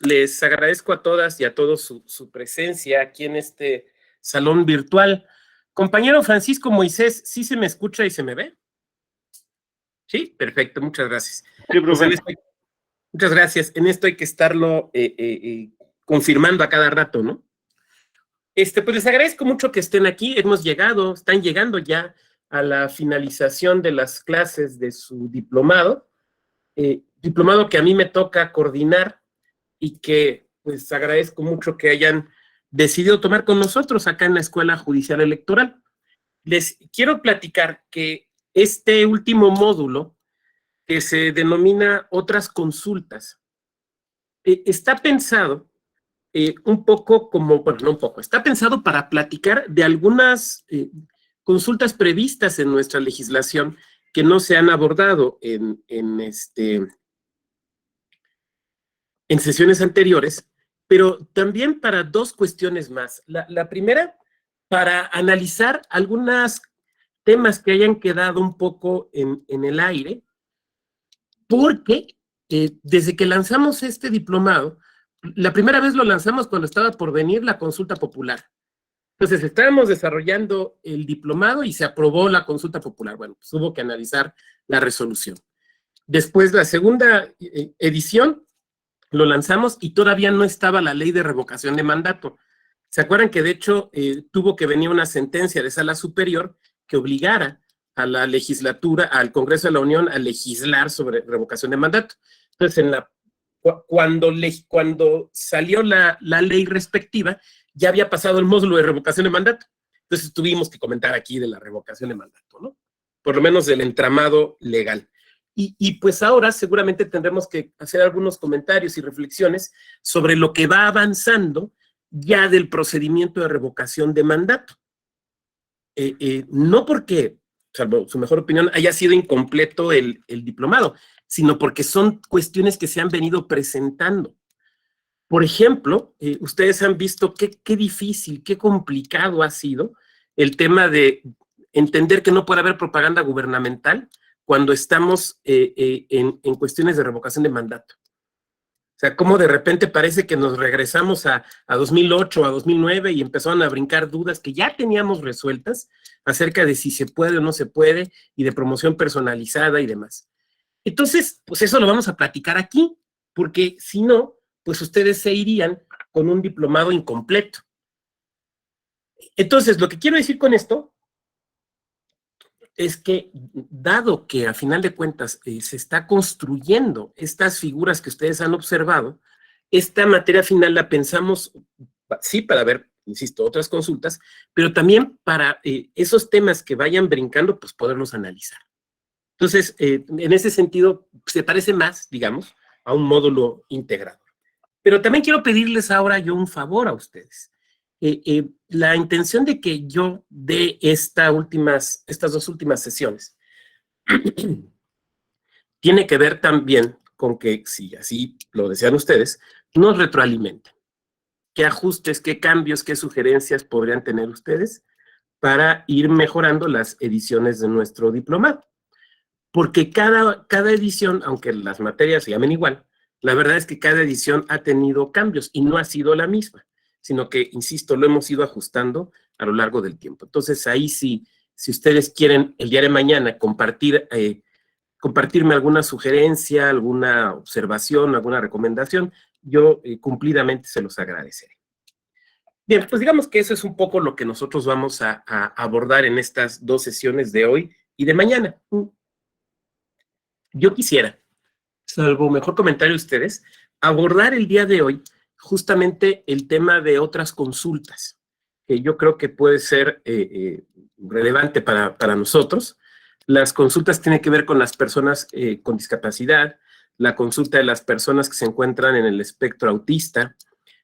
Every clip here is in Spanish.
Les agradezco a todas y a todos su presencia aquí en este salón virtual. Compañero Francisco Moisés, ¿sí se me escucha y se me ve? Sí, perfecto, muchas gracias. Sí, profe. Muchas gracias. En esto hay que estarlo confirmando a cada rato, ¿no? Pues les agradezco mucho que estén aquí. Están llegando ya a la finalización de las clases de su diplomado. Diplomado que a mí me toca coordinar y que pues agradezco mucho que hayan decidido tomar con nosotros acá en la Escuela Judicial Electoral. Les quiero platicar que este último módulo, que se denomina Otras Consultas, está pensado un poco como, bueno, no un poco, está pensado para platicar de algunas consultas previstas en nuestra legislación que no se han abordado en sesiones anteriores, pero también para dos cuestiones más. La primera, para analizar algunos temas que hayan quedado un poco en el aire, porque desde que lanzamos este diplomado, la primera vez lo lanzamos cuando estaba por venir la consulta popular. Entonces, estábamos desarrollando el diplomado y se aprobó la consulta popular. Bueno, pues hubo que analizar la resolución. Después, la segunda edición, lo lanzamos y todavía no estaba la ley de revocación de mandato. ¿Se acuerdan que de hecho tuvo que venir una sentencia de sala superior que obligara a la legislatura, al Congreso de la Unión, a legislar sobre revocación de mandato? Entonces, cuando salió la ley respectiva, ya había pasado el módulo de revocación de mandato. Entonces tuvimos que comentar aquí de la revocación de mandato, ¿no? Por lo menos del entramado legal. Y pues ahora seguramente tendremos que hacer algunos comentarios y reflexiones sobre lo que va avanzando ya del procedimiento de revocación de mandato. No porque, salvo su mejor opinión, haya sido incompleto el diplomado, sino porque son cuestiones que se han venido presentando. Por ejemplo, ustedes han visto qué difícil, qué complicado ha sido el tema de entender que no puede haber propaganda gubernamental cuando estamos en cuestiones de revocación de mandato. O sea, cómo de repente parece que nos regresamos a 2008, a 2009 y empezaron a brincar dudas que ya teníamos resueltas acerca de si se puede o no se puede y de promoción personalizada y demás. Entonces, pues eso lo vamos a platicar aquí, porque si no, pues ustedes se irían con un diplomado incompleto. Entonces, lo que quiero decir con esto es que, dado que a final de cuentas se está construyendo estas figuras que ustedes han observado, esta materia final la pensamos, sí, para ver, insisto, otras consultas, pero también para esos temas que vayan brincando, pues poderlos analizar. Entonces, en ese sentido, se parece más, digamos, a un módulo integrado. Pero también quiero pedirles ahora yo un favor a ustedes. La intención de que yo dé estas dos últimas sesiones tiene que ver también con que, si así lo desean ustedes, nos retroalimenten. ¿Qué ajustes, qué cambios, qué sugerencias podrían tener ustedes para ir mejorando las ediciones de nuestro diplomado? Porque cada edición, aunque las materias se llamen igual, la verdad es que cada edición ha tenido cambios y no ha sido la misma, sino que, insisto, lo hemos ido ajustando a lo largo del tiempo. Entonces, ahí sí, si ustedes quieren el día de mañana compartirme alguna sugerencia, alguna observación, alguna recomendación, yo cumplidamente se los agradeceré. Bien, pues digamos que eso es un poco lo que nosotros vamos a abordar en estas dos sesiones de hoy y de mañana. Yo quisiera, salvo mejor comentario de ustedes, abordar el día de hoy justamente el tema de otras consultas, que yo creo que puede ser relevante para nosotros. Las consultas tienen que ver con las personas con discapacidad, la consulta de las personas que se encuentran en el espectro autista,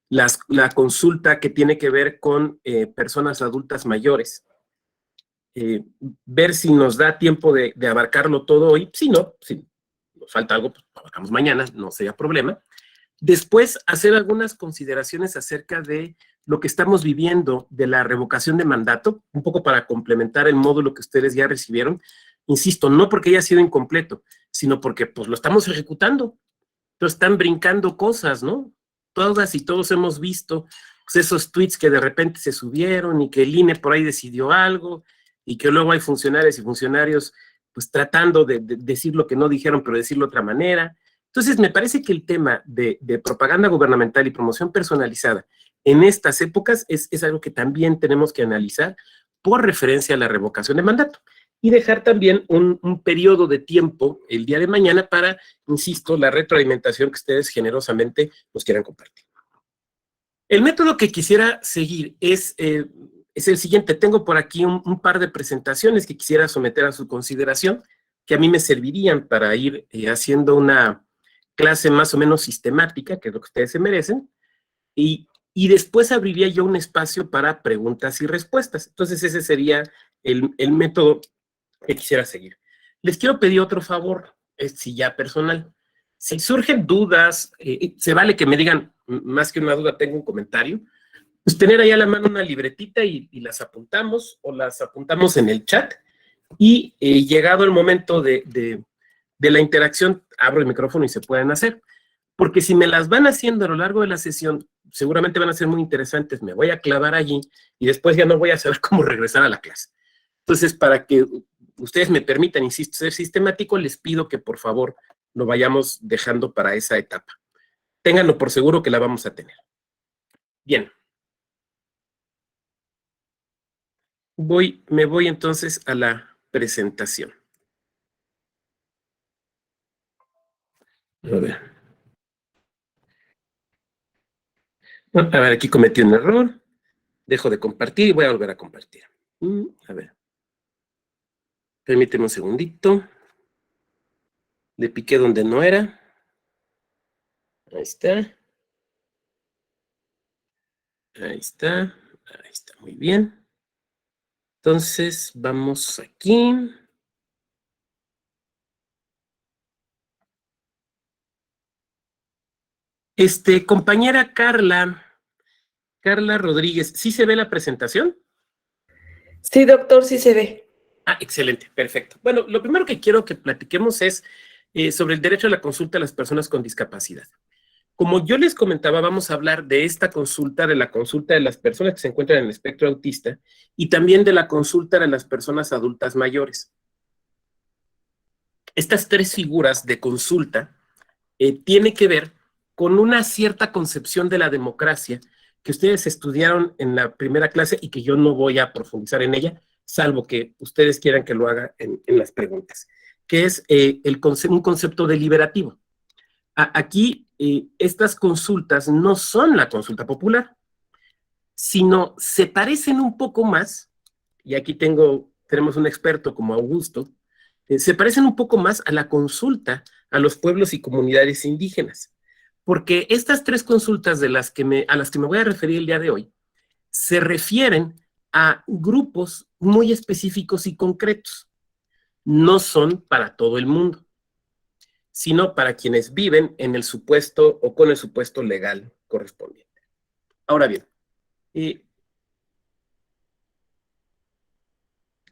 la consulta que tiene que ver con personas adultas mayores. Ver si nos da tiempo de abarcarlo todo hoy. Si no, si nos falta algo, pues lo abarcamos mañana, no sería problema. Después, hacer algunas consideraciones acerca de lo que estamos viviendo de la revocación de mandato, un poco para complementar el módulo que ustedes ya recibieron. Insisto, no porque haya sido incompleto, sino porque pues lo estamos ejecutando. Entonces están brincando cosas, ¿no? todas y todos hemos visto pues, esos tweets que de repente se subieron y que el INE por ahí decidió algo y que luego hay funcionarios y funcionarios pues tratando de decir lo que no dijeron, pero decirlo de otra manera. Entonces, me parece que el tema de propaganda gubernamental y promoción personalizada en estas épocas es algo que también tenemos que analizar por referencia a la revocación de mandato y dejar también un periodo de tiempo el día de mañana para, insisto, la retroalimentación que ustedes generosamente nos quieran compartir. El método que quisiera seguir es el siguiente. Tengo por aquí un par de presentaciones que quisiera someter a su consideración, que a mí me servirían para ir haciendo una clase más o menos sistemática, que es lo que ustedes se merecen, y después abriría yo un espacio para preguntas y respuestas. Entonces ese sería el método que quisiera seguir. Les quiero pedir otro favor, si ya personal. Si surgen dudas, se vale que me digan, más que una duda, tengo un comentario, pues tener ahí a la mano una libretita y las apuntamos o las apuntamos en el chat y llegado el momento de la interacción, abro el micrófono y se pueden hacer. Porque si me las van haciendo a lo largo de la sesión, seguramente van a ser muy interesantes, me voy a clavar allí y después ya no voy a saber cómo regresar a la clase. Entonces, para que ustedes me permitan, insisto, ser sistemático, les pido que por favor lo vayamos dejando para esa etapa. Ténganlo por seguro que la vamos a tener. Bien. Me voy entonces a la presentación. A ver. Bueno, a ver, aquí cometí un error. Dejo de compartir y voy a volver a compartir. A ver. Permíteme un segundito. Le piqué donde no era. Ahí está. Ahí está. Ahí está, muy bien. Entonces, vamos aquí. Compañera Carla Rodríguez, ¿sí se ve la presentación? Sí, doctor, sí se ve. Ah, excelente, perfecto. Bueno, lo primero que quiero que platiquemos es sobre el derecho a la consulta a las personas con discapacidad. Como yo les comentaba, vamos a hablar de esta consulta, de la consulta de las personas que se encuentran en el espectro autista y también de la consulta de las personas adultas mayores. Estas tres figuras de consulta tienen que ver con una cierta concepción de la democracia que ustedes estudiaron en la primera clase y que yo no voy a profundizar en ella, salvo que ustedes quieran que lo haga en las preguntas, que es un concepto deliberativo. Aquí, estas consultas no son la consulta popular, sino se parecen un poco más, y aquí tenemos un experto como Augusto, se parecen un poco más a la consulta a los pueblos y comunidades indígenas, porque estas tres consultas a las que me voy a referir el día de hoy se refieren a grupos muy específicos y concretos. No son para todo el mundo, sino para quienes viven en el supuesto o con el supuesto legal correspondiente. Ahora bien,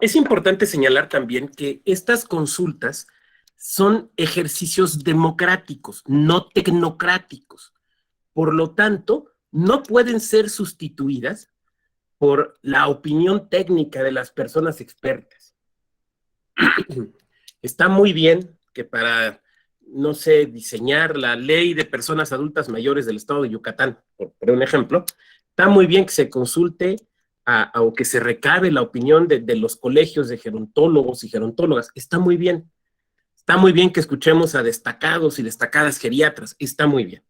es importante señalar también que estas consultas son ejercicios democráticos, no tecnocráticos. Por lo tanto, no pueden ser sustituidas por la opinión técnica de las personas expertas. Está muy bien que para, no sé, diseñar la ley de personas adultas mayores del estado de Yucatán, por un ejemplo, está muy bien que se consulte o que se recabe la opinión de los colegios de gerontólogos y gerontólogas. Está muy bien. Está muy bien que escuchemos a destacados y destacadas geriatras. Está muy bien.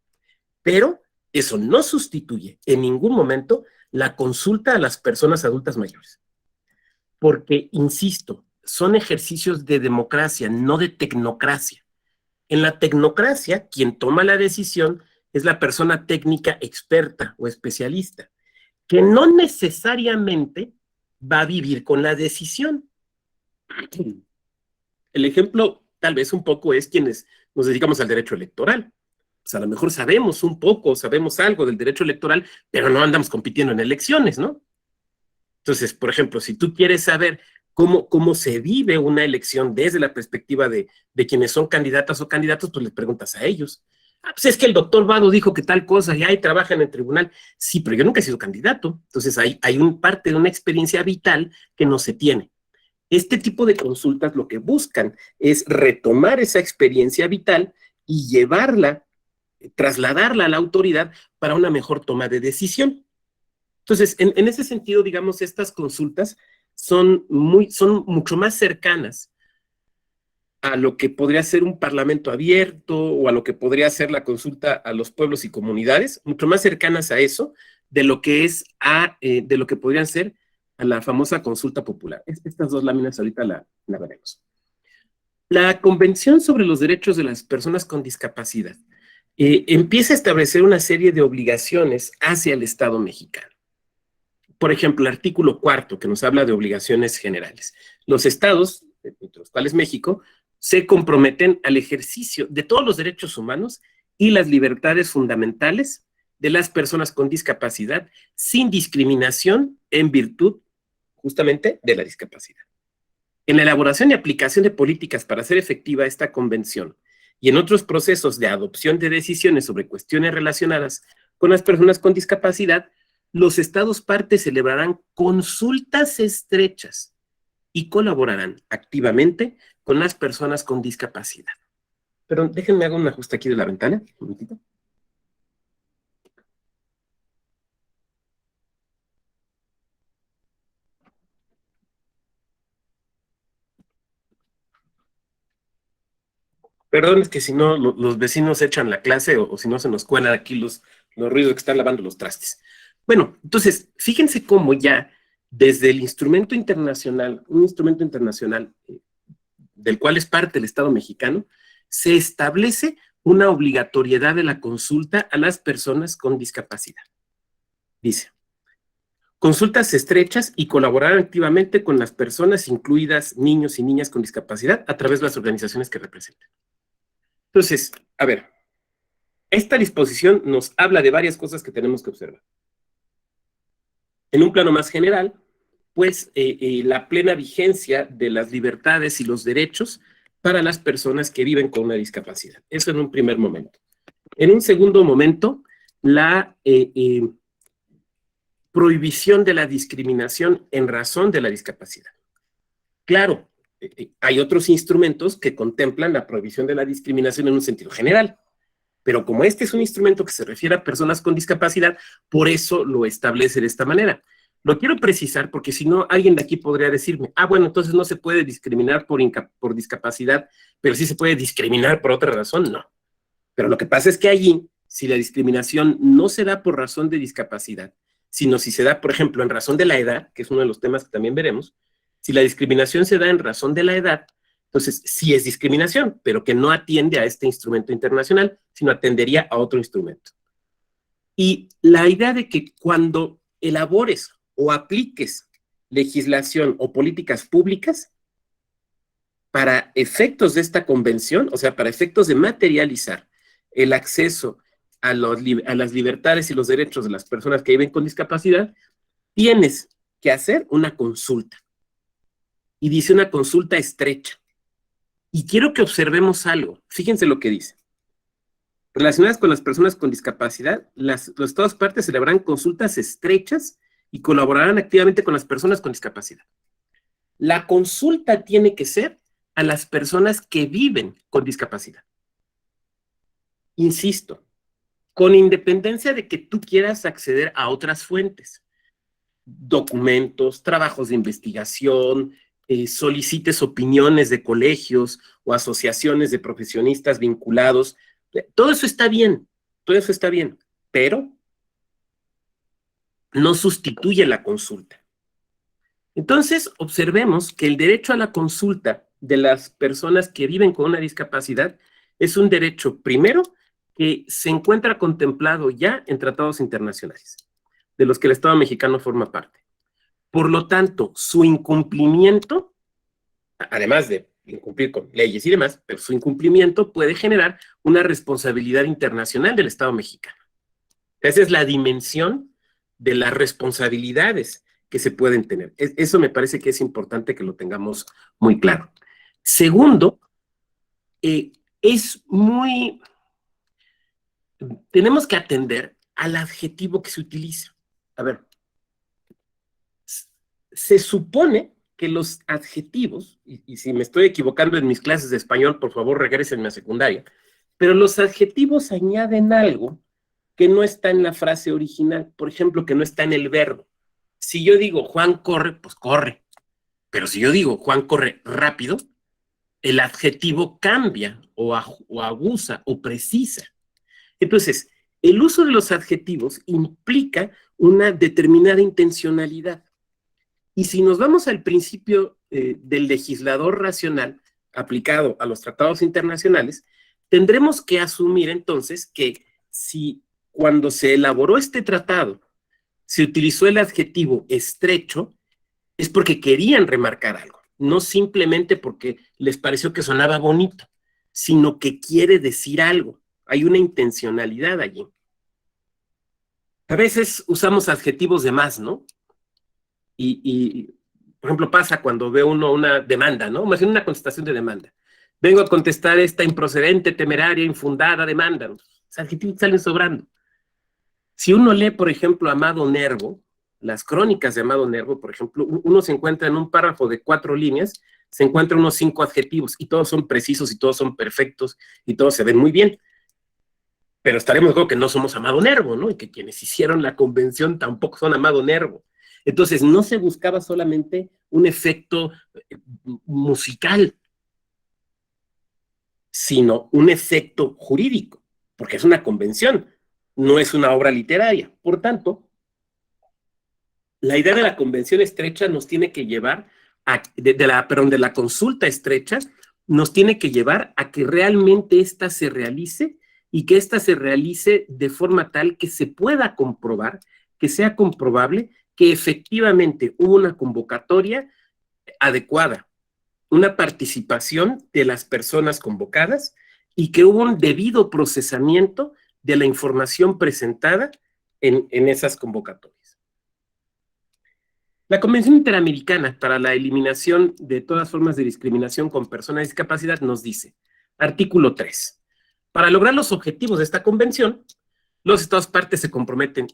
Pero eso no sustituye en ningún momento la consulta a las personas adultas mayores. Porque, insisto, son ejercicios de democracia, no de tecnocracia. En la tecnocracia, quien toma la decisión es la persona técnica experta o especialista, que no necesariamente va a vivir con la decisión. El ejemplo, tal vez un poco, es quienes nos dedicamos al derecho electoral. Pues a lo mejor sabemos un poco, sabemos algo del derecho electoral, pero no andamos compitiendo en elecciones, ¿no? Entonces, por ejemplo, si tú quieres saber cómo se vive una elección desde la perspectiva de quienes son candidatas o candidatos, pues les preguntas a ellos. Pues es que el doctor Vado dijo que tal cosa y ahí trabaja en el tribunal. Sí, pero yo nunca he sido candidato. Entonces hay un parte de una experiencia vital que no se tiene. Este tipo de consultas lo que buscan es retomar esa experiencia vital y llevarla, trasladarla a la autoridad para una mejor toma de decisión. Entonces, en ese sentido, digamos, estas consultas son mucho más cercanas a lo que podría ser un parlamento abierto o a lo que podría ser la consulta a los pueblos y comunidades, mucho más cercanas a eso de lo que es de lo que podrían ser a la famosa consulta popular. Estas dos láminas ahorita la veremos. La Convención sobre los Derechos de las Personas con Discapacidad empieza a establecer una serie de obligaciones hacia el Estado mexicano. Por ejemplo, el artículo 4, que nos habla de obligaciones generales. Los estados, entre los cuales México, se comprometen al ejercicio de todos los derechos humanos y las libertades fundamentales de las personas con discapacidad, sin discriminación en virtud justamente de la discapacidad. En la elaboración y aplicación de políticas para hacer efectiva esta convención y en otros procesos de adopción de decisiones sobre cuestiones relacionadas con las personas con discapacidad, los estados partes celebrarán consultas estrechas y colaborarán activamente con las personas con discapacidad. Pero déjenme hacer un ajuste aquí de la ventana, un momentito. Perdón, es que si no, los vecinos echan la clase o si no se nos cuelan aquí los ruidos que están lavando los trastes. Bueno, entonces, fíjense cómo ya desde el instrumento internacional, un instrumento internacional del cual es parte el Estado mexicano, se establece una obligatoriedad de la consulta a las personas con discapacidad. Dice, consultas estrechas y colaborar activamente con las personas, incluidas niños y niñas con discapacidad, a través de las organizaciones que representan. Entonces, a ver, esta disposición nos habla de varias cosas que tenemos que observar. En un plano más general, pues la plena vigencia de las libertades y los derechos para las personas que viven con una discapacidad. Eso en un primer momento. En un segundo momento, la prohibición de la discriminación en razón de la discapacidad. Claro, hay otros instrumentos que contemplan la prohibición de la discriminación en un sentido general, pero como este es un instrumento que se refiere a personas con discapacidad, por eso lo establece de esta manera. Lo quiero precisar porque si no, alguien de aquí podría decirme, bueno, entonces no se puede discriminar por discapacidad, pero sí se puede discriminar por otra razón. No. Pero lo que pasa es que allí, si la discriminación no se da por razón de discapacidad, sino si se da, por ejemplo, en razón de la edad, que es uno de los temas que también veremos, si la discriminación se da en razón de la edad, entonces sí es discriminación, pero que no atiende a este instrumento internacional, sino atendería a otro instrumento. Y la idea de que cuando elabores o apliques legislación o políticas públicas para efectos de esta convención, o sea, para efectos de materializar el acceso a las libertades y los derechos de las personas que viven con discapacidad, tienes que hacer una consulta. Y dice una consulta estrecha. Y quiero que observemos algo. Fíjense lo que dice. Relacionadas con las personas con discapacidad, los estados partes celebrarán consultas estrechas y colaborarán activamente con las personas con discapacidad. La consulta tiene que ser a las personas que viven con discapacidad. Insisto, con independencia de que tú quieras acceder a otras fuentes, documentos, trabajos de investigación, solicites opiniones de colegios o asociaciones de profesionistas vinculados, todo eso está bien, pero no sustituye la consulta. Entonces, observemos que el derecho a la consulta de las personas que viven con una discapacidad es un derecho, primero, que se encuentra contemplado ya en tratados internacionales, de los que el Estado mexicano forma parte. Por lo tanto, su incumplimiento, además de incumplir con leyes y demás, pero su incumplimiento puede generar una responsabilidad internacional del Estado mexicano. Esa es la dimensión de las responsabilidades que se pueden tener. Eso me parece que es importante que lo tengamos muy claro. Segundo, es muy tenemos que atender al adjetivo que se utiliza. A ver, se supone que los adjetivos, y si me estoy equivocando en mis clases de español, por favor regrésenme a secundaria, pero los adjetivos añaden algo que no está en la frase original, por ejemplo, que no está en el verbo. Si yo digo Juan corre, pues corre, pero si yo digo Juan corre rápido, el adjetivo cambia o aguza o precisa. Entonces, el uso de los adjetivos implica una determinada intencionalidad. Y si nos vamos al principio del legislador racional aplicado a los tratados internacionales, tendremos que asumir entonces que si cuando se elaboró este tratado se utilizó el adjetivo estrecho, es porque querían remarcar algo, no simplemente porque les pareció que sonaba bonito, sino que quiere decir algo. Hay una intencionalidad allí. A veces usamos adjetivos de más, ¿no? Y, por ejemplo, pasa cuando ve uno una demanda, ¿no? Más bien una contestación de demanda. Vengo a contestar esta improcedente, temeraria, infundada demanda. Los adjetivos salen sobrando. Si uno lee, por ejemplo, Amado Nervo, las crónicas de Amado Nervo, por ejemplo, uno se encuentra en un párrafo de 4 líneas, se encuentra unos 5 adjetivos, y todos son precisos, y todos son perfectos, y todos se ven muy bien. Pero estaremos de acuerdo que no somos Amado Nervo, ¿no? Y que quienes hicieron la convención tampoco son Amado Nervo. Entonces, no se buscaba solamente un efecto musical, sino un efecto jurídico, porque es una convención, no es una obra literaria. Por tanto, la idea de la convención estrecha nos tiene que llevar de la consulta estrecha, nos tiene que llevar a que realmente ésta se realice y que ésta se realice de forma tal que se pueda comprobar, que sea comprobable que efectivamente hubo una convocatoria adecuada, una participación de las personas convocadas y que hubo un debido procesamiento de la información presentada en esas convocatorias. La Convención Interamericana para la Eliminación de todas formas de discriminación con personas de discapacidad nos dice, artículo 3, para lograr los objetivos de esta convención, los Estados partes se comprometen,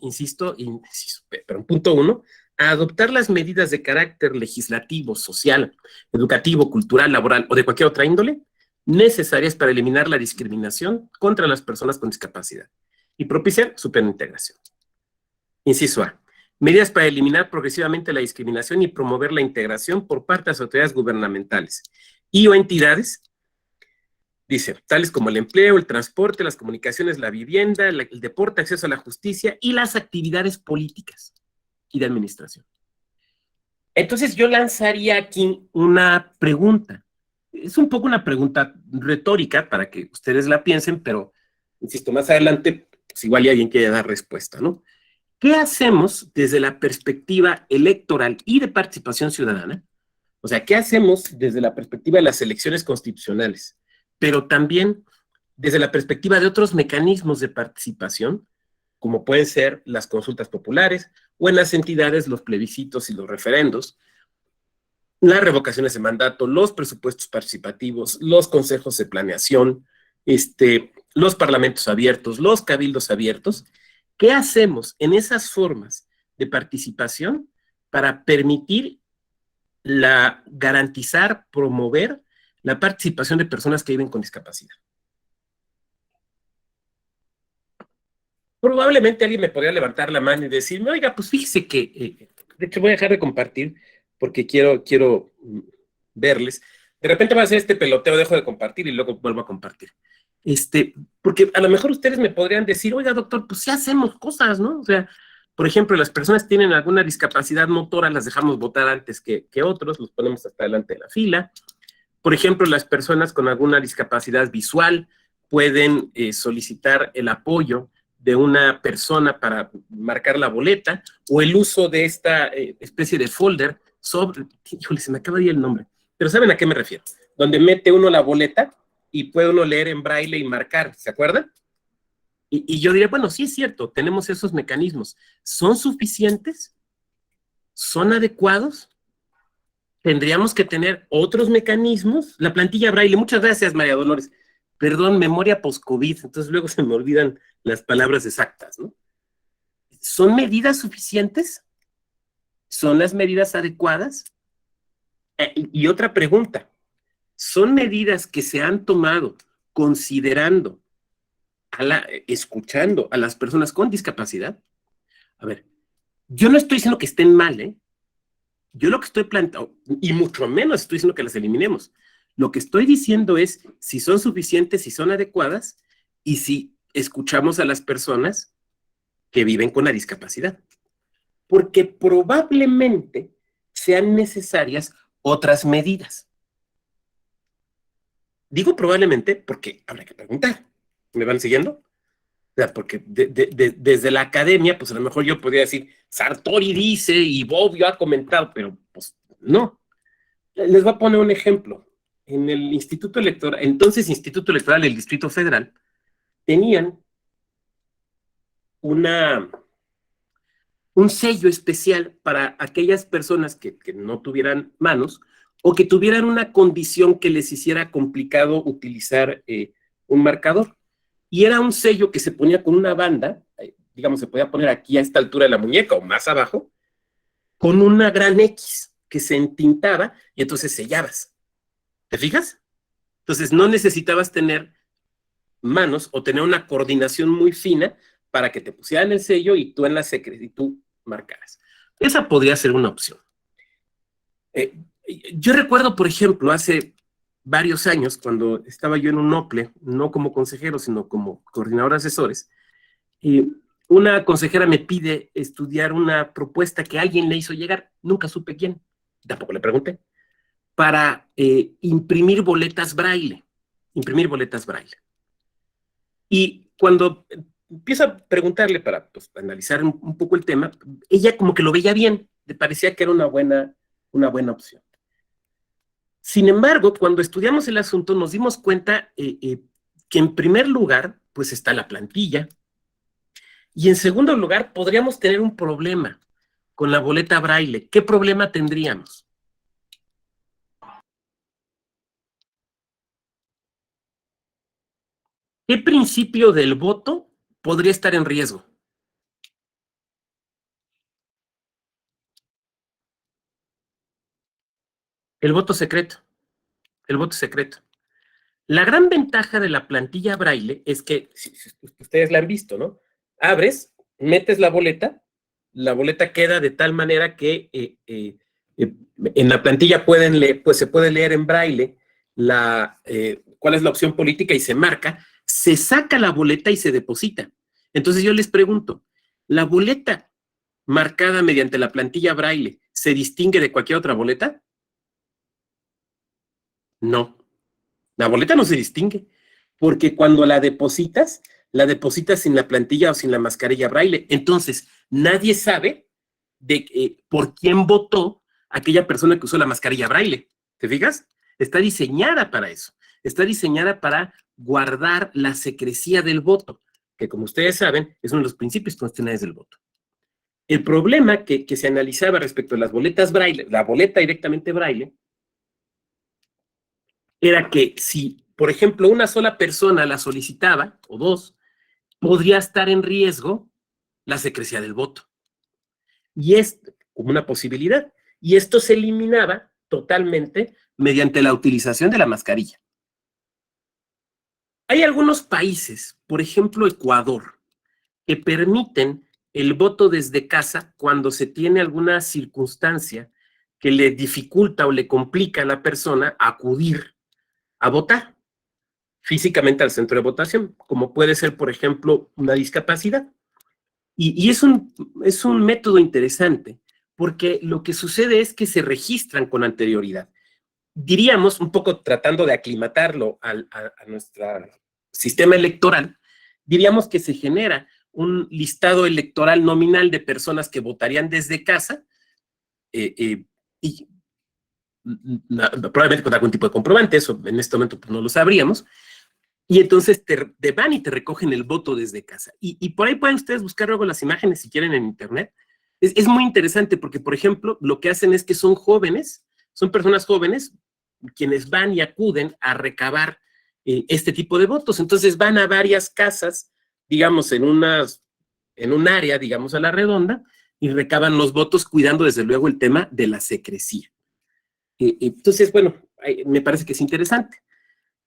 pero en punto 1, a adoptar las medidas de carácter legislativo, social, educativo, cultural, laboral o de cualquier otra índole necesarias para eliminar la discriminación contra las personas con discapacidad y propiciar su plena integración. Inciso A. Medidas para eliminar progresivamente la discriminación y promover la integración por parte de las autoridades gubernamentales y o entidades, dice, tales como el empleo, el transporte, las comunicaciones, la vivienda, el deporte, acceso a la justicia y las actividades políticas y de administración. Entonces yo lanzaría aquí una pregunta. Es un poco una pregunta retórica para que ustedes la piensen, pero, insisto, más adelante, pues igual alguien quiere dar respuesta, ¿no? ¿Qué hacemos desde la perspectiva electoral y de participación ciudadana? O sea, ¿qué hacemos desde la perspectiva de las elecciones constitucionales? Pero también desde la perspectiva de otros mecanismos de participación, como pueden ser las consultas populares o en las entidades los plebiscitos y los referendos, las revocaciones de mandato, los presupuestos participativos, los consejos de planeación, los parlamentos abiertos, los cabildos abiertos. ¿Qué hacemos en esas formas de participación para permitir garantizar, promover la participación de personas que viven con discapacidad? Probablemente alguien me podría levantar la mano y decirme, oiga, pues fíjese que, de hecho voy a dejar de compartir porque quiero verles. De repente va a hacer este peloteo, dejo de compartir y luego vuelvo a compartir. Porque a lo mejor ustedes me podrían decir, oiga, doctor, pues sí hacemos cosas, ¿no? O sea, por ejemplo, las personas que tienen alguna discapacidad motora las dejamos votar antes que otros, los ponemos hasta delante de la fila. Por ejemplo, las personas con alguna discapacidad visual pueden solicitar el apoyo de una persona para marcar la boleta, o el uso de esta especie de folder híjole, se me acaba de ir el nombre, pero ¿saben a qué me refiero? Donde mete uno la boleta y puede uno leer en braille y marcar, ¿se acuerdan? Y yo diría, bueno, sí es cierto, tenemos esos mecanismos. ¿Son suficientes? ¿Son adecuados? ¿Tendríamos que tener otros mecanismos? La plantilla braille, muchas gracias, María Dolores. Perdón, memoria post-COVID, entonces luego se me olvidan las palabras exactas, ¿no? ¿Son medidas suficientes? ¿Son las medidas adecuadas? Y otra pregunta, ¿son medidas que se han tomado considerando, escuchando a las personas con discapacidad? A ver, yo no estoy diciendo que estén mal, ¿eh? Yo lo que estoy planteando, y mucho menos estoy diciendo que las eliminemos, lo que estoy diciendo es si son suficientes, si son adecuadas, y si escuchamos a las personas que viven con la discapacidad. Porque probablemente sean necesarias otras medidas. Digo probablemente porque habrá que preguntar. ¿Me van siguiendo? O sea, porque desde la academia, pues a lo mejor yo podría decir, Sartori dice y Bobbio ha comentado, pero pues no. Les voy a poner un ejemplo. En el Instituto Electoral, entonces Instituto Electoral del Distrito Federal, tenían un sello especial para aquellas personas que no tuvieran manos o que tuvieran una condición que les hiciera complicado utilizar un marcador. Y era un sello que se ponía con una banda, digamos, se podía poner aquí a esta altura de la muñeca o más abajo, con una gran X que se entintaba y entonces sellabas. ¿Te fijas? Entonces no necesitabas tener manos o tener una coordinación muy fina para que te pusieran el sello y tú en la secretaría, y tú marcaras. Esa podría ser una opción. Yo recuerdo, por ejemplo, hace varios años, cuando estaba yo en un NOPLE, no como consejero, sino como coordinador de asesores, una consejera me pide estudiar una propuesta que alguien le hizo llegar, nunca supe quién, tampoco le pregunté, para imprimir boletas braille. Y cuando empiezo a preguntarle para pues, analizar un poco el tema, ella como que lo veía bien, le parecía que era una buena opción. Sin embargo, cuando estudiamos el asunto, nos dimos cuenta que en primer lugar, pues está la plantilla, y en segundo lugar, podríamos tener un problema con la boleta braille. ¿Qué problema tendríamos? ¿Qué principio del voto podría estar en riesgo? El voto secreto. El voto secreto. La gran ventaja de la plantilla braille es que, si ustedes la han visto, ¿no? Abres, metes la boleta queda de tal manera que en la plantilla pues se puede leer en braille cuál es la opción política y se marca, se saca la boleta y se deposita. Entonces yo les pregunto, ¿la boleta marcada mediante la plantilla braille se distingue de cualquier otra boleta? No. La boleta no se distingue, porque cuando la depositas sin la plantilla o sin la mascarilla braille. Entonces, nadie sabe por quién votó aquella persona que usó la mascarilla braille. ¿Te fijas? Está diseñada para eso. Está diseñada para guardar la secrecía del voto, que como ustedes saben, es uno de los principios constitucionales del voto. El problema que se analizaba respecto a las boletas braille, la boleta directamente braille, era que si, por ejemplo, una sola persona la solicitaba, o dos, podría estar en riesgo la secrecía del voto. Y es como una posibilidad. Y esto se eliminaba totalmente mediante la utilización de la mascarilla. Hay algunos países, por ejemplo Ecuador, que permiten el voto desde casa cuando se tiene alguna circunstancia que le dificulta o le complica a la persona acudir a votar físicamente al centro de votación, como puede ser, por ejemplo, una discapacidad. Y es un método interesante, porque lo que sucede es que se registran con anterioridad. Diríamos, un poco tratando de aclimatarlo a nuestro sistema electoral, diríamos que se genera un listado electoral nominal de personas que votarían desde casa y probablemente con algún tipo de comprobante, eso en este momento pues, no lo sabríamos, y entonces te van y te recogen el voto desde casa. Y por ahí pueden ustedes buscar luego las imágenes si quieren en internet. Es muy interesante porque, por ejemplo, lo que hacen es que son jóvenes, son personas jóvenes quienes van y acuden a recabar este tipo de votos. Entonces van a varias casas digamos, en un área, digamos, a la redonda, y recaban los votos cuidando, desde luego, el tema de la secrecía. Entonces, bueno, me parece que es interesante.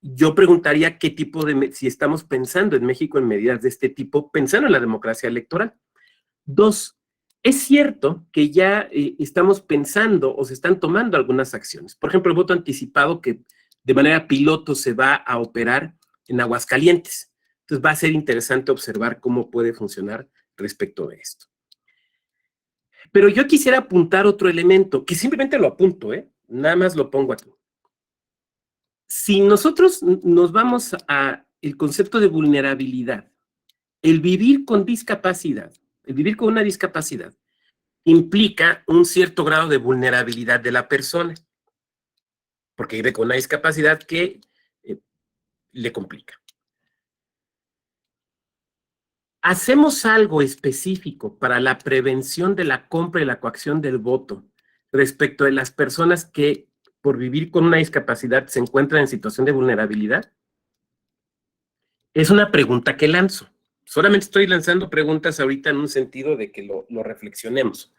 Yo preguntaría qué tipo si estamos pensando en México en medidas de este tipo, pensando en la democracia electoral. Dos, es cierto que ya estamos pensando o se están tomando algunas acciones. Por ejemplo, el voto anticipado que de manera piloto se va a operar en Aguascalientes. Entonces va a ser interesante observar cómo puede funcionar respecto de esto. Pero yo quisiera apuntar otro elemento, que simplemente lo apunto, nada más lo pongo aquí. Si nosotros nos vamos a el concepto de vulnerabilidad, el vivir con discapacidad, el vivir con una discapacidad, implica un cierto grado de vulnerabilidad de la persona, porque vive con una discapacidad que le complica. ¿Hacemos algo específico para la prevención de la compra y la coacción del voto respecto de las personas que, por vivir con una discapacidad, se encuentran en situación de vulnerabilidad? Es una pregunta que lanzo. Solamente estoy lanzando preguntas ahorita en un sentido de que lo reflexionemos.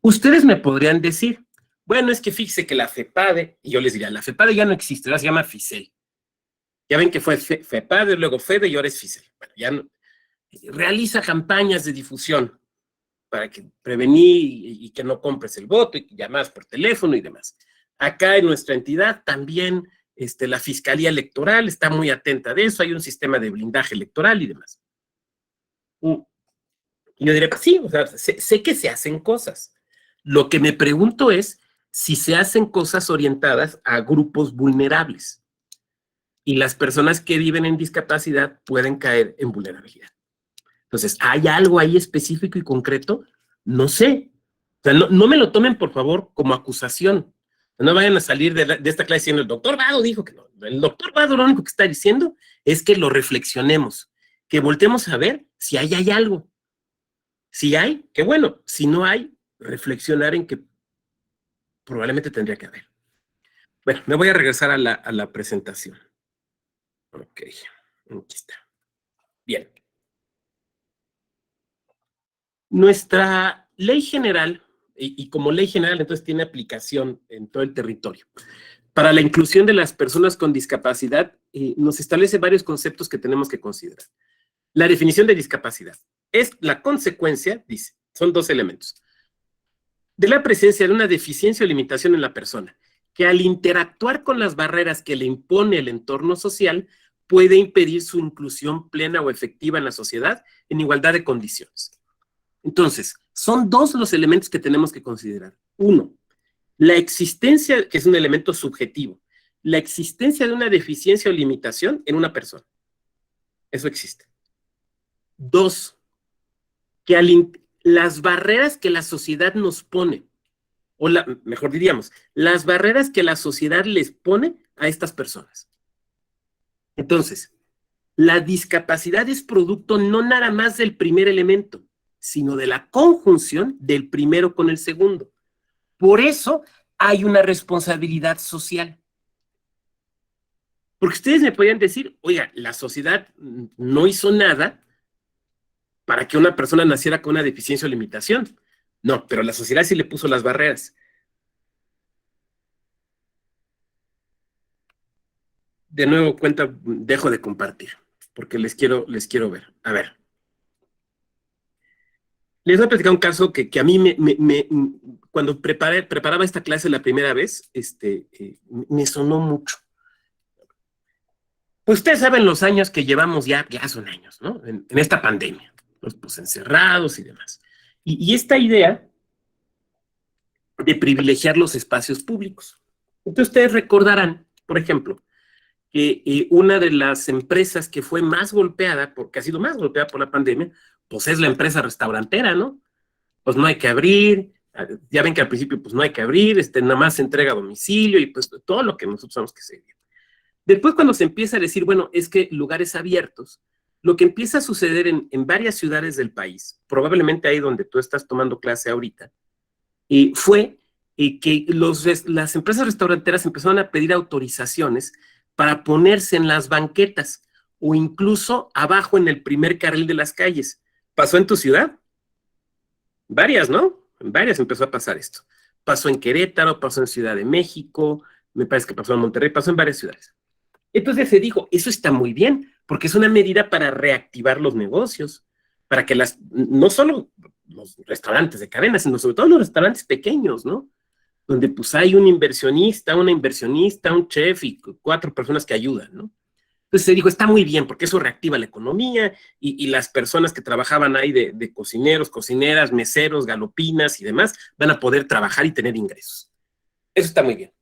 Ustedes me podrían decir, bueno, es que fíjese que la FEPADE, y yo les diría, la FEPADE ya no existe, ahora se llama FICEL. Ya ven que fue FEPADE, luego FEDE y ahora es FICEL. Bueno, ya no, realiza campañas de difusión para que prevenir y que no compres el voto y que llamas por teléfono y demás. Acá en nuestra entidad también la Fiscalía Electoral está muy atenta de eso, hay un sistema de blindaje electoral y demás. Y yo diré, pues sí, o sea, sé que se hacen cosas. Lo que me pregunto es si se hacen cosas orientadas a grupos vulnerables y las personas que viven en discapacidad pueden caer en vulnerabilidad. Entonces, ¿hay algo ahí específico y concreto? No sé. O sea, no me lo tomen, por favor, como acusación. No vayan a salir de esta clase diciendo, el doctor Vado dijo que no. El doctor Vado lo único que está diciendo es que lo reflexionemos, que voltemos a ver si hay algo. Si hay, qué bueno. Si no hay, reflexionar en que probablemente tendría que haber. Bueno, me voy a regresar a la presentación. Ok, aquí está. Bien. Nuestra ley general, y como ley general entonces tiene aplicación en todo el territorio, para la inclusión de las personas con discapacidad, nos establece varios conceptos que tenemos que considerar. La definición de discapacidad es la consecuencia, dice, son dos elementos, de la presencia de una deficiencia o limitación en la persona, que al interactuar con las barreras que le impone el entorno social, puede impedir su inclusión plena o efectiva en la sociedad en igualdad de condiciones. Entonces, son dos los elementos que tenemos que considerar. Uno, la existencia, que es un elemento subjetivo, la existencia de una deficiencia o limitación en una persona. Eso existe. Dos, que las barreras que la sociedad nos pone, o mejor diríamos, las barreras que la sociedad les pone a estas personas. Entonces, la discapacidad es producto no nada más del primer elemento, sino de la conjunción del primero con el segundo. Por eso hay una responsabilidad social. Porque ustedes me podrían decir, oiga, la sociedad no hizo nada para que una persona naciera con una deficiencia o limitación. No, pero la sociedad sí le puso las barreras. De nuevo, dejo de compartir, porque les quiero ver. A ver. Les voy a platicar un caso que a mí cuando preparaba esta clase la primera vez, me sonó mucho. Pues ustedes saben los años que llevamos ya son años, ¿no? En esta pandemia, pues encerrados y demás. Y esta idea de privilegiar los espacios públicos. Entonces ustedes recordarán, por ejemplo, que una de las empresas que fue más golpeada, porque ha sido más golpeada por la pandemia, pues es la empresa restaurantera, ¿no? Pues no hay que abrir, ya ven que al principio pues no hay que abrir, nada más se entrega a domicilio y pues todo lo que nosotros sabemos que se vive. Después cuando se empieza a decir, bueno, es que lugares abiertos, lo que empieza a suceder en varias ciudades del país, probablemente ahí donde tú estás tomando clase ahorita, fue que las empresas restauranteras empezaron a pedir autorizaciones para ponerse en las banquetas o incluso abajo en el primer carril de las calles. ¿Pasó en tu ciudad? Varias, ¿no? En varias empezó a pasar esto. Pasó en Querétaro, pasó en Ciudad de México, me parece que pasó en Monterrey, pasó en varias ciudades. Entonces se dijo, eso está muy bien, porque es una medida para reactivar los negocios, para que no solo los restaurantes de cadena, sino sobre todo los restaurantes pequeños, ¿no? Donde pues hay un inversionista, una inversionista, un chef y 4 personas que ayudan, ¿no? Entonces se dijo, está muy bien, porque eso reactiva la economía y las personas que trabajaban ahí de cocineros, cocineras, meseros, galopinas y demás, van a poder trabajar y tener ingresos. Eso está muy bien.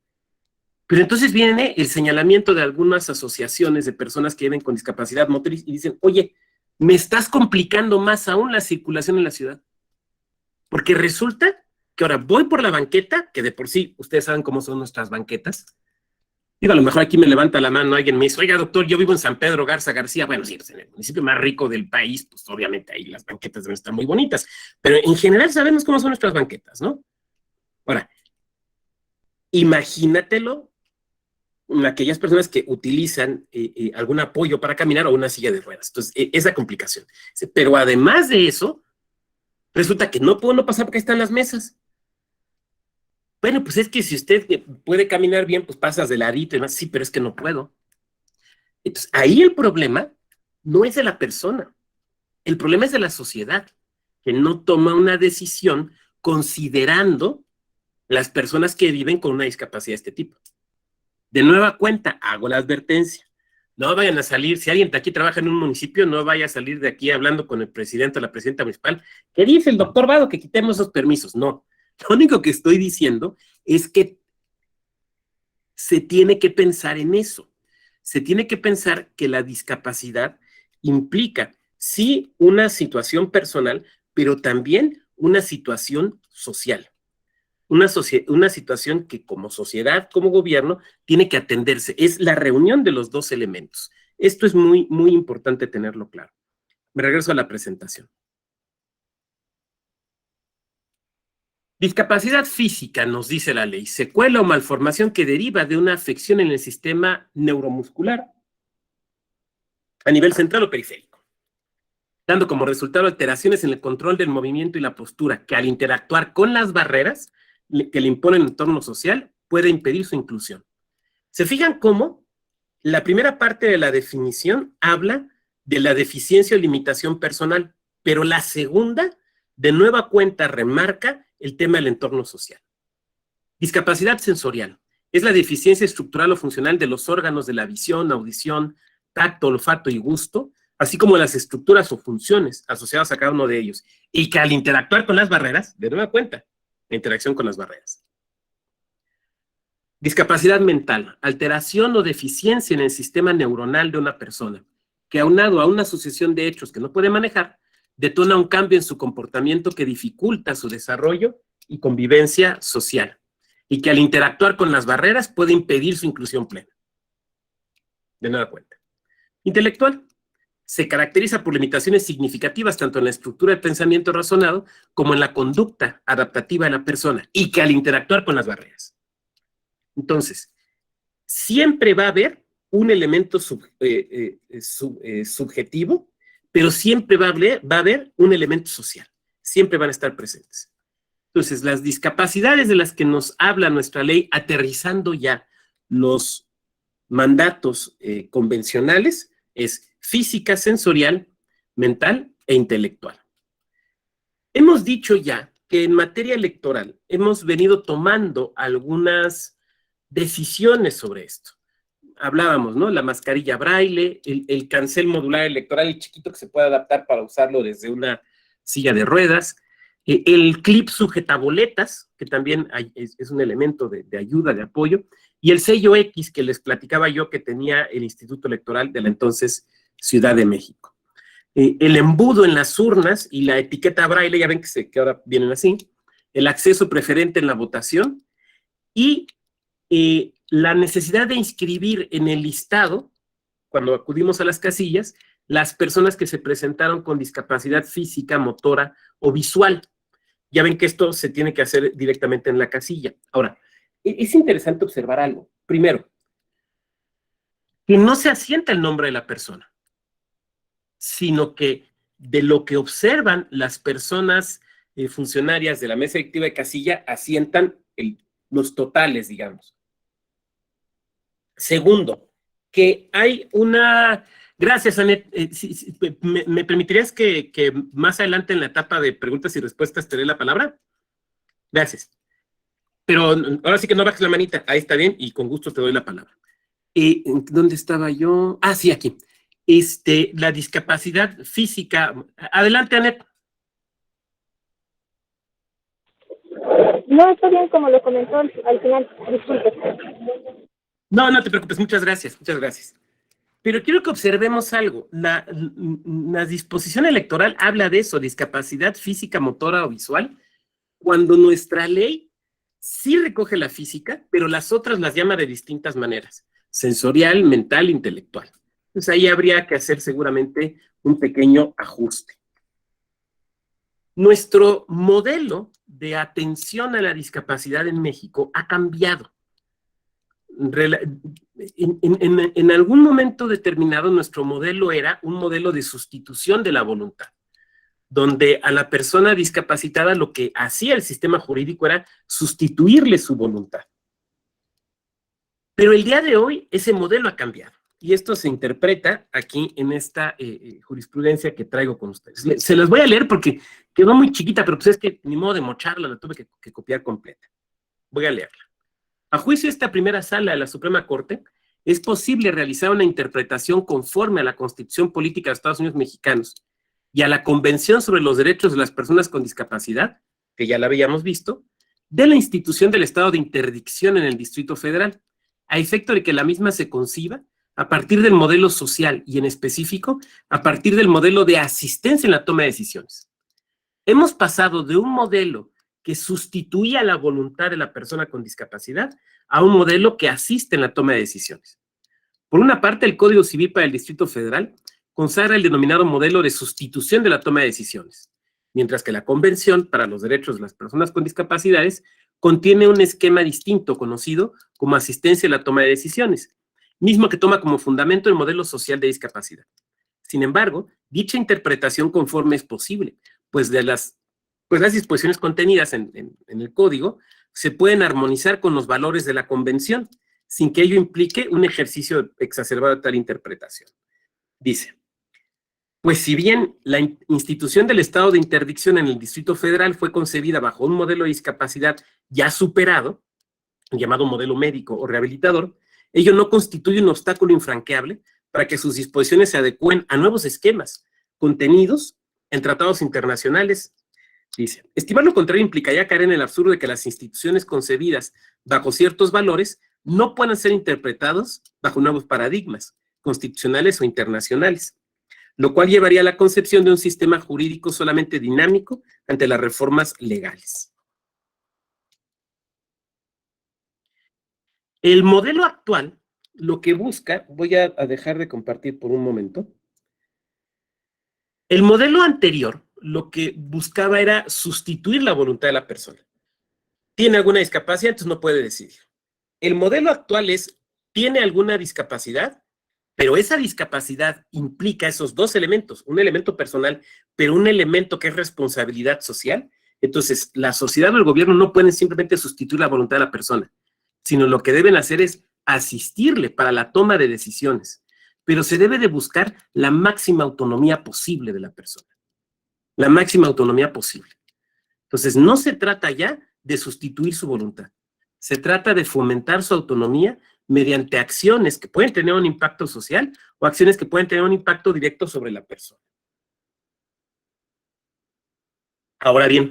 Pero entonces viene el señalamiento de algunas asociaciones de personas que viven con discapacidad motriz y dicen, oye, me estás complicando más aún la circulación en la ciudad. Porque resulta que ahora voy por la banqueta, que de por sí, ustedes saben cómo son nuestras banquetas. Digo, a lo mejor aquí me levanta la mano alguien me dice, oiga, doctor, yo vivo en San Pedro Garza García. Bueno, sí, pues en el municipio más rico del país, pues obviamente ahí las banquetas deben estar muy bonitas. Pero en general sabemos cómo son nuestras banquetas, ¿no? Ahora, imagínatelo aquellas personas que utilizan algún apoyo para caminar o una silla de ruedas. Entonces, esa complicación. Pero además de eso, resulta que no puedo no pasar porque ahí están las mesas. Bueno, pues es que si usted puede caminar bien, pues pasas de ladito y demás. Sí, pero es que no puedo. Entonces, ahí el problema no es de la persona. El problema es de la sociedad, que no toma una decisión considerando las personas que viven con una discapacidad de este tipo. De nueva cuenta, hago la advertencia. No vayan a salir, si alguien de aquí trabaja en un municipio, no vaya a salir de aquí hablando con el presidente o la presidenta municipal. ¿Qué dice el doctor Vado? Que quitemos esos permisos. No, lo único que estoy diciendo es que se tiene que pensar en eso. Se tiene que pensar que la discapacidad implica, sí, una situación personal, pero también una situación social. Una situación que como sociedad, como gobierno, tiene que atenderse. Es la reunión de los dos elementos. Esto es muy, muy importante tenerlo claro. Me regreso a la presentación. Discapacidad física, nos dice la ley, secuela o malformación que deriva de una afección en el sistema neuromuscular a nivel central o periférico, dando como resultado alteraciones en el control del movimiento y la postura, que al interactuar con las barreras que le impone el entorno social, puede impedir su inclusión. ¿Se fijan cómo la primera parte de la definición habla de la deficiencia o limitación personal, pero la segunda, de nueva cuenta, remarca el tema del entorno social? Discapacidad sensorial es la deficiencia estructural o funcional de los órganos de la visión, audición, tacto, olfato y gusto, así como las estructuras o funciones asociadas a cada uno de ellos, y que al interactuar con las barreras, de nueva cuenta, la interacción con las barreras. Discapacidad mental, alteración o deficiencia en el sistema neuronal de una persona, que aunado a una sucesión de hechos que no puede manejar, detona un cambio en su comportamiento que dificulta su desarrollo y convivencia social, y que al interactuar con las barreras puede impedir su inclusión plena. De nueva cuenta. Intelectual, se caracteriza por limitaciones significativas tanto en la estructura del pensamiento razonado como en la conducta adaptativa de la persona, y que al interactuar con las barreras. Entonces, siempre va a haber un elemento subjetivo, pero siempre va a haber un elemento social. Siempre van a estar presentes. Entonces, las discapacidades de las que nos habla nuestra ley, aterrizando ya los mandatos convencionales, es física, sensorial, mental e intelectual. Hemos dicho ya que en materia electoral hemos venido tomando algunas decisiones sobre esto. Hablábamos, ¿no? La mascarilla braille, el cancel modular electoral, el chiquito que se puede adaptar para usarlo desde una silla de ruedas, el clip sujetaboletas, que también es un elemento de ayuda, de apoyo, y el sello X que les platicaba yo que tenía el Instituto Electoral de la entonces Ciudad de México. El embudo en las urnas y la etiqueta braille, ya ven que ahora vienen así, el acceso preferente en la votación y la necesidad de inscribir en el listado, cuando acudimos a las casillas, las personas que se presentaron con discapacidad física, motora o visual. Ya ven que esto se tiene que hacer directamente en la casilla. Ahora, es interesante observar algo. Primero, que no se asienta el nombre de la persona. sino que de lo que observan las personas funcionarias de la mesa directiva de casilla asientan los totales, digamos. Segundo, que hay una... Gracias, Anet. ¿Me permitirías que más adelante en la etapa de preguntas y respuestas te dé la palabra? Gracias. Pero ahora sí que no bajes la manita. Ahí está bien y con gusto te doy la palabra. ¿Dónde estaba yo? Ah, sí, aquí. La discapacidad física. Adelante, Anet. No, está bien como lo comentó al final, disculpe. No, no te preocupes, muchas gracias, muchas gracias. Pero quiero que observemos algo. La disposición electoral habla de eso, discapacidad física, motora o visual, cuando nuestra ley sí recoge la física, pero las otras las llama de distintas maneras, sensorial, mental, intelectual. Entonces ahí habría que hacer seguramente un pequeño ajuste. Nuestro modelo de atención a la discapacidad en México ha cambiado. En algún momento determinado, nuestro modelo era un modelo de sustitución de la voluntad, donde a la persona discapacitada lo que hacía el sistema jurídico era sustituirle su voluntad. Pero el día de hoy ese modelo ha cambiado y esto se interpreta aquí en esta jurisprudencia que traigo con ustedes. Se las voy a leer porque quedó muy chiquita, pero pues es que ni modo de mocharla, la tuve que copiar completa. Voy a leerla. A juicio de esta primera sala de la Suprema Corte, es posible realizar una interpretación conforme a la Constitución Política de Estados Unidos Mexicanos y a la Convención sobre los Derechos de las Personas con Discapacidad, que ya la habíamos visto, de la institución del estado de interdicción en el Distrito Federal, a efecto de que la misma se conciba a partir del modelo social y en específico a partir del modelo de asistencia en la toma de decisiones. Hemos pasado de un modelo que sustituía la voluntad de la persona con discapacidad a un modelo que asiste en la toma de decisiones. Por una parte, el Código Civil para el Distrito Federal consagra el denominado modelo de sustitución de la toma de decisiones, mientras que la Convención para los Derechos de las Personas con Discapacidades contiene un esquema distinto conocido como asistencia en la toma de decisiones, mismo que toma como fundamento el modelo social de discapacidad. Sin embargo, dicha interpretación conforme es posible, pues las disposiciones contenidas en el código se pueden armonizar con los valores de la convención, sin que ello implique un ejercicio exacerbado de tal interpretación. Dice, pues si bien la institución del estado de interdicción en el Distrito Federal fue concebida bajo un modelo de discapacidad ya superado, llamado modelo médico o rehabilitador, ello no constituye un obstáculo infranqueable para que sus disposiciones se adecúen a nuevos esquemas contenidos en tratados internacionales. Dice, estimar lo contrario implicaría caer en el absurdo de que las instituciones concebidas bajo ciertos valores no puedan ser interpretados bajo nuevos paradigmas constitucionales o internacionales, lo cual llevaría a la concepción de un sistema jurídico solamente dinámico ante las reformas legales. El modelo actual lo que busca, voy a dejar de compartir por un momento. El modelo anterior lo que buscaba era sustituir la voluntad de la persona. Tiene alguna discapacidad, entonces no puede decidir. El modelo actual es, tiene alguna discapacidad, pero esa discapacidad implica esos dos elementos, un elemento personal, pero un elemento que es responsabilidad social. Entonces, la sociedad o el gobierno no pueden simplemente sustituir la voluntad de la persona, sino lo que deben hacer es asistirle para la toma de decisiones, pero se debe de buscar la máxima autonomía posible de la persona, la máxima autonomía posible. Entonces, no se trata ya de sustituir su voluntad, se trata de fomentar su autonomía mediante acciones que pueden tener un impacto social o acciones que pueden tener un impacto directo sobre la persona. Ahora bien,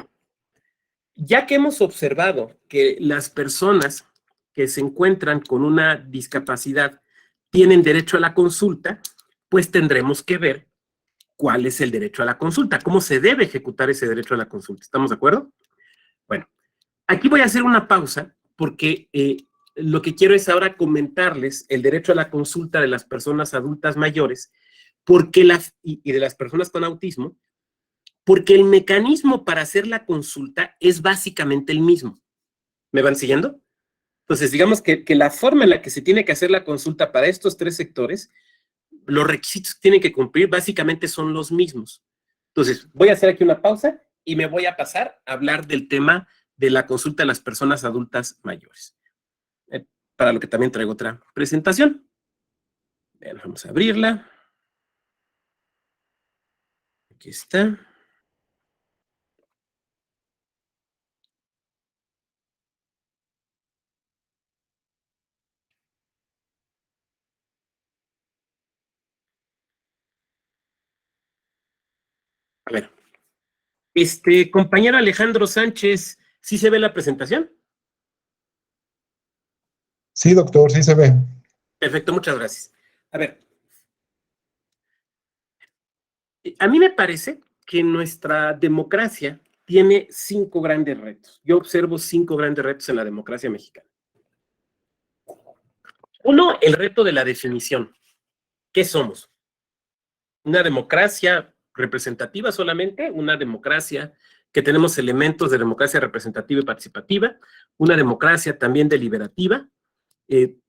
ya que hemos observado que las personas que se encuentran con una discapacidad tienen derecho a la consulta, pues tendremos que ver cuál es el derecho a la consulta, cómo se debe ejecutar ese derecho a la consulta. ¿Estamos de acuerdo? Bueno, aquí voy a hacer una pausa porque lo que quiero es ahora comentarles el derecho a la consulta de las personas adultas mayores y de las personas con autismo, porque el mecanismo para hacer la consulta es básicamente el mismo. ¿Me van siguiendo? Entonces, digamos que la forma en la que se tiene que hacer la consulta para estos tres sectores los requisitos que tienen que cumplir básicamente son los mismos. Entonces, voy a hacer aquí una pausa y me voy a pasar a hablar del tema de la consulta a las personas adultas mayores, para lo que también traigo otra presentación. Bien, vamos a abrirla. Aquí está. A ver, compañero Alejandro Sánchez, ¿sí se ve la presentación? Sí, doctor, sí se ve. Perfecto, muchas gracias. A ver, a mí me parece que nuestra democracia tiene 5 grandes retos. Yo observo 5 grandes retos en la democracia mexicana. Uno, el reto de la definición. ¿Qué somos? ¿Una democracia representativa solamente? ¿Una democracia que tenemos elementos de democracia representativa y participativa? ¿Una democracia también deliberativa?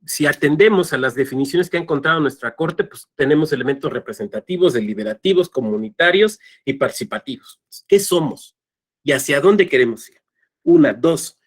Si atendemos a las definiciones que ha encontrado nuestra Corte, pues tenemos elementos representativos, deliberativos, comunitarios y participativos. ¿Qué somos? ¿Y hacia dónde queremos ir? Una, dos,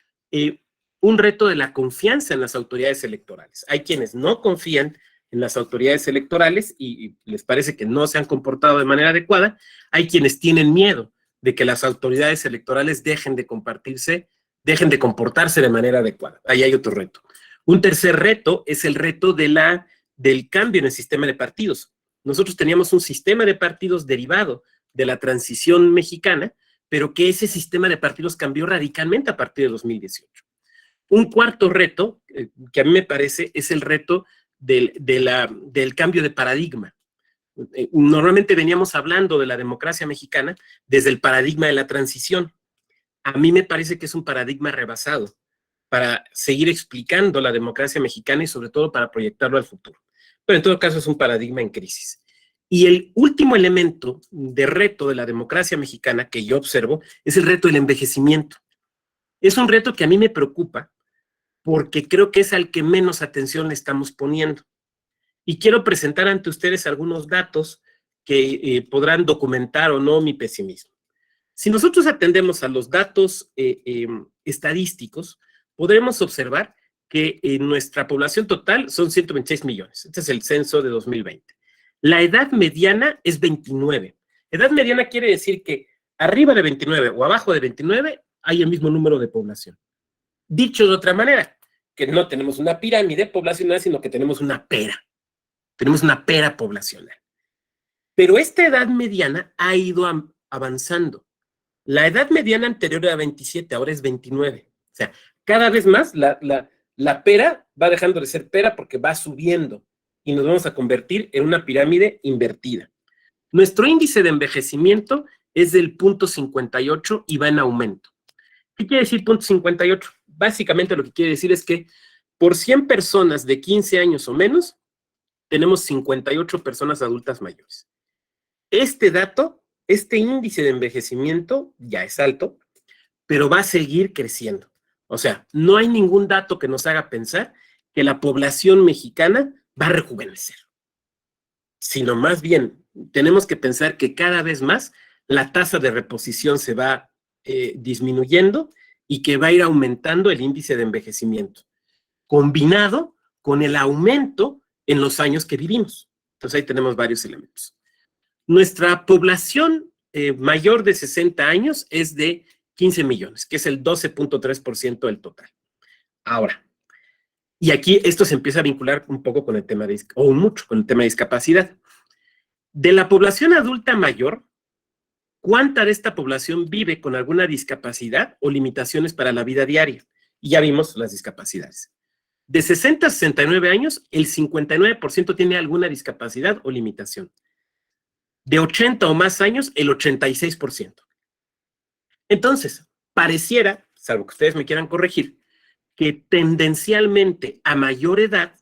un reto de la confianza en las autoridades electorales. Hay quienes no confían en las autoridades electorales y les parece que no se han comportado de manera adecuada. Hay quienes tienen miedo de que las autoridades electorales dejen de comportarse de manera adecuada. Ahí hay otro reto. Un tercer reto es el reto del cambio en el sistema de partidos. Nosotros teníamos un sistema de partidos derivado de la transición mexicana, pero que ese sistema de partidos cambió radicalmente a partir de 2018. Un cuarto reto, que a mí me parece, es el reto del cambio de paradigma. Normalmente veníamos hablando de la democracia mexicana desde el paradigma de la transición. A mí me parece que es un paradigma rebasado para seguir explicando la democracia mexicana y sobre todo para proyectarlo al futuro. Pero en todo caso es un paradigma en crisis. Y el último elemento de reto de la democracia mexicana que yo observo es el reto del envejecimiento. Es un reto que a mí me preocupa porque creo que es al que menos atención le estamos poniendo. Y quiero presentar ante ustedes algunos datos que podrán documentar o no mi pesimismo. Si nosotros atendemos a los datos estadísticos, podremos observar que nuestra población total son 126 millones. Este es el censo de 2020. La edad mediana es 29. Edad mediana quiere decir que arriba de 29 o abajo de 29 hay el mismo número de población. Dicho de otra manera, que no tenemos una pirámide poblacional, sino que tenemos una pera. Tenemos una pera poblacional. Pero esta edad mediana ha ido avanzando. La edad mediana anterior era 27, ahora es 29. O sea, cada vez más la pera va dejando de ser pera porque va subiendo y nos vamos a convertir en una pirámide invertida. Nuestro índice de envejecimiento es del 0.58 y va en aumento. ¿Qué quiere decir 0.58? Básicamente lo que quiere decir es que por 100 personas de 15 años o menos, tenemos 58 personas adultas mayores. Este dato, este índice de envejecimiento ya es alto, pero va a seguir creciendo. O sea, no hay ningún dato que nos haga pensar que la población mexicana va a rejuvenecer, sino más bien tenemos que pensar que cada vez más la tasa de reposición se va disminuyendo y que va a ir aumentando el índice de envejecimiento, combinado con el aumento en los años que vivimos. Entonces ahí tenemos varios elementos. Nuestra población mayor de 60 años es de 15 millones, que es el 12.3% del total. Ahora, y aquí esto se empieza a vincular un poco con el tema o mucho con el tema de discapacidad. De la población adulta mayor, ¿cuánta de esta población vive con alguna discapacidad o limitaciones para la vida diaria? Y ya vimos las discapacidades. De 60 a 69 años, el 59% tiene alguna discapacidad o limitación. De 80 o más años, el 86%. Entonces, pareciera, salvo que ustedes me quieran corregir, que tendencialmente a mayor edad,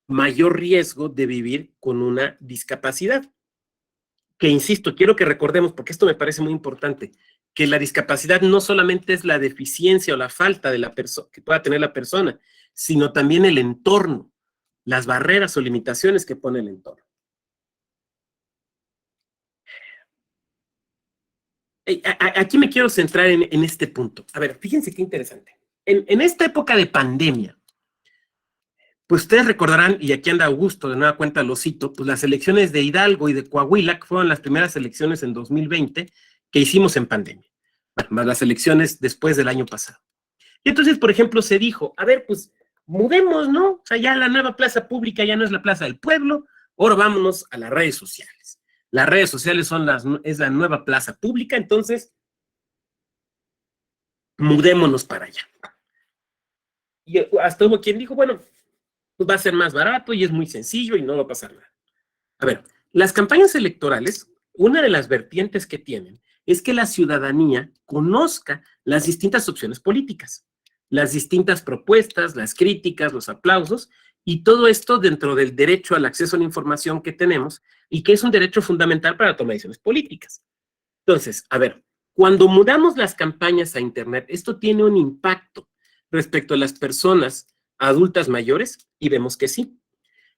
mayor riesgo de vivir con una discapacidad. Que insisto, quiero que recordemos, porque esto me parece muy importante, que la discapacidad no solamente es la deficiencia o la falta de la persona que pueda tener la persona, sino también el entorno, las barreras o limitaciones que pone el entorno. Aquí me quiero centrar en este punto. A ver, fíjense qué interesante. En esta época de pandemia, pues ustedes recordarán, y aquí anda Augusto, de nueva cuenta lo cito, pues las elecciones de Hidalgo y de Coahuila, que fueron las primeras elecciones en 2020 que hicimos en pandemia, bueno, más las elecciones después del año pasado. Y entonces, por ejemplo, se dijo, a ver, pues mudemos, ¿no? O sea, ya la nueva plaza pública ya no es la plaza del pueblo, ahora vámonos a las redes sociales. Las redes sociales es la nueva plaza pública, entonces mudémonos para allá. Y hasta hubo quien dijo, bueno, pues va a ser más barato y es muy sencillo y no va a pasar nada. A ver, las campañas electorales, una de las vertientes que tienen es que la ciudadanía conozca las distintas opciones políticas, las distintas propuestas, las críticas, los aplausos, y todo esto dentro del derecho al acceso a la información que tenemos y que es un derecho fundamental para la toma de decisiones políticas. Entonces, a ver, cuando mudamos las campañas a Internet, esto tiene un impacto respecto a las personas adultas mayores y vemos que sí.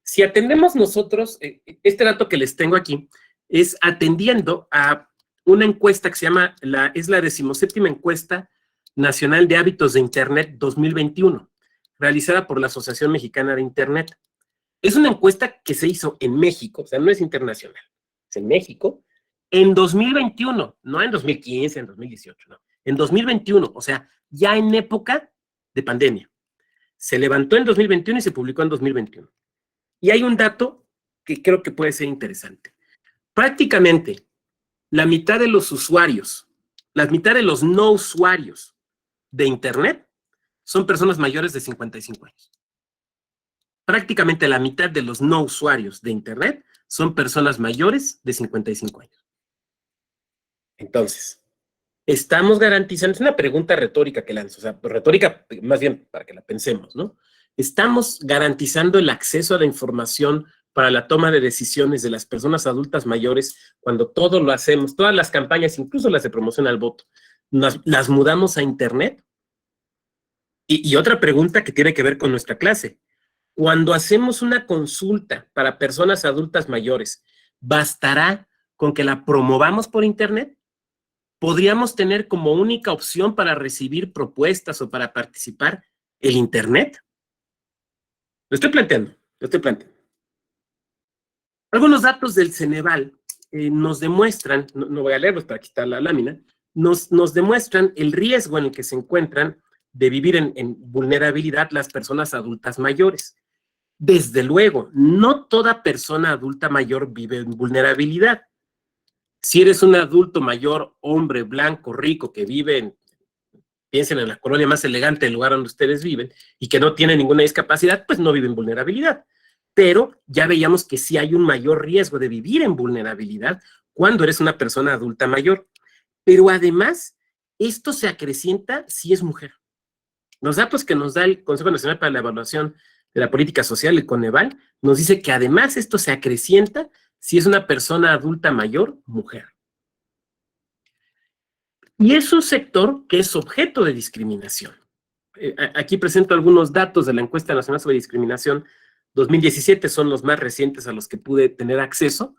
Si atendemos nosotros, este dato que les tengo aquí es atendiendo a una encuesta que se llama, es la 17ª encuesta nacional de hábitos de Internet 2021, realizada por la Asociación Mexicana de Internet. Es una encuesta que se hizo en México, o sea, no es internacional, es en México, en 2021, no en 2015, en 2018, no, en 2021, o sea, ya en época de pandemia. Se levantó en 2021 y se publicó en 2021. Y hay un dato que creo que puede ser interesante. Prácticamente la mitad de los usuarios, la mitad de los no usuarios de Internet son personas mayores de 55 años. Prácticamente la mitad de los no usuarios de Internet son personas mayores de 55 años. Entonces, estamos garantizando, es una pregunta retórica que lanzo, o sea, retórica más bien para que la pensemos, ¿no? Estamos garantizando el acceso a la información para la toma de decisiones de las personas adultas mayores cuando todo lo hacemos, todas las campañas, incluso las de promoción al voto, las mudamos a Internet. Y otra pregunta que tiene que ver con nuestra clase. Cuando hacemos una consulta para personas adultas mayores, ¿bastará con que la promovamos por Internet? ¿Podríamos tener como única opción para recibir propuestas o para participar el Internet? Lo estoy planteando. Algunos datos del Ceneval nos demuestran, no voy a leerlos para quitar la lámina, nos demuestran el riesgo en el que se encuentran de vivir en vulnerabilidad las personas adultas mayores. Desde luego, no toda persona adulta mayor vive en vulnerabilidad. Si eres un adulto mayor, hombre, blanco, rico, que vive piensen en la colonia más elegante del lugar donde ustedes viven y que no tiene ninguna discapacidad, pues no vive en vulnerabilidad. Pero ya veíamos que sí hay un mayor riesgo de vivir en vulnerabilidad cuando eres una persona adulta mayor. Pero además, esto se acrecienta si es mujer. Los datos que nos da el Consejo Nacional para la Evaluación de la Política Social, el Coneval, nos dice que además esto se acrecienta si es una persona adulta mayor, mujer. Y es un sector que es objeto de discriminación. Aquí presento algunos datos de la Encuesta Nacional sobre Discriminación 2017, son los más recientes a los que pude tener acceso,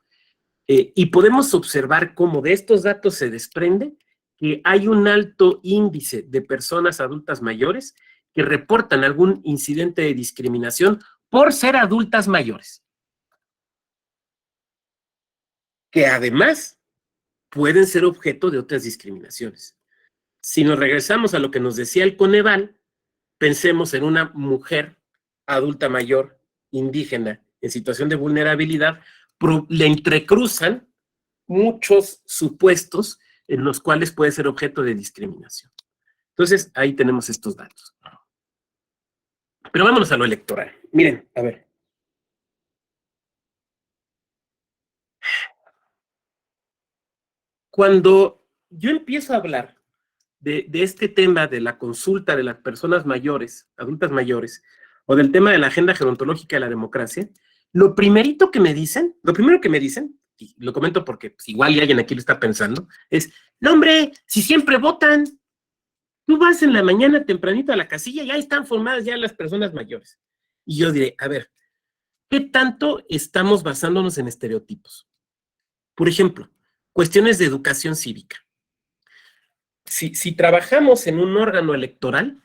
y podemos observar cómo de estos datos se desprende que hay un alto índice de personas adultas mayores que reportan algún incidente de discriminación por ser adultas mayores, que además pueden ser objeto de otras discriminaciones. Si nos regresamos a lo que nos decía el Coneval, pensemos en una mujer adulta mayor, indígena, en situación de vulnerabilidad, le entrecruzan muchos supuestos en los cuales puede ser objeto de discriminación. Entonces, ahí tenemos estos datos. Pero vámonos a lo electoral. Miren, a ver. Cuando yo empiezo a hablar de este tema de la consulta de las personas mayores, adultas mayores, o del tema de la agenda gerontológica de la democracia, lo primero que me dicen, y lo comento porque pues, igual alguien aquí lo está pensando, es, no hombre, si siempre votan, tú vas en la mañana tempranito a la casilla y ahí están formadas ya las personas mayores. Y yo diré, a ver, ¿qué tanto estamos basándonos en estereotipos? Por ejemplo, cuestiones de educación cívica. si trabajamos en un órgano electoral,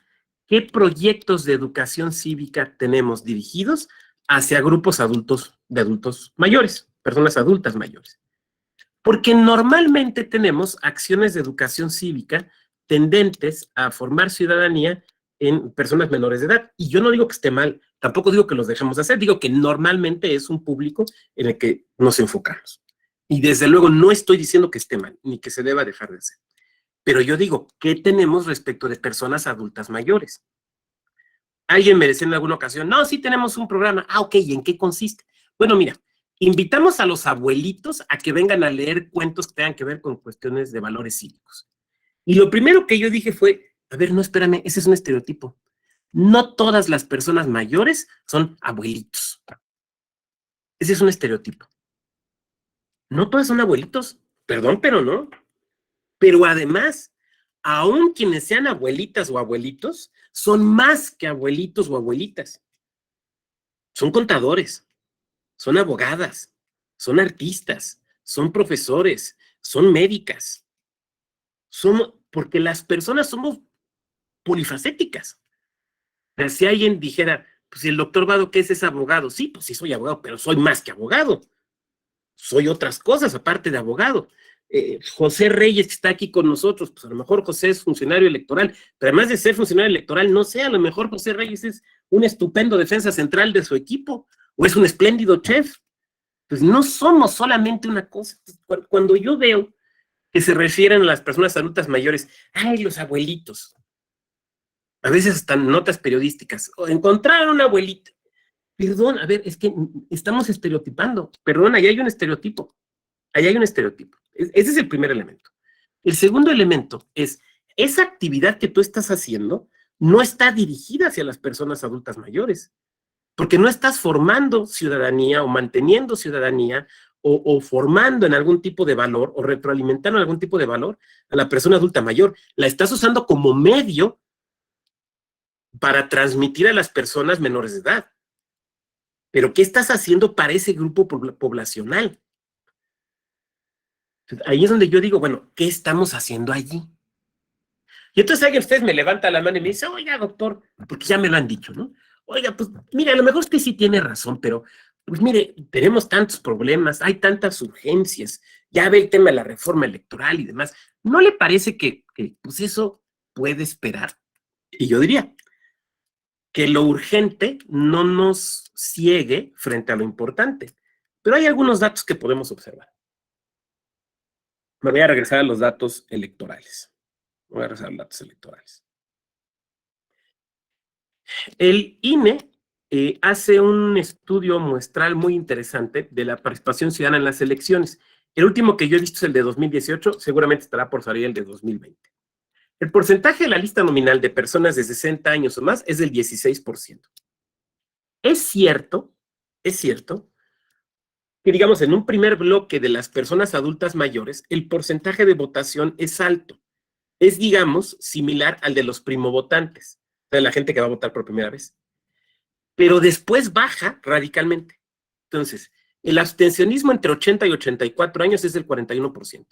¿qué proyectos de educación cívica tenemos dirigidos hacia grupos de adultos mayores, personas adultas mayores? Porque normalmente tenemos acciones de educación cívica tendentes a formar ciudadanía en personas menores de edad. Y yo no digo que esté mal, tampoco digo que los dejemos de hacer, digo que normalmente es un público en el que nos enfocamos. Y desde luego no estoy diciendo que esté mal, ni que se deba dejar de hacer. Pero yo digo, ¿qué tenemos respecto de personas adultas mayores? Alguien me decía en alguna ocasión, no, sí tenemos un programa. Ah, ok, ¿y en qué consiste? Bueno, mira, invitamos a los abuelitos a que vengan a leer cuentos que tengan que ver con cuestiones de valores cívicos. Y lo primero que yo dije fue, a ver, no, espérame, ese es un estereotipo. No todas las personas mayores son abuelitos. Ese es un estereotipo. No todas son abuelitos, perdón, pero no. Pero además, aún quienes sean abuelitas o abuelitos, son más que abuelitos o abuelitas. Son contadores, son abogadas, son artistas, son profesores, son médicas. Porque las personas somos polifacéticas. Si alguien dijera, pues si el doctor Vado, ¿qué es abogado? Sí, pues sí soy abogado, pero soy más que abogado. Soy otras cosas aparte de abogado. José Reyes, que está aquí con nosotros, pues a lo mejor José es funcionario electoral, pero además de ser funcionario electoral, no sé, a lo mejor José Reyes es un estupendo defensa central de su equipo, o es un espléndido chef. Pues no somos solamente una cosa. Cuando yo veo que se refieren a las personas adultas mayores, ay, los abuelitos, a veces hasta notas periodísticas, o encontraron una abuelita. Perdón, a ver, es que estamos estereotipando. Perdón, ahí hay un estereotipo. Ahí hay un estereotipo. Ese es el primer elemento. El segundo elemento es, esa actividad que tú estás haciendo no está dirigida hacia las personas adultas mayores, porque no estás formando ciudadanía o manteniendo ciudadanía o formando en algún tipo de valor o retroalimentando en algún tipo de valor a la persona adulta mayor. La estás usando como medio para transmitir a las personas menores de edad. Pero ¿qué estás haciendo para ese grupo poblacional? Ahí es donde yo digo, bueno, ¿qué estamos haciendo allí? Y entonces alguien de ustedes me levanta la mano y me dice, oiga, doctor, porque ya me lo han dicho, ¿no? Oiga, pues mire, a lo mejor usted sí tiene razón, pero pues mire, tenemos tantos problemas, hay tantas urgencias, ya ve el tema de la reforma electoral y demás. ¿No le parece que pues eso puede esperar? Y yo diría que lo urgente no nos ciegue frente a lo importante, pero hay algunos datos que podemos observar. Me voy a regresar a los datos electorales. Voy a regresar a los datos electorales. El INE hace un estudio muestral muy interesante de la participación ciudadana en las elecciones. El último que yo he visto es el de 2018, seguramente estará por salir el de 2020. El porcentaje de la lista nominal de personas de 60 años o más es del 16%. Es cierto que, digamos, en un primer bloque de las personas adultas mayores, el porcentaje de votación es alto. Es, digamos, similar al de los primovotantes, de la gente que va a votar por primera vez. Pero después baja radicalmente. Entonces, el abstencionismo entre 80 y 84 años es del 41%.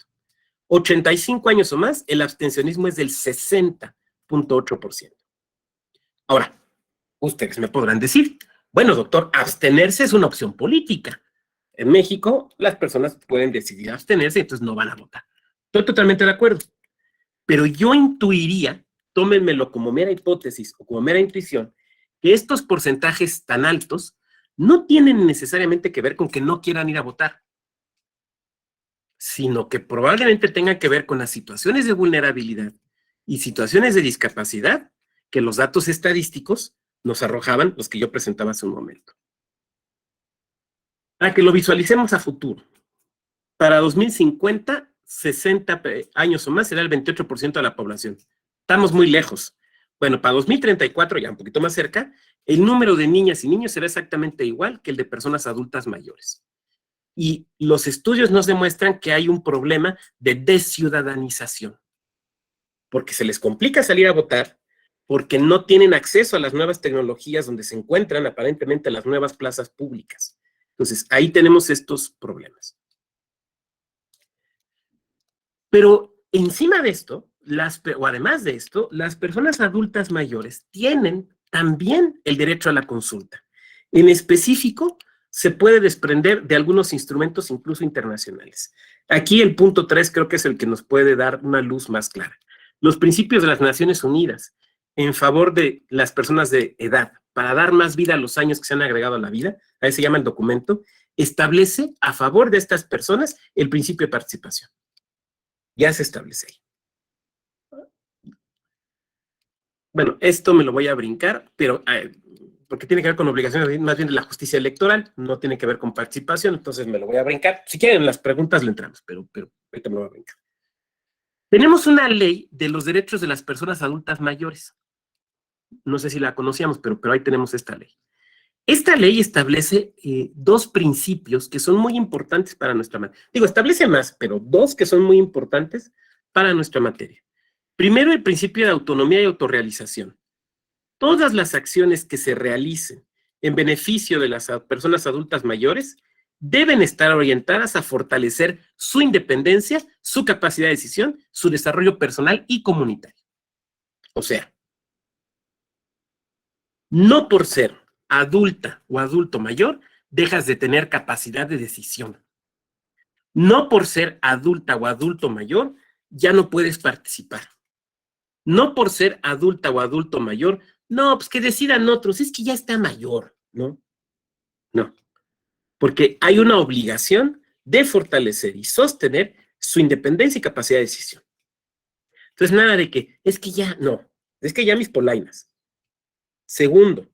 85 años o más, el abstencionismo es del 60.8%. Ahora, ustedes me podrán decir, bueno, doctor, abstenerse es una opción política. En México, las personas pueden decidir abstenerse, entonces no van a votar. Estoy totalmente de acuerdo. Pero yo intuiría, tómenmelo como mera hipótesis o como mera intuición, que estos porcentajes tan altos no tienen necesariamente que ver con que no quieran ir a votar, sino que probablemente tengan que ver con las situaciones de vulnerabilidad y situaciones de discapacidad que los datos estadísticos nos arrojaban, los que yo presentaba hace un momento. Para que lo visualicemos a futuro, para 2050, 60 años o más será el 28% de la población. Estamos muy lejos. Bueno, para 2034, ya un poquito más cerca, el número de niñas y niños será exactamente igual que el de personas adultas mayores. Y los estudios nos demuestran que hay un problema de desciudadanización, porque se les complica salir a votar, porque no tienen acceso a las nuevas tecnologías donde se encuentran aparentemente las nuevas plazas públicas. Entonces, ahí tenemos estos problemas. Pero encima de esto, o además de esto, las personas adultas mayores tienen también el derecho a la consulta. En específico, se puede desprender de algunos instrumentos incluso internacionales. Aquí el punto 3 creo que es el que nos puede dar una luz más clara. Los principios de las Naciones Unidas en favor de las personas de edad, para dar más vida a los años que se han agregado a la vida, ahí se llama el documento, establece a favor de estas personas el principio de participación. Ya se establece ahí. Bueno, esto me lo voy a brincar, pero porque tiene que ver con obligaciones más bien de la justicia electoral, no tiene que ver con participación, entonces me lo voy a brincar. Si quieren las preguntas le entramos, pero ahorita me lo voy a brincar. Tenemos una ley de los derechos de las personas adultas mayores. No sé si la conocíamos, pero ahí tenemos esta ley. Esta ley establece dos principios que son muy importantes para nuestra materia. Digo, establece más, pero dos que son muy importantes para nuestra materia. Primero, el principio de autonomía y autorrealización. Todas las acciones que se realicen en beneficio de las personas adultas mayores deben estar orientadas a fortalecer su independencia, su capacidad de decisión, su desarrollo personal y comunitario. O sea, no por ser adulta o adulto mayor, dejas de tener capacidad de decisión. No por ser adulta o adulto mayor, ya no puedes participar. No por ser adulta o adulto mayor, no, pues que decidan otros, es que ya está mayor, ¿no? No, porque hay una obligación de fortalecer y sostener su independencia y capacidad de decisión. Entonces, nada de que, es que ya, no, es que ya mis polainas. Segundo,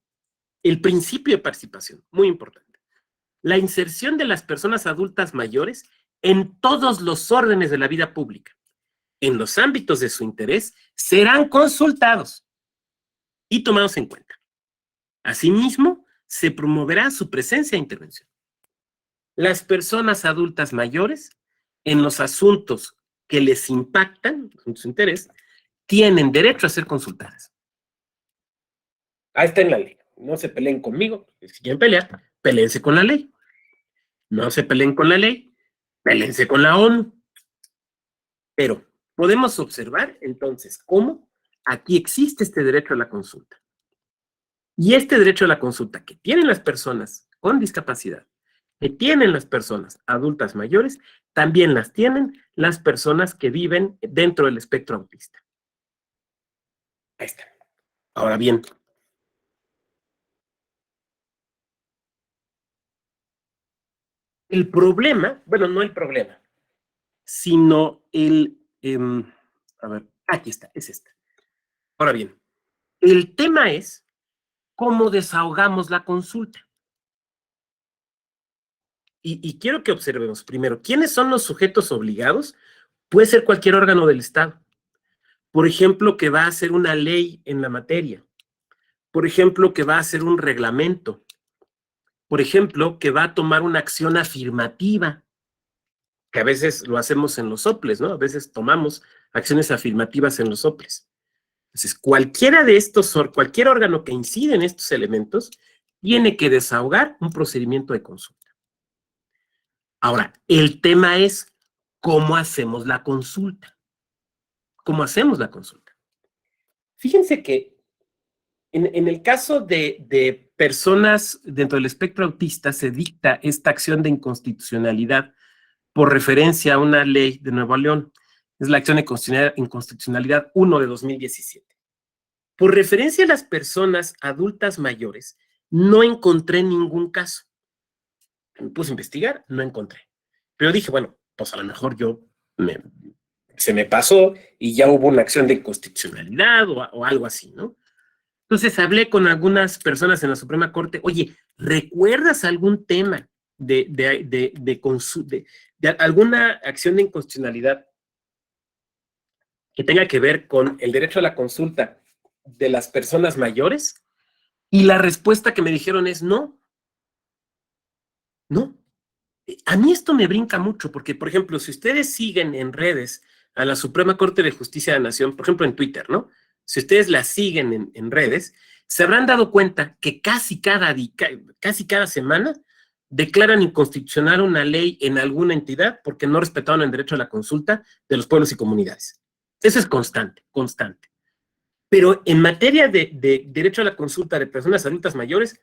el principio de participación, muy importante. La inserción de las personas adultas mayores en todos los órdenes de la vida pública, en los ámbitos de su interés, serán consultados y tomados en cuenta. Asimismo, se promoverá su presencia e intervención. Las personas adultas mayores, en los asuntos que les impactan, en su interés, tienen derecho a ser consultadas. Ahí está en la ley. No se peleen conmigo. Si quieren pelear, peleense con la ley. No se peleen con la ley, peleense con la ONU. Pero podemos observar entonces cómo aquí existe este derecho a la consulta. Y este derecho a la consulta que tienen las personas con discapacidad, que tienen las personas adultas mayores, también las tienen las personas que viven dentro del espectro autista. Ahí está. Ahora bien, el problema, bueno, no el problema, sino a ver, aquí está, es esta. Ahora bien, el tema es cómo desahogamos la consulta. Y quiero que observemos primero, ¿quiénes son los sujetos obligados? Puede ser cualquier órgano del Estado. Por ejemplo, que va a hacer una ley en la materia. Por ejemplo, que va a hacer un reglamento. Por ejemplo, que va a tomar una acción afirmativa, que a veces lo hacemos en los soples, ¿no? A veces tomamos acciones afirmativas en los soples. Entonces, cualquiera de estos, cualquier órgano que incide en estos elementos, tiene que desahogar un procedimiento de consulta. Ahora, el tema es cómo hacemos la consulta. ¿Cómo hacemos la consulta? Fíjense que en el caso de personas dentro del espectro autista se dicta esta acción de inconstitucionalidad por referencia a una ley de Nuevo León. Es la acción de inconstitucionalidad 1 de 2017. Por referencia a las personas adultas mayores, no encontré ningún caso. Me puse a investigar, no encontré. Pero dije, bueno, pues a lo mejor se me pasó y ya hubo una acción de inconstitucionalidad o algo así, ¿no? Entonces hablé con algunas personas en la Suprema Corte, oye, ¿recuerdas algún tema de alguna acción de inconstitucionalidad que tenga que ver con el derecho a la consulta de las personas mayores? Y la respuesta que me dijeron es no. No. A mí esto me brinca mucho porque, por ejemplo, si ustedes siguen en redes a la Suprema Corte de Justicia de la Nación, por ejemplo en Twitter, ¿no? Si ustedes la siguen en redes, se habrán dado cuenta que casi cada semana declaran inconstitucional una ley en alguna entidad porque no respetaron el derecho a la consulta de los pueblos y comunidades. Eso es constante, constante. Pero en materia de derecho a la consulta de personas adultas mayores,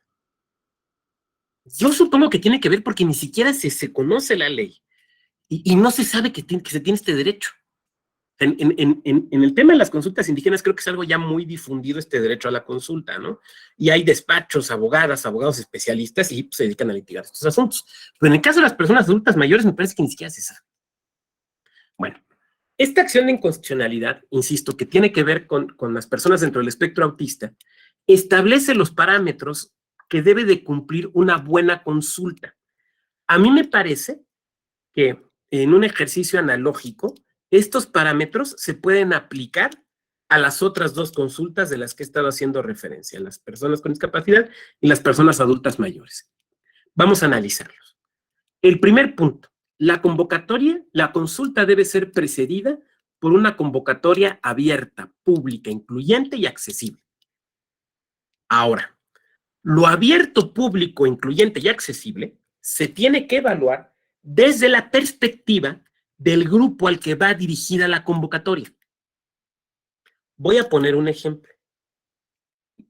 yo supongo que tiene que ver porque ni siquiera se conoce la ley y no se sabe que se tiene este derecho. En el tema de las consultas indígenas creo que es algo ya muy difundido este derecho a la consulta, ¿no? Y hay despachos, abogados especialistas y pues, se dedican a litigar estos asuntos. Pero en el caso de las personas adultas mayores me parece que ni siquiera se sabe. Bueno, esta acción de inconstitucionalidad, insisto, que tiene que ver con las personas dentro del espectro autista, establece los parámetros que debe de cumplir una buena consulta. A mí me parece que en un ejercicio analógico, estos parámetros se pueden aplicar a las otras dos consultas de las que he estado haciendo referencia, las personas con discapacidad y las personas adultas mayores. Vamos a analizarlos. El primer punto, la consulta debe ser precedida por una convocatoria abierta, pública, incluyente y accesible. Ahora, lo abierto, público, incluyente y accesible se tiene que evaluar desde la perspectiva del grupo al que va dirigida la convocatoria. Voy a poner un ejemplo.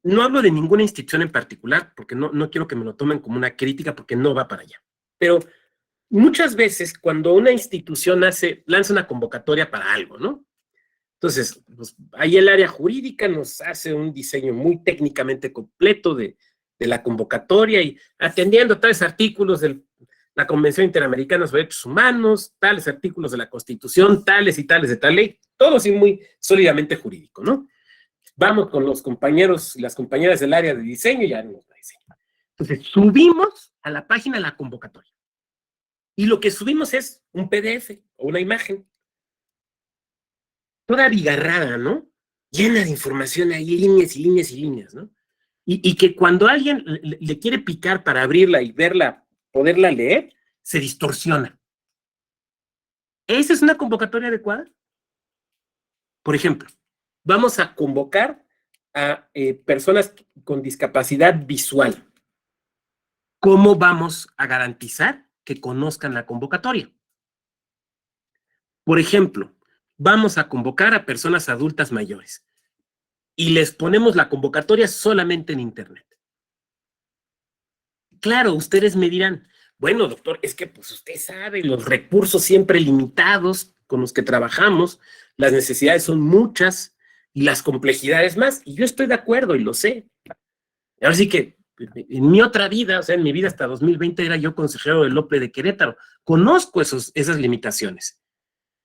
No hablo de ninguna institución en particular, porque no quiero que me lo tomen como una crítica, porque no va para allá. Pero muchas veces cuando una institución lanza una convocatoria para algo, ¿no? Entonces, pues, ahí el área jurídica nos hace un diseño muy técnicamente completo de la convocatoria y atendiendo tales artículos de la Convención Interamericana sobre Derechos Humanos, tales artículos de la Constitución, tales y tales de tal ley, todo así muy sólidamente jurídico, ¿no? Vamos con los compañeros y las compañeras del área de diseño y ya nos la diseño. Entonces, subimos a la página la convocatoria. Y lo que subimos es un PDF o una imagen. Toda abigarrada, ¿no? Llena de información ahí, líneas y líneas y líneas, ¿no? Y que cuando alguien le quiere picar para abrirla y verla, poderla leer, se distorsiona. ¿Esa es una convocatoria adecuada? Por ejemplo, vamos a convocar a personas con discapacidad visual. ¿Cómo vamos a garantizar que conozcan la convocatoria? Por ejemplo, vamos a convocar a personas adultas mayores y les ponemos la convocatoria solamente en Internet. Claro, ustedes me dirán, bueno, doctor, es que pues usted sabe, los recursos siempre limitados con los que trabajamos, las necesidades son muchas y las complejidades más, y yo estoy de acuerdo y lo sé. Ahora sí que en mi otra vida, o sea, en mi vida hasta 2020 era yo consejero del OPLE de Querétaro, conozco esas limitaciones,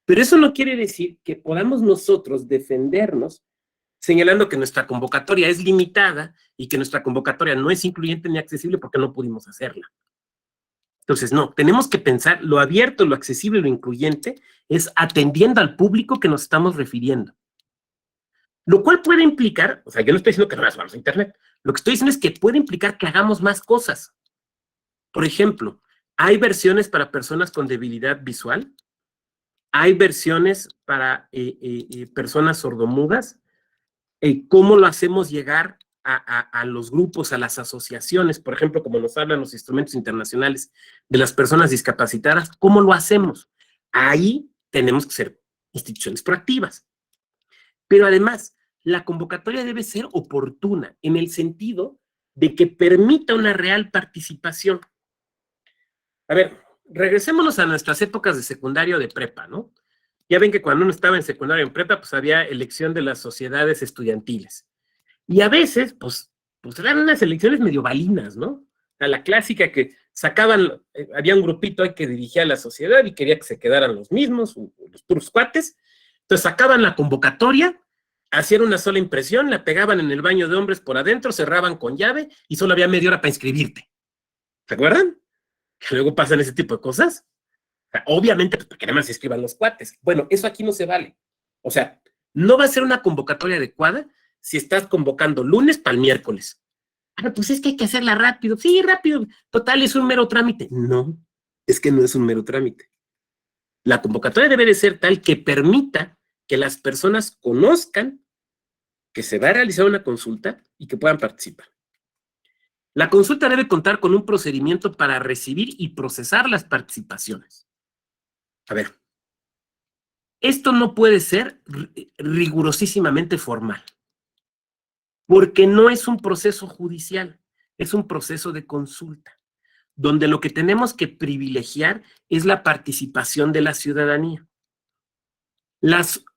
pero eso no quiere decir que podamos nosotros defendernos señalando que nuestra convocatoria es limitada y que nuestra convocatoria no es incluyente ni accesible porque no pudimos hacerla. Entonces, no, tenemos que pensar lo abierto, lo accesible, lo incluyente, es atendiendo al público que nos estamos refiriendo. Lo cual puede implicar, o sea, yo no estoy diciendo que no las vamos a Internet, lo que estoy diciendo es que puede implicar que hagamos más cosas. Por ejemplo, hay versiones para personas con debilidad visual, hay versiones para personas sordomudas. ¿Cómo lo hacemos llegar a los grupos, a las asociaciones? Por ejemplo, como nos hablan los instrumentos internacionales de las personas discapacitadas, ¿cómo lo hacemos? Ahí tenemos que ser instituciones proactivas. Pero además, la convocatoria debe ser oportuna en el sentido de que permita una real participación. A ver, regresémonos a nuestras épocas de secundario o de prepa, ¿no? Ya ven que cuando uno estaba en secundario o en prepa, pues había elección de las sociedades estudiantiles. Y a veces, pues eran unas elecciones medio balinas, ¿no? O sea, la clásica que sacaban, había un grupito ahí que dirigía la sociedad y quería que se quedaran los mismos, los puros cuates. Entonces sacaban la convocatoria, hacían una sola impresión, la pegaban en el baño de hombres por adentro, cerraban con llave y solo había media hora para inscribirte. ¿Se acuerdan? Que luego pasan ese tipo de cosas. O sea, obviamente, pues porque nada más se escriban los cuates. Bueno, eso aquí no se vale. O sea, no va a ser una convocatoria adecuada si estás convocando lunes para el miércoles. Ah, pues es que hay que hacerla rápido. Sí, rápido. Total, es un mero trámite. No, es que no es un mero trámite. La convocatoria debe de ser tal que permita que las personas conozcan que se va a realizar una consulta y que puedan participar. La consulta debe contar con un procedimiento para recibir y procesar las participaciones. A ver, Esto no puede ser rigurosísimamente formal, porque no es un proceso judicial, es un proceso de consulta, donde lo que tenemos que privilegiar es la participación de la ciudadanía.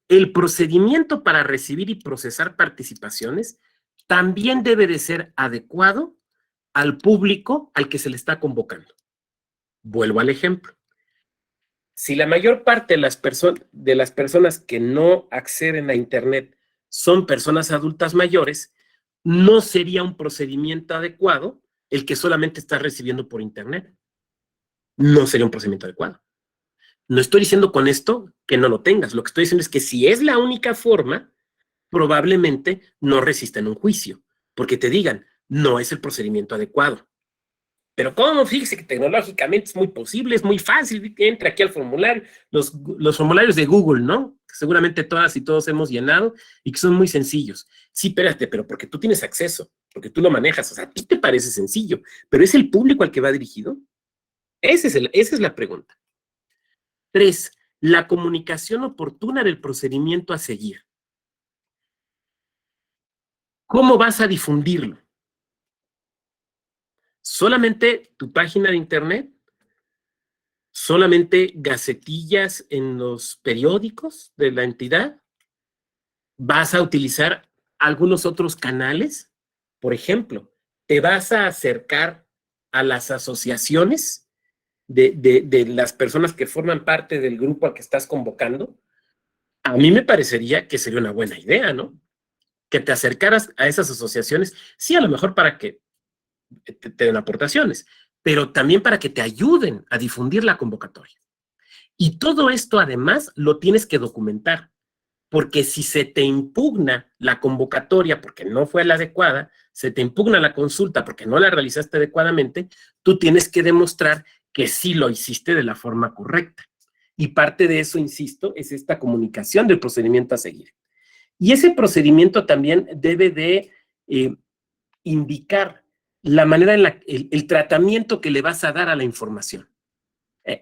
El procedimiento para recibir y procesar participaciones también debe de ser adecuado al público al que se le está convocando. Vuelvo al ejemplo. Si la mayor parte de las personas que no acceden a Internet son personas adultas mayores, no sería un procedimiento adecuado el que solamente estás recibiendo por Internet. No sería un procedimiento adecuado. No estoy diciendo con esto que no lo tengas. Lo que estoy diciendo es que si es la única forma, probablemente no resistan un juicio, porque te digan, no es el procedimiento adecuado. Pero ¿cómo? Fíjese que tecnológicamente es muy posible, es muy fácil, entra aquí al formulario, los formularios de Google, ¿no? Que seguramente todas y todos hemos llenado y que son muy sencillos. Sí, espérate, pero porque tú tienes acceso, porque tú lo manejas, o sea, a ti te parece sencillo, pero ¿es el público al que va dirigido? Esa es la pregunta. 3. La comunicación oportuna del procedimiento a seguir. ¿Cómo vas a difundirlo? ¿Solamente tu página de Internet? ¿Solamente gacetillas en los periódicos de la entidad? ¿Vas a utilizar algunos otros canales? Por ejemplo, ¿te vas a acercar a las asociaciones de las personas que forman parte del grupo al que estás convocando? A mí me parecería que sería una buena idea, ¿no? Que te acercaras a esas asociaciones, sí, a lo mejor para que te den aportaciones, pero también para que te ayuden a difundir la convocatoria. Y todo esto, además, lo tienes que documentar, porque si se te impugna la convocatoria porque no fue la adecuada, se te impugna la consulta porque no la realizaste adecuadamente, tú tienes que demostrar que sí lo hiciste de la forma correcta. Y parte de eso, insisto, es esta comunicación del procedimiento a seguir. Y ese procedimiento también debe de indicar la manera en el tratamiento que le vas a dar a la información.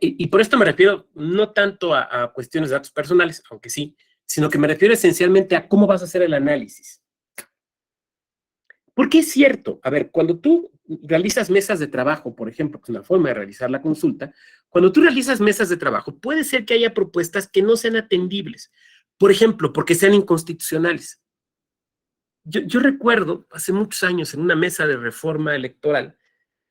Y por esto me refiero no tanto a cuestiones de datos personales, aunque sí, sino que me refiero esencialmente a cómo vas a hacer el análisis. Porque es cierto, a ver, cuando tú realizas mesas de trabajo, por ejemplo, que es una forma de realizar la consulta, cuando tú realizas mesas de trabajo, puede ser que haya propuestas que no sean atendibles. Por ejemplo, porque sean inconstitucionales. Yo recuerdo hace muchos años en una mesa de reforma electoral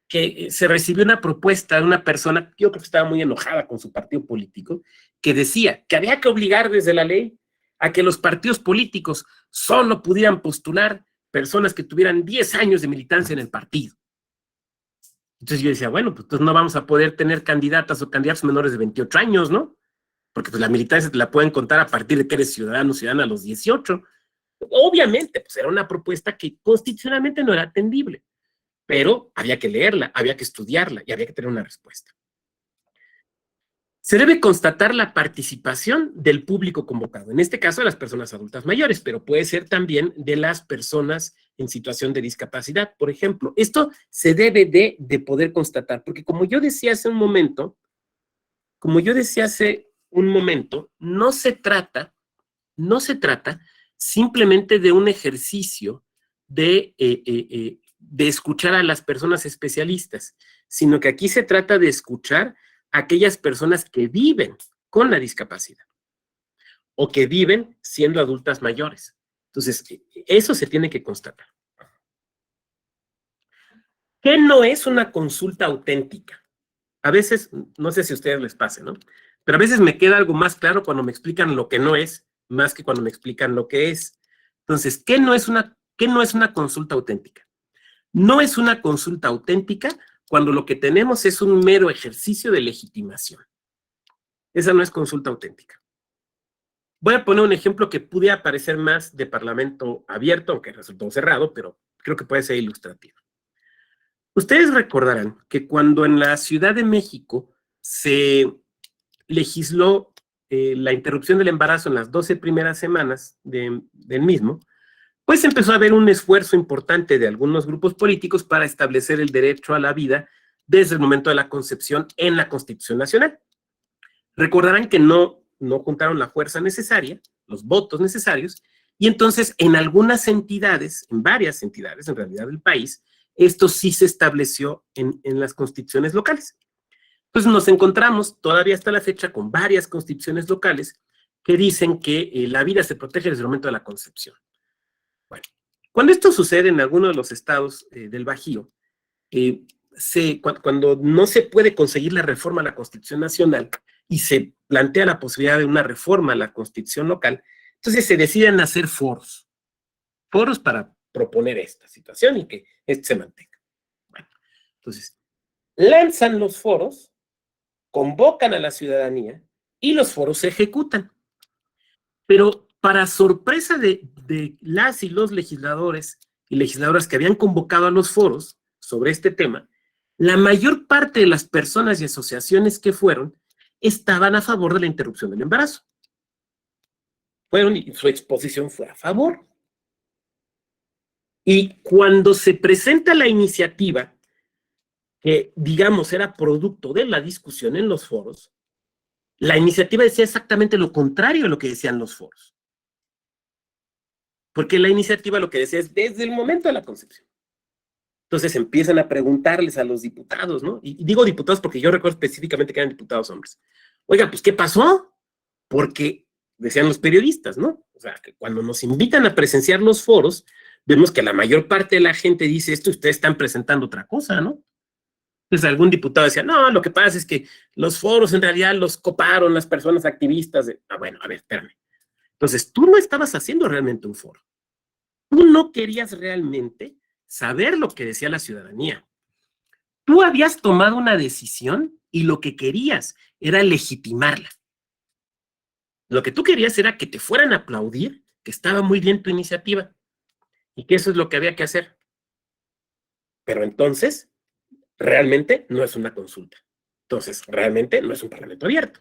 que se recibió una propuesta de una persona, yo creo que estaba muy enojada con su partido político, que decía que había que obligar desde la ley a que los partidos políticos solo pudieran postular personas que tuvieran 10 años de militancia en el partido. Entonces yo decía, bueno, pues entonces no vamos a poder tener candidatas o candidatos menores de 28 años, ¿no? Porque pues la militancia te la pueden contar a partir de que eres ciudadano o ciudadana a los 18. Obviamente, pues era una propuesta que constitucionalmente no era atendible, pero había que leerla, había que estudiarla y había que tener una respuesta. Se debe constatar la participación del público convocado, en este caso de las personas adultas mayores, pero puede ser también de las personas en situación de discapacidad, por ejemplo. Esto se debe de poder constatar, porque como yo decía hace un momento, no se trata simplemente de un ejercicio de escuchar a las personas especialistas, sino que aquí se trata de escuchar a aquellas personas que viven con la discapacidad o que viven siendo adultas mayores. Entonces, eso se tiene que constatar. ¿Qué no es una consulta auténtica? A veces, no sé si a ustedes les pase, ¿no? Pero a veces me queda algo más claro cuando me explican lo que no es, más que cuando me explican lo que es. Entonces, ¿qué no es una consulta auténtica? No es una consulta auténtica cuando lo que tenemos es un mero ejercicio de legitimación. Esa no es consulta auténtica. Voy a poner un ejemplo que pudiera parecer más de parlamento abierto, aunque resultó cerrado, pero creo que puede ser ilustrativo. Ustedes recordarán que cuando en la Ciudad de México se legisló la interrupción del embarazo en las 12 primeras semanas del mismo, pues empezó a haber un esfuerzo importante de algunos grupos políticos para establecer el derecho a la vida desde el momento de la concepción en la Constitución Nacional. Recordarán que no no juntaron la fuerza necesaria, los votos necesarios, y entonces en algunas entidades, en varias entidades en realidad del país, esto sí se estableció en las constituciones locales. Entonces nos encontramos todavía hasta la fecha con varias constituciones locales que dicen que la vida se protege desde el momento de la concepción. Bueno, cuando esto sucede en alguno de los estados del Bajío, cuando no se puede conseguir la reforma a la Constitución Nacional y se plantea la posibilidad de una reforma a la Constitución local, entonces se deciden hacer foros para proponer esta situación y que esto se mantenga. Bueno, entonces, lanzan los foros, convocan a la ciudadanía y los foros se ejecutan. Pero para sorpresa de las y los legisladores y legisladoras que habían convocado a los foros sobre este tema, la mayor parte de las personas y asociaciones que fueron estaban a favor de la interrupción del embarazo. Fueron y su exposición fue a favor. Y cuando se presenta la iniciativa, que digamos era producto de la discusión en los foros, la iniciativa decía exactamente lo contrario de lo que decían los foros. Porque la iniciativa lo que decía es desde el momento de la concepción. Entonces empiezan a preguntarles a los diputados, ¿no? Y digo diputados porque yo recuerdo específicamente que eran diputados hombres. Oiga, pues, ¿qué pasó? Porque decían los periodistas, ¿no? O sea, que cuando nos invitan a presenciar los foros, vemos que la mayor parte de la gente dice esto, ustedes están presentando otra cosa, ¿no? Entonces algún diputado decía, no, lo que pasa es que los foros en realidad los coparon las personas activistas. Bueno, a ver, espérame. Entonces, tú no estabas haciendo realmente un foro. Tú no querías realmente saber lo que decía la ciudadanía. Tú habías tomado una decisión y lo que querías era legitimarla. Lo que tú querías era que te fueran a aplaudir, que estaba muy bien tu iniciativa y que eso es lo que había que hacer. Pero entonces, realmente no es una consulta. Entonces, realmente no es un parlamento abierto.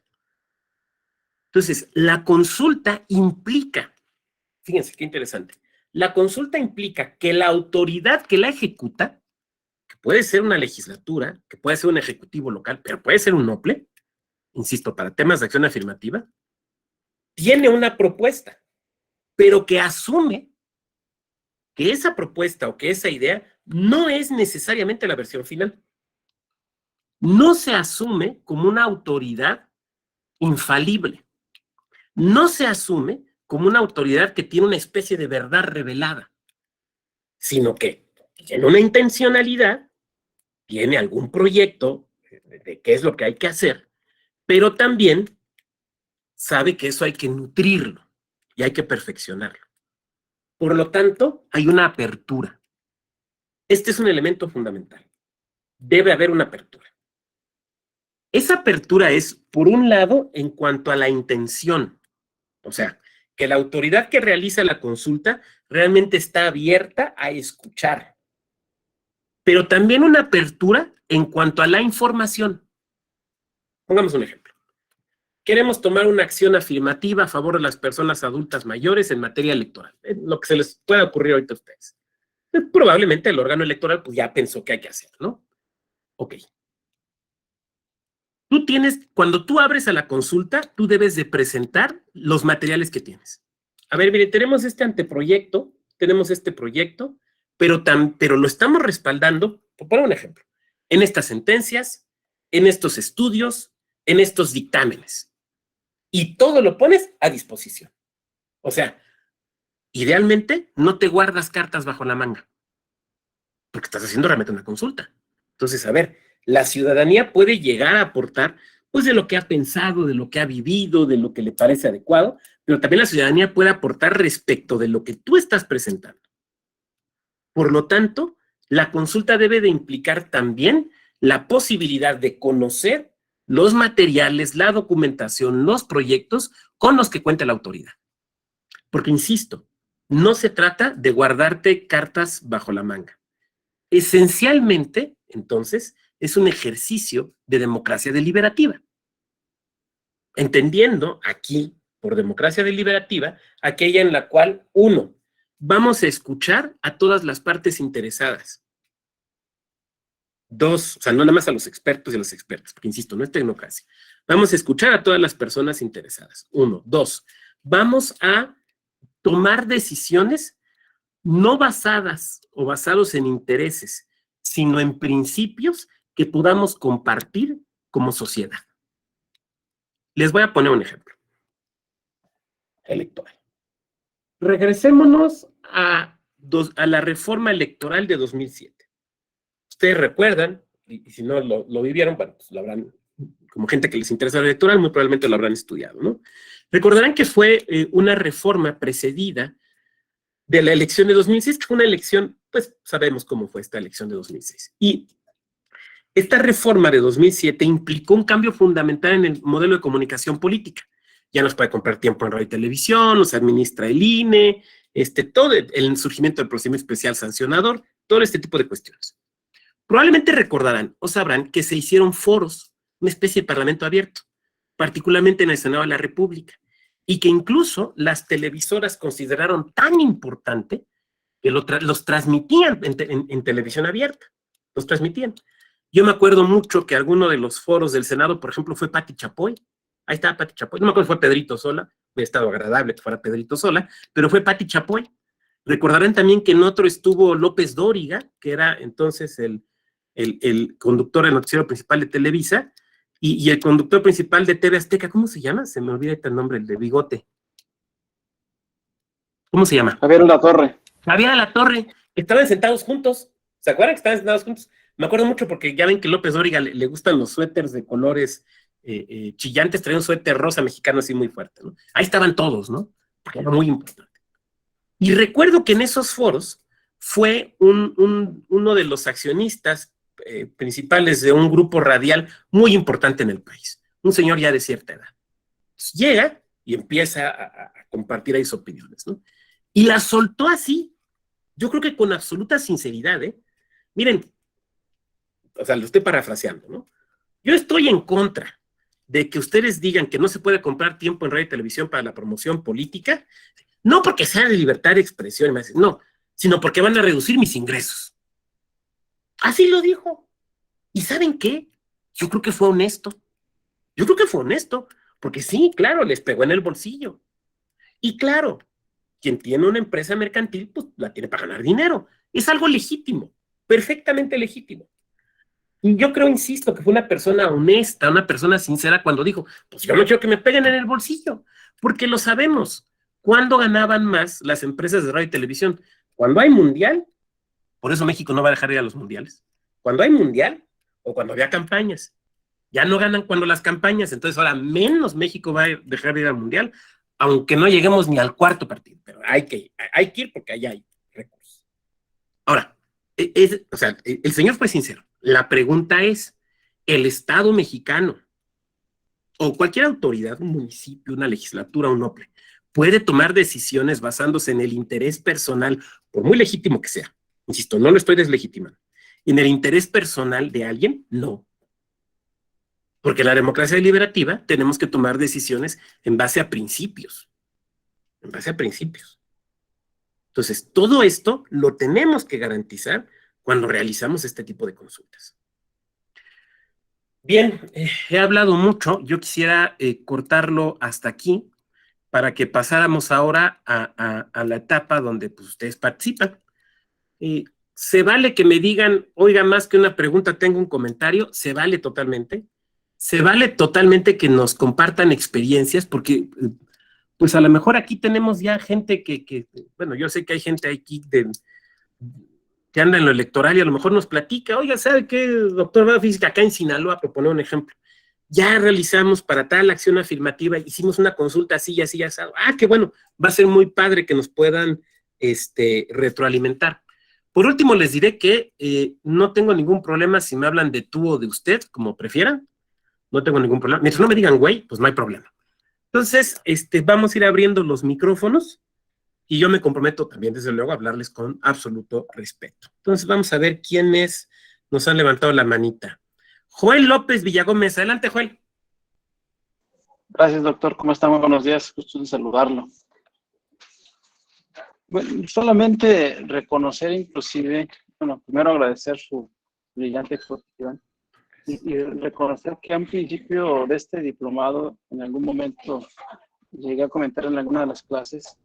Entonces, la consulta implica, fíjense qué interesante, la consulta implica que la autoridad que la ejecuta, que puede ser una legislatura, que puede ser un ejecutivo local, pero puede ser un NOPLE, insisto, para temas de acción afirmativa, tiene una propuesta, pero que asume que esa propuesta o que esa idea no es necesariamente la versión final. No se asume como una autoridad infalible. No se asume como una autoridad que tiene una especie de verdad revelada, sino que tiene una intencionalidad, tiene algún proyecto de qué es lo que hay que hacer, pero también sabe que eso hay que nutrirlo y hay que perfeccionarlo. Por lo tanto, hay una apertura. Este es un elemento fundamental. Debe haber una apertura. Esa apertura es, por un lado, en cuanto a la intención. O sea, que la autoridad que realiza la consulta realmente está abierta a escuchar. Pero también una apertura en cuanto a la información. Pongamos un ejemplo. Queremos tomar una acción afirmativa a favor de las personas adultas mayores en materia electoral. Lo que se les pueda ocurrir ahorita a ustedes. Probablemente el órgano electoral pues ya pensó que hay que hacer, ¿no? Ok. Cuando tú abres a la consulta, tú debes de presentar los materiales que tienes. A ver, mire, tenemos este anteproyecto, tenemos este proyecto, pero lo estamos respaldando, por poner un ejemplo, en estas sentencias, en estos estudios, en estos dictámenes. Y todo lo pones a disposición. O sea, idealmente no te guardas cartas bajo la manga, porque estás haciendo realmente una consulta. Entonces, a ver, la ciudadanía puede llegar a aportar, pues, de lo que ha pensado, de lo que ha vivido, de lo que le parece adecuado, pero también la ciudadanía puede aportar respecto de lo que tú estás presentando. Por lo tanto, la consulta debe de implicar también la posibilidad de conocer los materiales, la documentación, los proyectos con los que cuenta la autoridad. Porque, insisto, no se trata de guardarte cartas bajo la manga. Esencialmente, entonces, es un ejercicio de democracia deliberativa. Entendiendo aquí, por democracia deliberativa, aquella en la cual, uno, vamos a escuchar a todas las partes interesadas. Dos, o sea, no nada más a los expertos y a las expertas, porque insisto, no es tecnocracia. Vamos a escuchar a todas las personas interesadas. Uno. Dos, vamos a tomar decisiones no basadas o basados en intereses, sino en principios que podamos compartir como sociedad. Les voy a poner un ejemplo electoral. Regresémonos a la reforma electoral de 2007. Ustedes recuerdan, y si no lo vivieron, bueno, pues lo habrán, como gente que les interesa la electoral, muy probablemente lo habrán estudiado, ¿no? Recordarán que fue una reforma precedida de la elección de 2006, que fue una elección, pues sabemos cómo fue esta elección de 2006. Y esta reforma de 2007 implicó un cambio fundamental en el modelo de comunicación política. Ya nos puede comprar tiempo en radio y televisión, nos administra el INE, todo el surgimiento del procedimiento especial sancionador, todo este tipo de cuestiones. Probablemente recordarán o sabrán que se hicieron foros, una especie de parlamento abierto, particularmente en el Senado de la República, y que incluso las televisoras consideraron tan importante que los transmitían en televisión abierta, los transmitían. Yo me acuerdo mucho que alguno de los foros del Senado, por ejemplo, fue Pati Chapoy. Ahí estaba Pati Chapoy. No me acuerdo si fue Pedrito Sola, hubiera estado agradable que fuera Pedrito Sola, pero fue Pati Chapoy. Recordarán también que en otro estuvo López Dóriga, que era entonces el conductor del noticiero principal de Televisa, y el conductor principal de TV Azteca. ¿Cómo se llama? Se me olvida el nombre, el de bigote. ¿Cómo se llama? Javier Alatorre. Javier Alatorre. Estaban sentados juntos. ¿Se acuerdan que estaban sentados juntos? Me acuerdo mucho porque ya ven que López Dóriga le gustan los suéteres de colores chillantes, traía un suéter rosa mexicano así muy fuerte, ¿no? Ahí estaban todos, ¿no? Porque era muy importante. Y recuerdo que en esos foros fue uno de los accionistas principales de un grupo radial muy importante en el país, un señor ya de cierta edad. Entonces, llega y empieza a compartir ahí sus opiniones, ¿no? Y la soltó así, yo creo que con absoluta sinceridad, ¿eh? Miren, o sea, lo estoy parafraseando, ¿no? Yo estoy en contra de que ustedes digan que no se puede comprar tiempo en radio y televisión para la promoción política, no porque sea de libertad de expresión, no, sino porque van a reducir mis ingresos. Así lo dijo. ¿Y saben qué? Yo creo que fue honesto. Yo creo que fue honesto, porque sí, claro, les pegó en el bolsillo. Y claro, quien tiene una empresa mercantil, pues la tiene para ganar dinero. Es algo legítimo, perfectamente legítimo. Y yo creo, insisto, que fue una persona honesta, una persona sincera cuando dijo, pues yo no quiero que me peguen en el bolsillo, porque lo sabemos. ¿Cuándo ganaban más las empresas de radio y televisión? Cuando hay mundial, por eso México no va a dejar de ir a los mundiales. Cuando hay mundial o cuando había campañas. Ya no ganan cuando las campañas, entonces ahora menos México va a dejar de ir al mundial, aunque no lleguemos ni al cuarto partido, pero hay que ir porque allá hay recursos. Ahora, o sea, el señor fue sincero. La pregunta es, ¿el Estado mexicano o cualquier autoridad, un municipio, una legislatura, un OPLE, puede tomar decisiones basándose en el interés personal, por muy legítimo que sea? Insisto, no lo estoy deslegitimando. ¿En el interés personal de alguien? No. Porque en la democracia deliberativa tenemos que tomar decisiones en base a principios. En base a principios. Entonces, todo esto lo tenemos que garantizar cuando realizamos este tipo de consultas. Bien, he hablado mucho. Yo quisiera cortarlo hasta aquí para que pasáramos ahora a la etapa donde pues, ustedes participan. Se vale que me digan, oiga, más que una pregunta, tengo un comentario. Se vale totalmente. Se vale totalmente que nos compartan experiencias, porque pues a lo mejor aquí tenemos ya gente que bueno, yo sé que hay gente aquí que anda en lo electoral y a lo mejor nos platica, oiga, ¿sabe qué, doctor Badafísica? Acá en Sinaloa, por poner un ejemplo, ya realizamos para tal acción afirmativa, hicimos una consulta así y así y así. Ah, qué bueno, va a ser muy padre que nos puedan retroalimentar. Por último, les diré que no tengo ningún problema si me hablan de tú o de usted, como prefieran. No tengo ningún problema. Mientras no me digan güey, pues no hay problema. Entonces, vamos a ir abriendo los micrófonos y yo me comprometo también, desde luego, a hablarles con absoluto respeto. Entonces, vamos a ver quiénes nos han levantado la manita. Joel López Villagómez. Adelante, Joel. Gracias, doctor. ¿Cómo está? Muy buenos días. Gusto de saludarlo. Bueno, solamente reconocer inclusive, bueno, primero agradecer su brillante exposición. Y reconocer que a un principio de este diplomado, en algún momento llegué a comentar en alguna de las clases,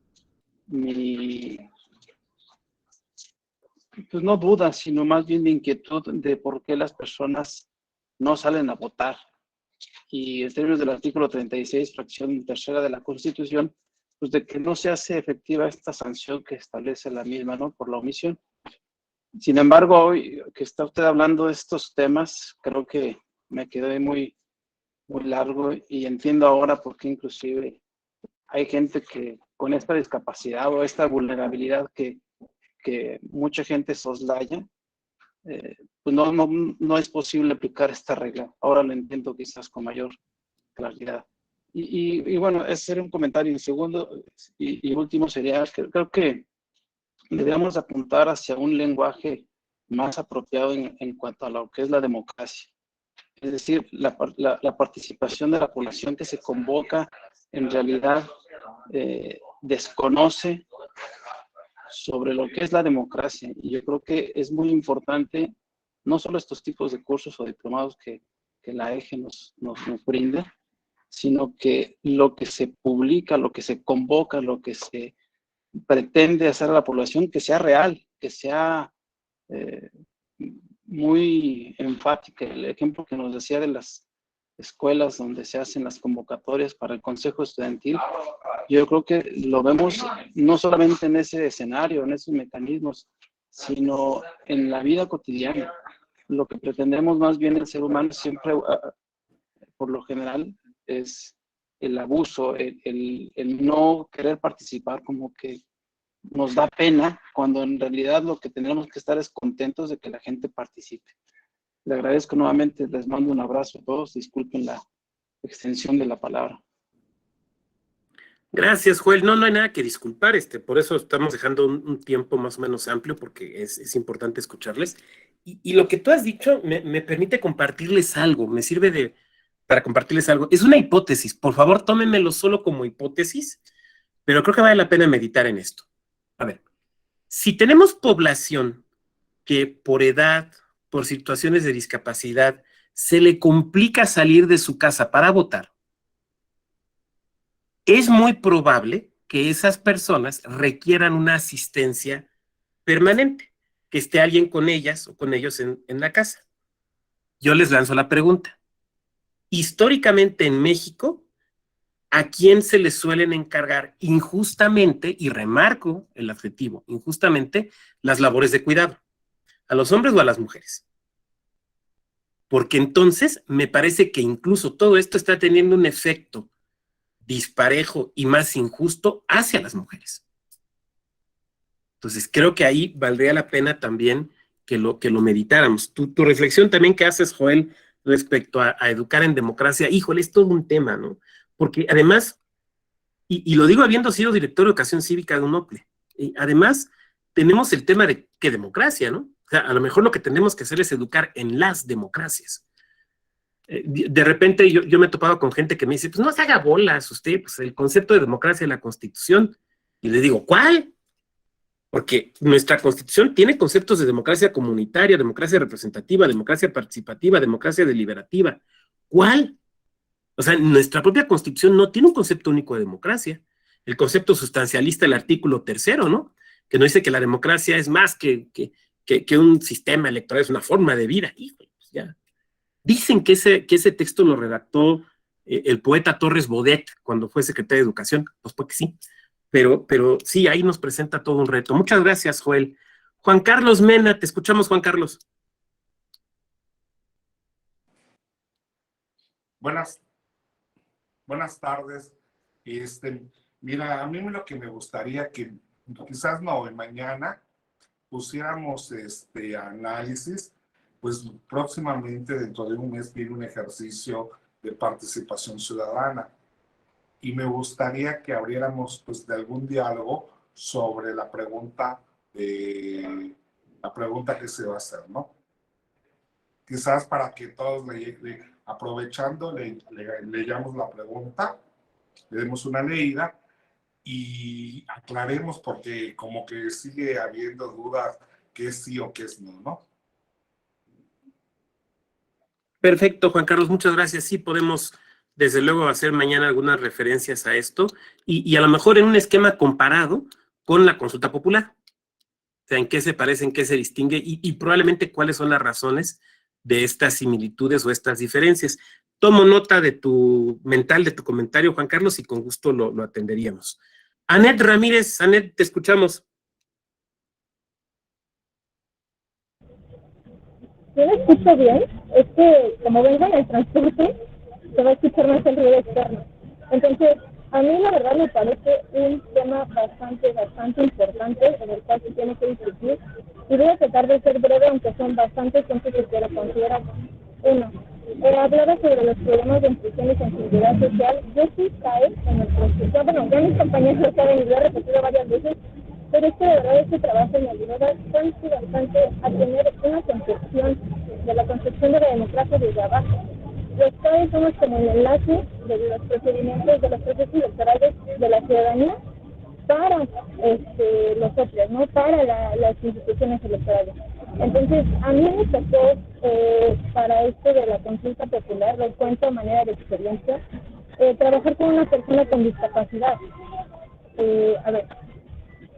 pues no duda, sino más bien mi inquietud de por qué las personas no salen a votar. Y en términos del artículo 36, fracción tercera de la Constitución, pues de que no se hace efectiva esta sanción que establece la misma, ¿no? Por la omisión. Sin embargo, hoy que está usted hablando de estos temas, creo que me quedé muy largo y entiendo ahora por qué inclusive hay gente que con esta discapacidad o esta vulnerabilidad que mucha gente soslaya, pues no es posible aplicar esta regla. Ahora lo entiendo quizás con mayor claridad. Y bueno, ese sería un comentario. Y segundo y último sería que creo que debemos apuntar hacia un lenguaje más apropiado en cuanto a lo que es la democracia. Es decir, la participación de la población que se convoca en realidad desconoce sobre lo que es la democracia. Y yo creo que es muy importante, no solo estos tipos de cursos o diplomados que la EGE nos brinda, sino que lo que se publica, lo que se convoca, lo que se pretende hacer a la población, que sea real, que sea muy enfática. El ejemplo que nos decía de las escuelas donde se hacen las convocatorias para el Consejo Estudiantil, yo creo que lo vemos no solamente en ese escenario, en esos mecanismos, sino en la vida cotidiana. Lo que pretendemos más bien el ser humano siempre, por lo general, es el abuso, el no querer participar, como que nos da pena, cuando en realidad lo que tenemos que estar es contentos de que la gente participe. Le agradezco nuevamente, les mando un abrazo a todos, disculpen la extensión de la palabra. Gracias, Joel. No hay nada que disculpar, por eso estamos dejando un tiempo más o menos amplio, porque es importante escucharles. Y lo que tú has dicho me permite compartirles algo, me sirve para compartirles algo. Es una hipótesis, por favor, tómenmelo solo como hipótesis, pero creo que vale la pena meditar en esto. A ver, si tenemos población que por edad, por situaciones de discapacidad, se le complica salir de su casa para votar, es muy probable que esas personas requieran una asistencia permanente, que esté alguien con ellas o con ellos en la casa. Yo les lanzo la pregunta. Históricamente en México, ¿a quién se les suelen encargar injustamente, y remarco el adjetivo, injustamente, las labores de cuidado? ¿A los hombres o a las mujeres? Porque entonces me parece que incluso todo esto está teniendo un efecto disparejo y más injusto hacia las mujeres. Entonces creo que ahí valdría la pena también que lo meditáramos. Tu reflexión también que haces, Joel, respecto a educar en democracia, híjole, es todo un tema, ¿no? Porque además, y lo digo habiendo sido director de educación cívica de UNOPLE, además tenemos el tema de qué democracia, ¿no? O sea, a lo mejor lo que tenemos que hacer es educar en las democracias. De repente yo me he topado con gente que me dice, pues no se haga bolas usted, pues el concepto de democracia en la Constitución. Y le digo, ¿cuál? Porque nuestra Constitución tiene conceptos de democracia comunitaria, democracia representativa, democracia participativa, democracia deliberativa. ¿Cuál? O sea, nuestra propia Constitución no tiene un concepto único de democracia. El concepto sustancialista, el artículo 3º, ¿no? Que nos dice que la democracia es más que un sistema electoral, es una forma de vida. Híjole, pues ya. Dicen que ese texto lo redactó el poeta Torres Bodet cuando fue secretario de Educación, pues porque sí, pero sí, ahí nos presenta todo un reto. Muchas gracias, Joel. Juan Carlos Mena, te escuchamos, Juan Carlos. Buenas tardes. Mira, a mí lo que me gustaría que quizás no, mañana pusiéramos análisis. Pues próximamente, dentro de un mes, viene un ejercicio de participación ciudadana y me gustaría que abriéramos pues de algún diálogo sobre la pregunta que se va a hacer, ¿no? Quizás para que todos aprovechando leamos la pregunta, le demos una leída y aclaremos, porque como que sigue habiendo dudas qué es sí o qué es no, ¿no? Perfecto, Juan Carlos, muchas gracias. Sí, podemos desde luego hacer mañana algunas referencias a esto y a lo mejor en un esquema comparado con la consulta popular. O sea, en qué se parece, en qué se distingue y probablemente cuáles son las razones de estas similitudes o estas diferencias. Tomo nota de tu comentario, Juan Carlos, y con gusto lo atenderíamos. Anet Ramírez, Anet, te escuchamos. ¿Sí me escucho bien? Es que como vengo en el transporte, se va a escuchar más el ruido externo. Entonces, a mí la verdad me parece un tema bastante importante en el cual se tiene que discutir. Y voy a tratar de ser breve, aunque son bastantes puntos que quiero considerar. Uno, hablaba sobre los problemas de inclusión y sensibilidad social. Yo sí cae en el proceso. Bueno, ya mis compañeros lo saben y lo he repetido varias veces, pero es que de verdad este trabajo me ayudó bastante a tener una concepción de la concepción de la democracia desde abajo. Los CAE somos como el enlace de los procedimientos, de los procesos electorales de la ciudadanía para los otros, ¿no? Para las instituciones electorales. Entonces, a mí me tocó, para esto de la consulta popular, lo cuento de manera de experiencia, trabajar con una persona con discapacidad.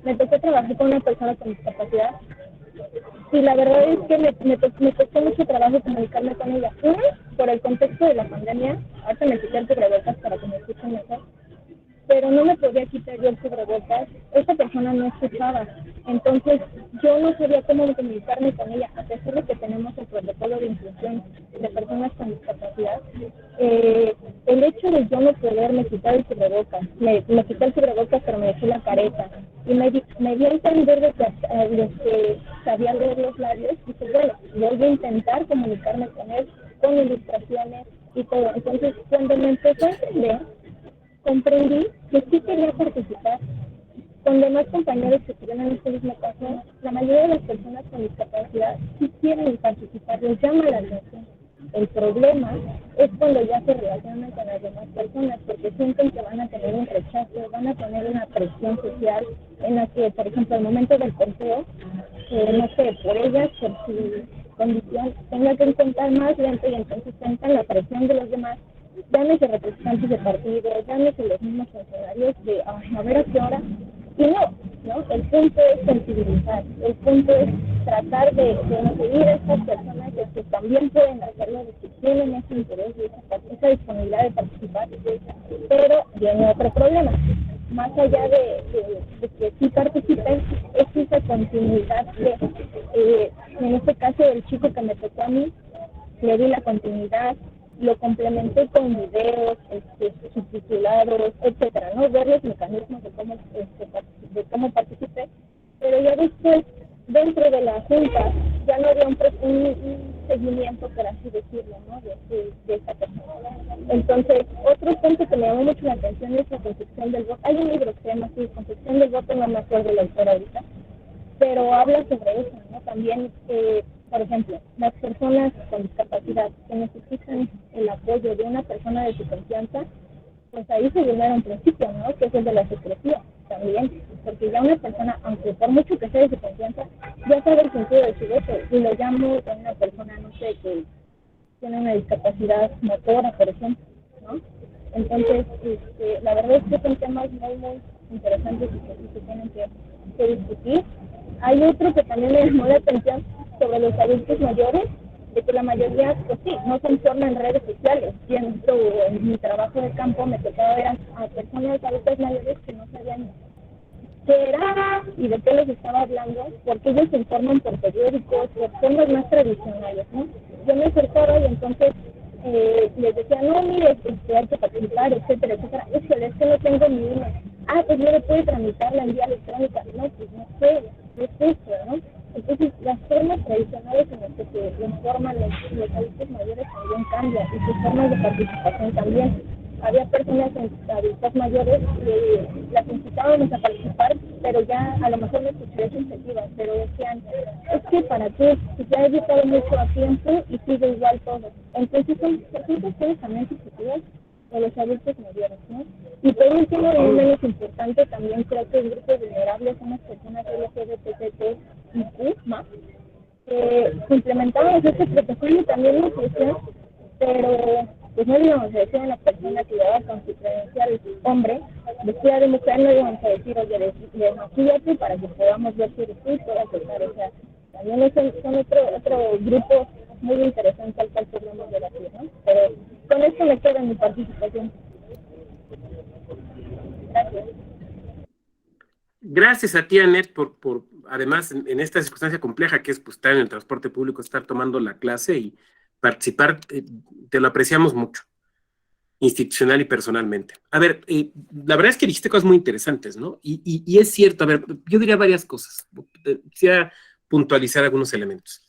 Me tocó trabajar con una persona con discapacidad y la verdad es que me costó mucho trabajo comunicarme con ella. Uno, por el contexto de la pandemia, ahorita me quité el cubrebocas para que me escuchen mejor, pero no me podía quitar yo el cubrebocas, esa persona no escuchaba, entonces yo no sabía cómo comunicarme con ella, a pesar de que tenemos el protocolo de inclusión de personas con discapacidad. El hecho de yo no poderme quitar el cubrebocas, me quité el cubrebocas pero me dejé la careta, y me dio a entender de que los que sabían leer los labios, dije, bueno, voy a intentar comunicarme con él, con ilustraciones y todo. Entonces, cuando me empezó a entender, comprendí que sí quería participar. Con demás compañeros que estuvieron en este mismo caso, la mayoría de las personas con discapacidad sí quieren participar, les llama la atención. El problema es cuando ya se relacionan con las demás personas, porque sienten que van a tener un rechazo, van a tener una presión social en la que, por ejemplo, al momento del conteo, no sé, por ellas, por su condición, tenga que contar más lento y entonces sientan la presión de los demás, llámese representantes de partidos, llámese los mismos funcionarios de, a ver a qué hora, y no, el punto es sensibilizar, el punto es tratar de conseguir a estas personas que también pueden hacerlo, de que tienen ese interés y esa disponibilidad de participar, pero viene otro problema, más allá de que sí participen, es esa continuidad en este caso del chico que me tocó a mí, le di la continuidad, lo complementé con videos, subtitulados, etcétera, ¿no? Ver los mecanismos de cómo participé, pero ya después, dentro de la junta, ya no había un seguimiento, por así decirlo, ¿no? De esta persona. Entonces, otro punto que me llamó mucho la atención es la concepción del voto. Hay un libro que se llama así, Concepción del voto, no me acuerdo el autor ahorita, pero habla sobre eso, ¿no? También, por ejemplo, las personas con discapacidad que necesitan el apoyo de una persona de su confianza, pues ahí se vulnera un principio, ¿no? Que es el de la secrecía también, porque ya una persona, aunque por mucho que sea de su confianza, ya sabe el sentido de su voto, y lo llamo con una persona, no sé, que tiene una discapacidad motora, por ejemplo, ¿no? Entonces, la verdad es que son temas muy interesantes y que se tienen que discutir. Hay otro que también me llamó la atención sobre los adultos mayores, de que la mayoría, pues sí, no se informan en redes sociales. Siento, en mi trabajo de campo me tocaba ver a personas adultas mayores que no sabían qué era y de qué les estaba hablando, porque ellos se informan por periódicos, por formas más tradicionales, ¿no? Yo me acercaba y entonces les decía, no, mire, hay que participar, etcétera. Es que no tengo ni uno. Pues no le puede tramitar la vía electrónica. No, pues no sé, es eso, ¿no? Entonces, las formas tradicionales en las que se informan los adultos mayores también cambian, y sus formas de participación también. Había personas adultas mayores que las incitábamos a participar, pero ya a lo mejor no escuché sensitivas, pero decían, es que para qué, si ya he dedicado mucho a tiempo y sigue igual todo. Entonces son cuestiones también sensitivas de los adultos mayores, ¿no? Y por último, no menos importante, también creo que el grupo vulnerable son las personas LGBTQ+, que implementábamos este protocolo y también la inclusión pero pues no le íbamos a decir a una persona que llevaba con su credencial hombre, vestida de mujer, no le íbamos a decir, oye, desmaquíllate para que podamos ver si eres tú y puedas votar. O sea, también son otro grupo muy interesante al cual podemos debatir, ¿no? Pero con esto me queda mi participación. Gracias. Gracias a ti, Anet, por además, en esta circunstancia compleja que es pues, estar en el transporte público, estar tomando la clase y participar, te lo apreciamos mucho, institucional y personalmente. A ver, la verdad es que dijiste cosas muy interesantes, ¿no? Y es cierto, a ver, yo diría varias cosas. Quisiera puntualizar algunos elementos.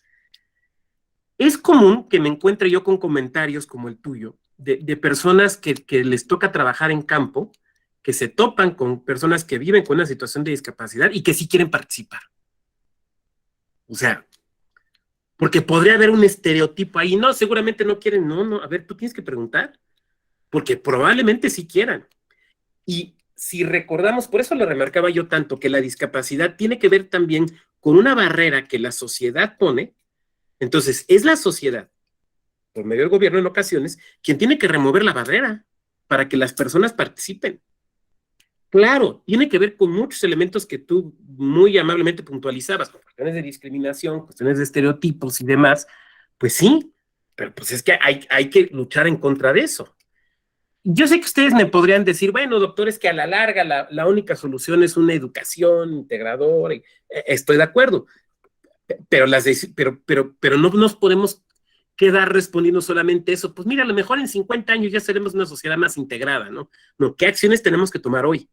Es común que me encuentre yo con comentarios como el tuyo, de personas que les toca trabajar en campo, que se topan con personas que viven con una situación de discapacidad y que sí quieren participar. O sea, porque podría haber un estereotipo ahí. No, seguramente no quieren. No, a ver, tú tienes que preguntar, porque probablemente sí quieran. Y si recordamos, por eso lo remarcaba yo tanto, que la discapacidad tiene que ver también con una barrera que la sociedad pone. Entonces, es la sociedad, por medio del gobierno en ocasiones, quien tiene que remover la barrera para que las personas participen. Claro, tiene que ver con muchos elementos que tú muy amablemente puntualizabas, con cuestiones de discriminación, cuestiones de estereotipos y demás. Pues sí, pero pues es que hay que luchar en contra de eso. Yo sé que ustedes me podrían decir, bueno, doctor, es que a la larga la única solución es una educación integradora. Estoy de acuerdo, pero no nos podemos quedar respondiendo solamente eso. Pues mira, a lo mejor en 50 años ya seremos una sociedad más integrada, ¿no? No, ¿qué acciones tenemos que tomar hoy?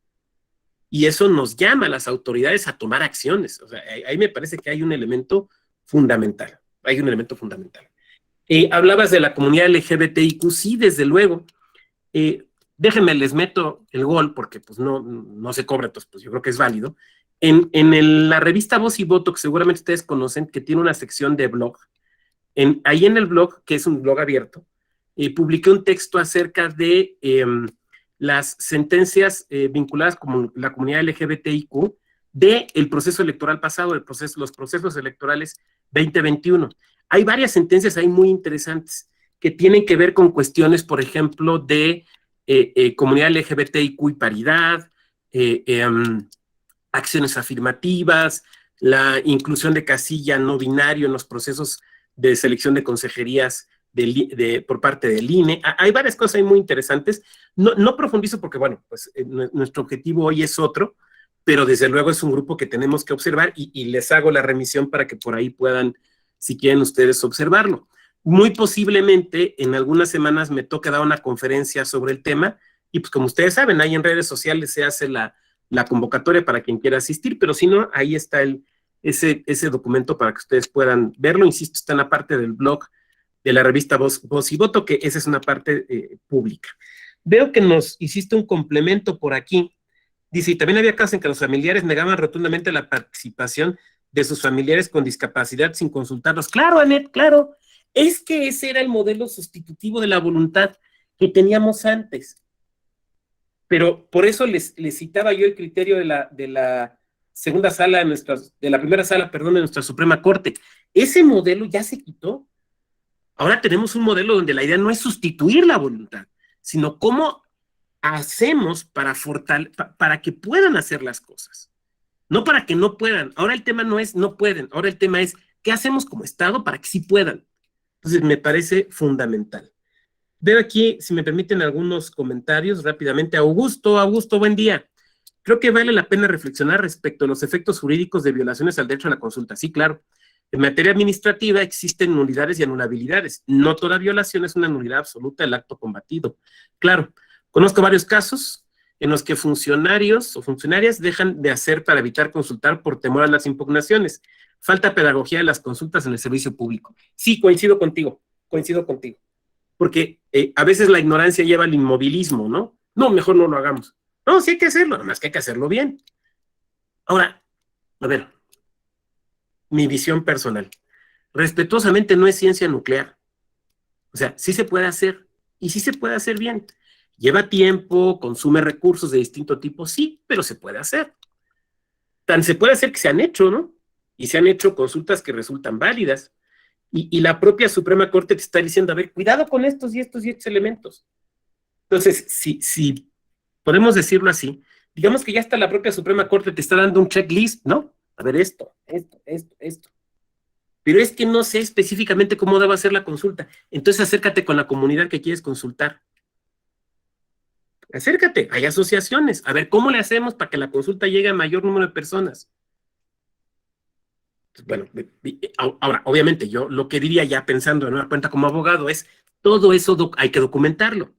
Y eso nos llama a las autoridades a tomar acciones. O sea, ahí me parece que hay un elemento fundamental. Hay un elemento fundamental. Hablabas de la comunidad LGBTIQ, sí, desde luego. Déjenme, les meto el gol, porque pues no se cobra, entonces pues yo creo que es válido. La revista Voz y Voto, que seguramente ustedes conocen, que tiene una sección de blog, ahí en el blog, que es un blog abierto, publiqué un texto acerca de las sentencias vinculadas con la comunidad LGBTIQ del proceso electoral pasado, los procesos electorales 2021. Hay varias sentencias ahí muy interesantes que tienen que ver con cuestiones, por ejemplo, de comunidad LGBTIQ y paridad, acciones afirmativas, la inclusión de casilla no binario en los procesos de selección de consejerías por parte del INE. Hay varias cosas ahí muy interesantes. No profundizo porque, bueno, pues nuestro objetivo hoy es otro, pero desde luego es un grupo que tenemos que observar y les hago la remisión para que por ahí puedan, si quieren ustedes, observarlo. Muy posiblemente en algunas semanas me toque dar una conferencia sobre el tema y pues como ustedes saben, ahí en redes sociales se hace la convocatoria para quien quiera asistir, pero si no, ahí está ese documento para que ustedes puedan verlo. Insisto, está en la parte del blog de la revista Voz y Voto, que esa es una parte pública. Veo que nos hiciste un complemento por aquí. Dice, y también había casos en que los familiares negaban rotundamente la participación de sus familiares con discapacidad sin consultarlos. Claro, Anet, claro. Es que ese era el modelo sustitutivo de la voluntad que teníamos antes. Pero por eso les citaba yo el criterio de la segunda sala de la primera sala, perdón, de nuestra Suprema Corte. Ese modelo ya se quitó. Ahora tenemos un modelo donde la idea no es sustituir la voluntad, sino cómo hacemos para que puedan hacer las cosas. No para que no puedan. Ahora el tema no es no pueden, ahora el tema es qué hacemos como Estado para que sí puedan. Entonces me parece fundamental. Veo aquí, si me permiten, algunos comentarios rápidamente. Augusto, buen día. Creo que vale la pena reflexionar respecto a los efectos jurídicos de violaciones al derecho a la consulta. Sí, claro. En materia administrativa existen nulidades y anulabilidades. No toda violación es una nulidad absoluta del acto combatido. Claro, conozco varios casos en los que funcionarios o funcionarias dejan de hacer para evitar consultar por temor a las impugnaciones. Falta pedagogía de las consultas en el servicio público. Sí, coincido contigo. Porque a veces la ignorancia lleva al inmovilismo, ¿no? No, mejor no lo hagamos. No, sí hay que hacerlo, nada más que hay que hacerlo bien. Ahora, a ver, mi visión personal. Respetuosamente no es ciencia nuclear. O sea, sí se puede hacer y sí se puede hacer bien. Lleva tiempo, consume recursos de distinto tipo, sí, pero se puede hacer. Tan se puede hacer que se han hecho, ¿no? Y se han hecho consultas que resultan válidas. Y la propia Suprema Corte te está diciendo, a ver, cuidado con estos y estos y estos elementos. Entonces, si podemos decirlo así, digamos que ya está la propia Suprema Corte te está dando un checklist, ¿no? A ver, esto. Pero es que no sé específicamente cómo deba ser la consulta. Entonces acércate con la comunidad que quieres consultar. Acércate, hay asociaciones. A ver, ¿cómo le hacemos para que la consulta llegue a mayor número de personas? Bueno, ahora, obviamente, yo lo que diría ya pensando en una cuenta como abogado es, todo eso hay que documentarlo,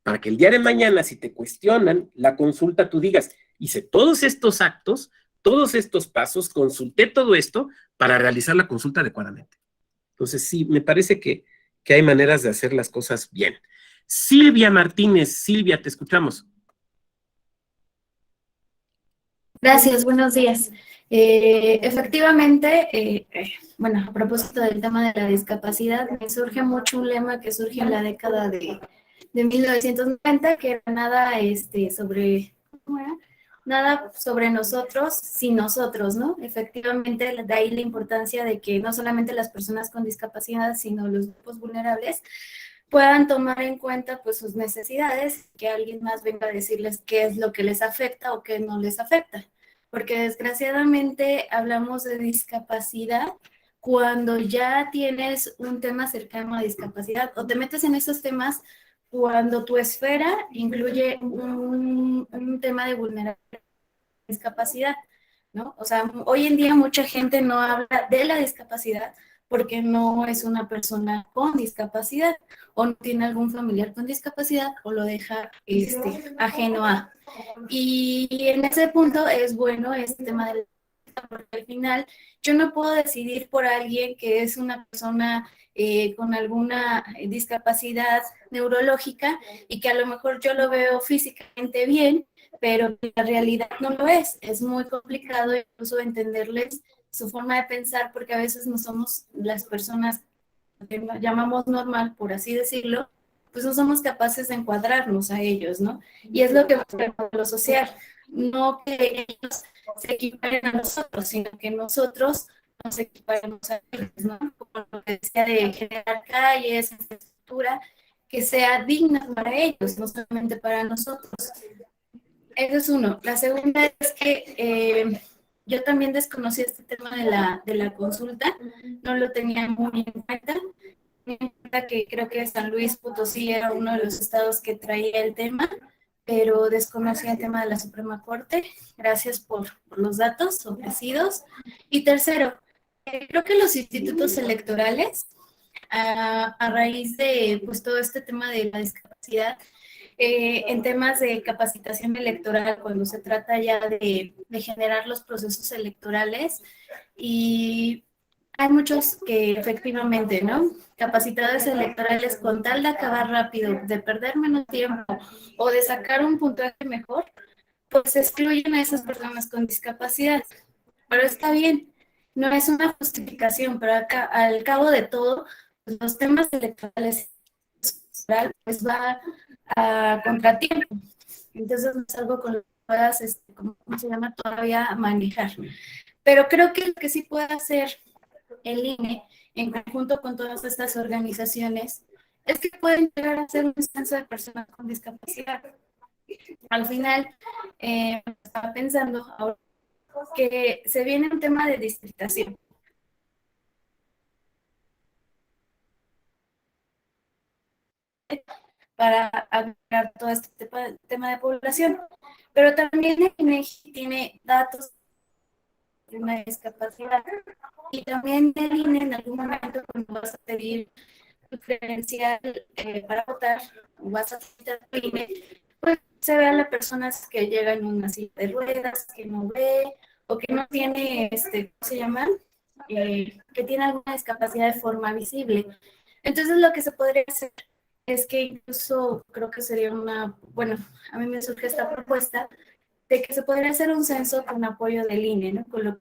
para que el día de mañana, si te cuestionan la consulta, tú digas, hice todos estos actos, todos estos pasos, consulté todo esto para realizar la consulta adecuadamente. Entonces, sí, me parece que hay maneras de hacer las cosas bien. Silvia Martínez, Silvia, te escuchamos. Gracias, buenos días. Efectivamente, bueno, a propósito del tema de la discapacidad, me surge mucho un lema que surge en la década de 1990, que era nada sobre, ¿cómo era? Nada sobre nosotros sin nosotros, ¿no? Efectivamente, de ahí la importancia de que no solamente las personas con discapacidad, sino los grupos vulnerables puedan tomar en cuenta pues sus necesidades, que alguien más venga a decirles qué es lo que les afecta o qué no les afecta. Porque desgraciadamente hablamos de discapacidad cuando ya tienes un tema cercano a discapacidad o te metes en esos temas cuando tu esfera incluye un tema de vulnerabilidad, discapacidad, ¿no? O sea, hoy en día mucha gente no habla de la discapacidad porque no es una persona con discapacidad o no tiene algún familiar con discapacidad o lo deja ajeno a. Y en ese punto es bueno este tema del, porque al final yo no puedo decidir por alguien que es una persona con alguna discapacidad neurológica y que a lo mejor yo lo veo físicamente bien, pero la realidad no lo es. Es muy complicado incluso entenderles su forma de pensar porque a veces no somos las personas que llamamos normal, por así decirlo, pues no somos capaces de encuadrarnos a ellos, ¿no? Y es lo que buscamos lo social, no que ellos se equiparen a nosotros, sino que nosotros nos equiparemos a ellos, ¿no? Como lo que decía de generar calles, infraestructura, que sea digna para ellos, no solamente para nosotros. Eso es uno. La segunda es que yo también desconocí este tema de la consulta, no lo tenía muy en cuenta. Que creo que San Luis Potosí era uno de los estados que traía el tema, pero desconocía el tema de la Suprema Corte. Gracias por los datos ofrecidos. Y tercero, creo que los institutos electorales, a raíz de pues, todo este tema de la discapacidad, en temas de capacitación electoral, cuando se trata ya de generar los procesos electorales, y hay muchos que efectivamente, ¿no? Capacitadores electorales con tal de acabar rápido, de perder menos tiempo o de sacar un puntaje mejor, pues excluyen a esas personas con discapacidad. Pero está bien, no es una justificación, pero acá, al cabo de todo, pues los temas electorales pues va a contratiempo. Entonces no es algo con lo que puedas, ¿cómo se llama? Todavía manejar. Pero creo que lo que sí puede hacer el INE, en conjunto con todas estas organizaciones, es que pueden llegar a ser un censo de personas con discapacidad. Al final, estaba pensando ahora que se viene un tema de distritación. Para agregar todo este tema de población. Pero también el INEGI tiene datos de una discapacidad y también el INE en algún momento cuando vas a pedir tu credencial para votar o vas a citar tu INE, pues se ve a las personas que llegan en una silla de ruedas, que no ve o que no tiene, ¿cómo se llama? Que tiene alguna discapacidad de forma visible. Entonces lo que se podría hacer es que incluso creo que sería bueno, a mí me surge esta propuesta de que se podría hacer un censo con apoyo del INE, ¿no? Con lo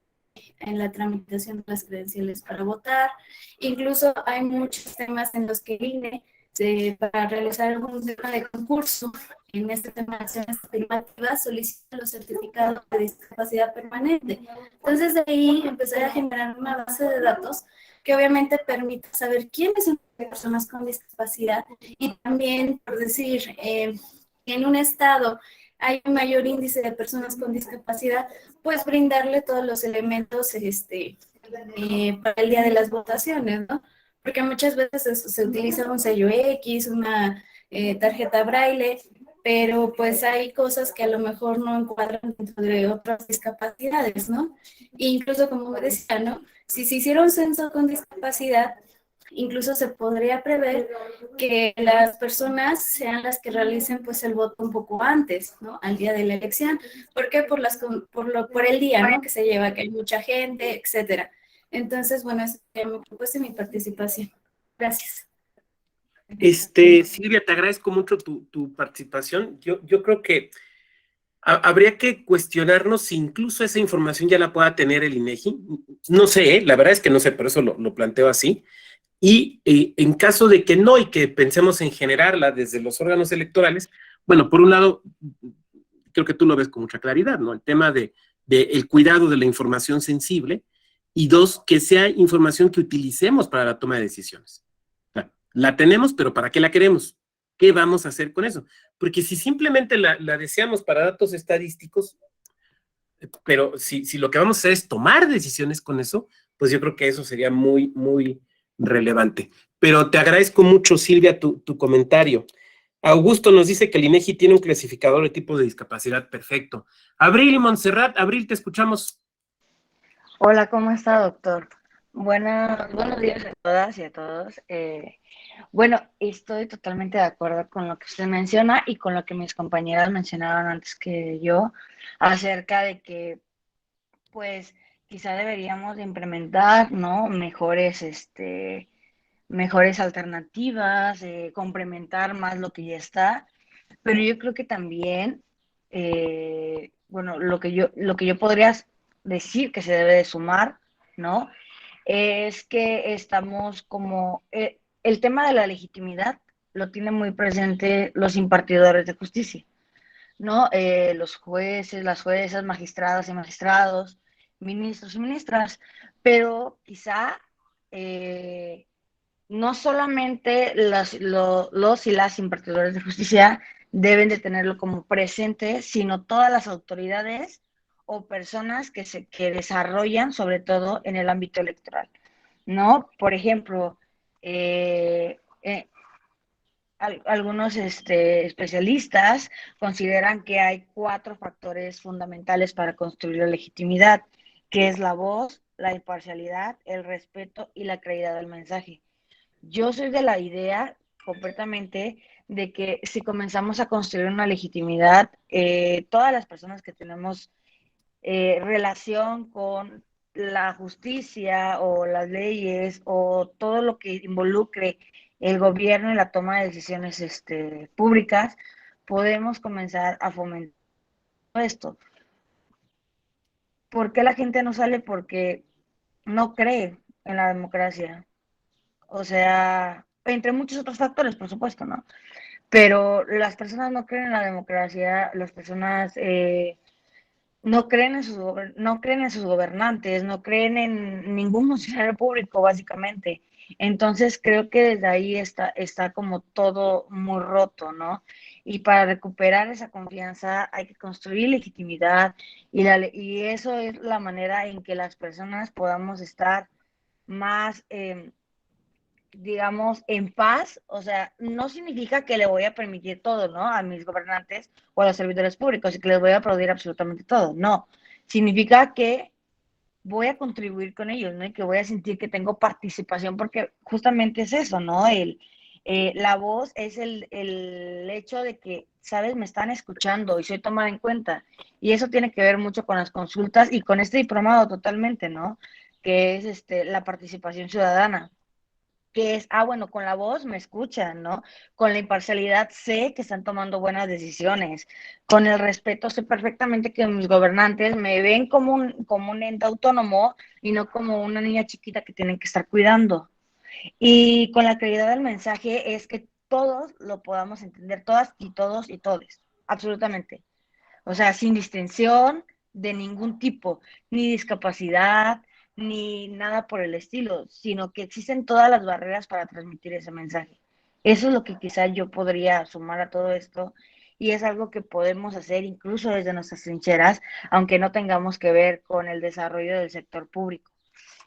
en la tramitación de las credenciales para votar. Incluso hay muchos temas en los que el INE, para realizar algún tema de concurso, en este tema de acciones afirmativas solicitan los certificados de discapacidad permanente. Entonces de ahí empecé a generar una base de datos que obviamente permite saber quiénes son las personas con discapacidad y también, por decir, en un estado hay un mayor índice de personas con discapacidad, pues brindarle todos los elementos para el día de las votaciones, ¿no? Porque muchas veces se utiliza un sello X, una tarjeta braille, pero pues hay cosas que a lo mejor no encuadran dentro de otras discapacidades, ¿no? E incluso, como me decía, ¿no? Si se hiciera un censo con discapacidad, incluso se podría prever que las personas sean las que realicen pues el voto un poco antes, ¿no? Al día de la elección. ¿Por qué? Por el día, ¿no? Que se lleva, que hay mucha gente, etcétera. Entonces, bueno, esa sería mi propuesta y mi participación. Gracias. Silvia, te agradezco mucho tu participación. Yo creo que habría que cuestionarnos si incluso esa información ya la pueda tener el INEGI. No sé, la verdad es que no sé, por eso lo planteo así. Y en caso de que no, y que pensemos en generarla desde los órganos electorales, bueno, por un lado, creo que tú lo ves con mucha claridad, ¿no? El tema de el cuidado de la información sensible, y dos, que sea información que utilicemos para la toma de decisiones. La tenemos, pero ¿para qué la queremos? ¿Qué vamos a hacer con eso? Porque si simplemente la deseamos para datos estadísticos, pero si lo que vamos a hacer es tomar decisiones con eso, pues yo creo que eso sería muy, muy relevante. Pero te agradezco mucho, Silvia, tu comentario. Augusto nos dice que el INEGI tiene un clasificador de tipo de discapacidad perfecto. Abril y Montserrat, Abril, te escuchamos. Hola, ¿cómo está, doctor? Buenos días a todas y a todos. Bueno, estoy totalmente de acuerdo con lo que usted menciona y con lo que mis compañeras mencionaron antes que yo, acerca de que, pues, quizá deberíamos de implementar, ¿no? Mejores alternativas, complementar más lo que ya está, pero yo creo que también, bueno, lo que yo podría decir que se debe de sumar, ¿no? Es que estamos como, el tema de la legitimidad lo tienen muy presente los impartidores de justicia, ¿no? Los jueces, las juezas, magistradas y magistrados, ministros y ministras, pero quizá no solamente los y las impartidores de justicia deben de tenerlo como presente, sino todas las autoridades o personas que desarrollan, sobre todo en el ámbito electoral, ¿no? Por ejemplo, algunos especialistas consideran que hay 4 factores fundamentales para construir la legitimidad, que es la voz, la imparcialidad, el respeto y la claridad del mensaje. Yo soy de la idea completamente de que si comenzamos a construir una legitimidad, todas las personas que tenemos relación con la justicia o las leyes o todo lo que involucre el gobierno y la toma de decisiones públicas, podemos comenzar a fomentar esto. ¿Por qué la gente no sale? Porque no cree en la democracia. O sea, entre muchos otros factores, por supuesto, ¿no? Pero las personas no creen en la democracia, las personas no creen en no creen en sus gobernantes, no creen en ningún funcionario público, básicamente. Entonces creo que desde ahí está como todo muy roto, ¿no? Y para recuperar esa confianza hay que construir legitimidad y eso es la manera en que las personas podamos estar más digamos, en paz. O sea, no significa que le voy a permitir todo, ¿no? A mis gobernantes o a los servidores públicos y que les voy a aplaudir absolutamente todo. No, significa que voy a contribuir con ellos, ¿no? Y que voy a sentir que tengo participación porque justamente es eso, ¿no? La voz es el hecho de que, ¿sabes? Me están escuchando y soy tomada en cuenta. Y eso tiene que ver mucho con las consultas y con este diplomado totalmente, ¿no? Que es la participación ciudadana, que es, bueno, con la voz me escuchan, ¿no? Con la imparcialidad sé que están tomando buenas decisiones. Con el respeto sé perfectamente que mis gobernantes me ven como un ente autónomo y no como una niña chiquita que tienen que estar cuidando. Y con la claridad del mensaje es que todos lo podamos entender, todas y todos y todes, absolutamente. O sea, sin distinción de ningún tipo, ni discapacidad, ni nada por el estilo, sino que existen todas las barreras para transmitir ese mensaje. Eso es lo que quizá yo podría sumar a todo esto, y es algo que podemos hacer incluso desde nuestras trincheras, aunque no tengamos que ver con el desarrollo del sector público,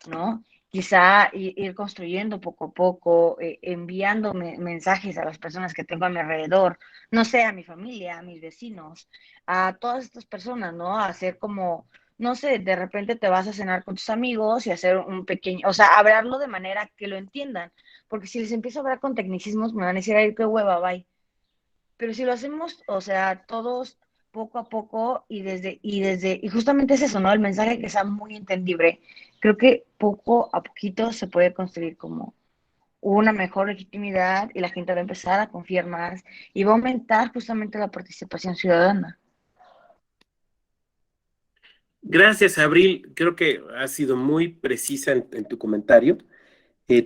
¿no? Quizá ir construyendo poco a poco, enviando mensajes a las personas que tengo a mi alrededor, no sé, a mi familia, a mis vecinos, a todas estas personas, ¿no? Hacer como, no sé, de repente te vas a cenar con tus amigos y hacer un pequeño, o sea, hablarlo de manera que lo entiendan, porque si les empiezo a hablar con tecnicismos me van a decir, ay, qué hueva, bye. Pero si lo hacemos, o sea, todos poco a poco y justamente es eso, ¿no? El mensaje que sea muy entendible. Creo que poco a poquito se puede construir como una mejor legitimidad y la gente va a empezar a confiar más y va a aumentar justamente la participación ciudadana. Gracias, Abril. Creo que has sido muy precisa en tu comentario.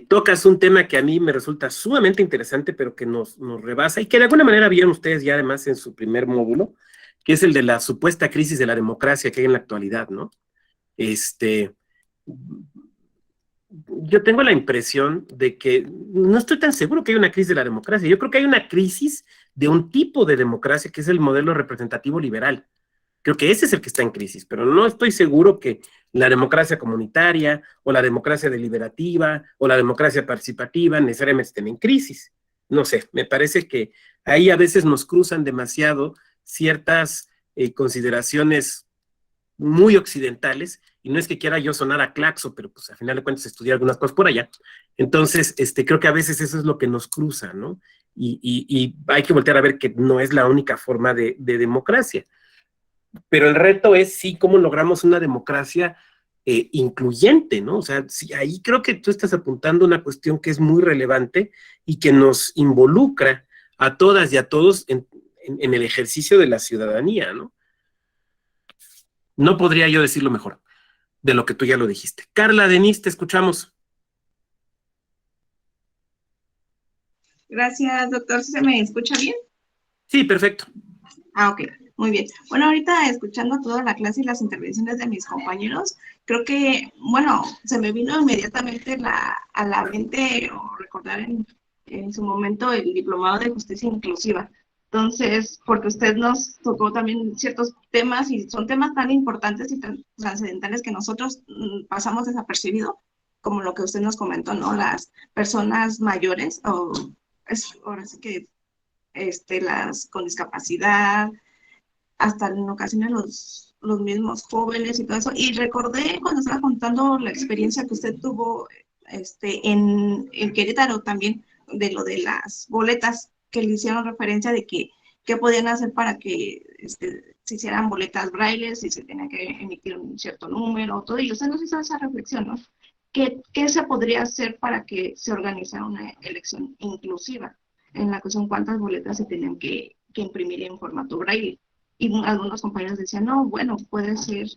Tocas un tema que a mí me resulta sumamente interesante, pero que nos rebasa y que de alguna manera vieron ustedes ya además en su primer módulo, que es el de la supuesta crisis de la democracia que hay en la actualidad, ¿no? Yo tengo la impresión de que no estoy tan seguro que hay una crisis de la democracia. Yo creo que hay una crisis de un tipo de democracia que es el modelo representativo liberal. Creo que ese es el que está en crisis, pero no estoy seguro que la democracia comunitaria o la democracia deliberativa o la democracia participativa necesariamente estén en crisis. No sé, me parece que ahí a veces nos cruzan demasiado ciertas consideraciones muy occidentales, y no es que quiera yo sonar a claxo, pero pues al final de cuentas estudié algunas cosas por allá. Entonces, creo que a veces eso es lo que nos cruza, ¿no? Y hay que voltear a ver que no es la única forma de democracia. Pero el reto es sí cómo logramos una democracia incluyente, ¿no? O sea, sí, ahí creo que tú estás apuntando una cuestión que es muy relevante y que nos involucra a todas y a todos en el ejercicio de la ciudadanía, ¿no? No podría yo decirlo mejor de lo que tú ya lo dijiste. Carla, Denise, te escuchamos. Gracias, doctor. ¿Sí se me escucha bien? Sí, perfecto. Ah, ok, muy bien. Bueno, ahorita escuchando toda la clase y las intervenciones de mis compañeros, creo que, bueno, se me vino inmediatamente a la mente o recordar en su momento el diplomado de justicia inclusiva. Entonces, porque usted nos tocó también ciertos temas y son temas tan importantes y tan trascendentales que nosotros pasamos desapercibido, como lo que usted nos comentó, ¿no? Las personas mayores, ahora sí que las con discapacidad, hasta en ocasiones los mismos jóvenes y todo eso. Y recordé cuando estaba contando la experiencia que usted tuvo en Querétaro también, de lo de las boletas, que le hicieron referencia de qué podían hacer para que se hicieran boletas braille, si se tenía que emitir un cierto número, todo. Y usted nos hizo esa reflexión, ¿no? ¿Qué se podría hacer para que se organizara una elección inclusiva? En la cuestión, ¿cuántas boletas se tenían que imprimir en formato braille? Y algunos compañeros decían, no, bueno, puede ser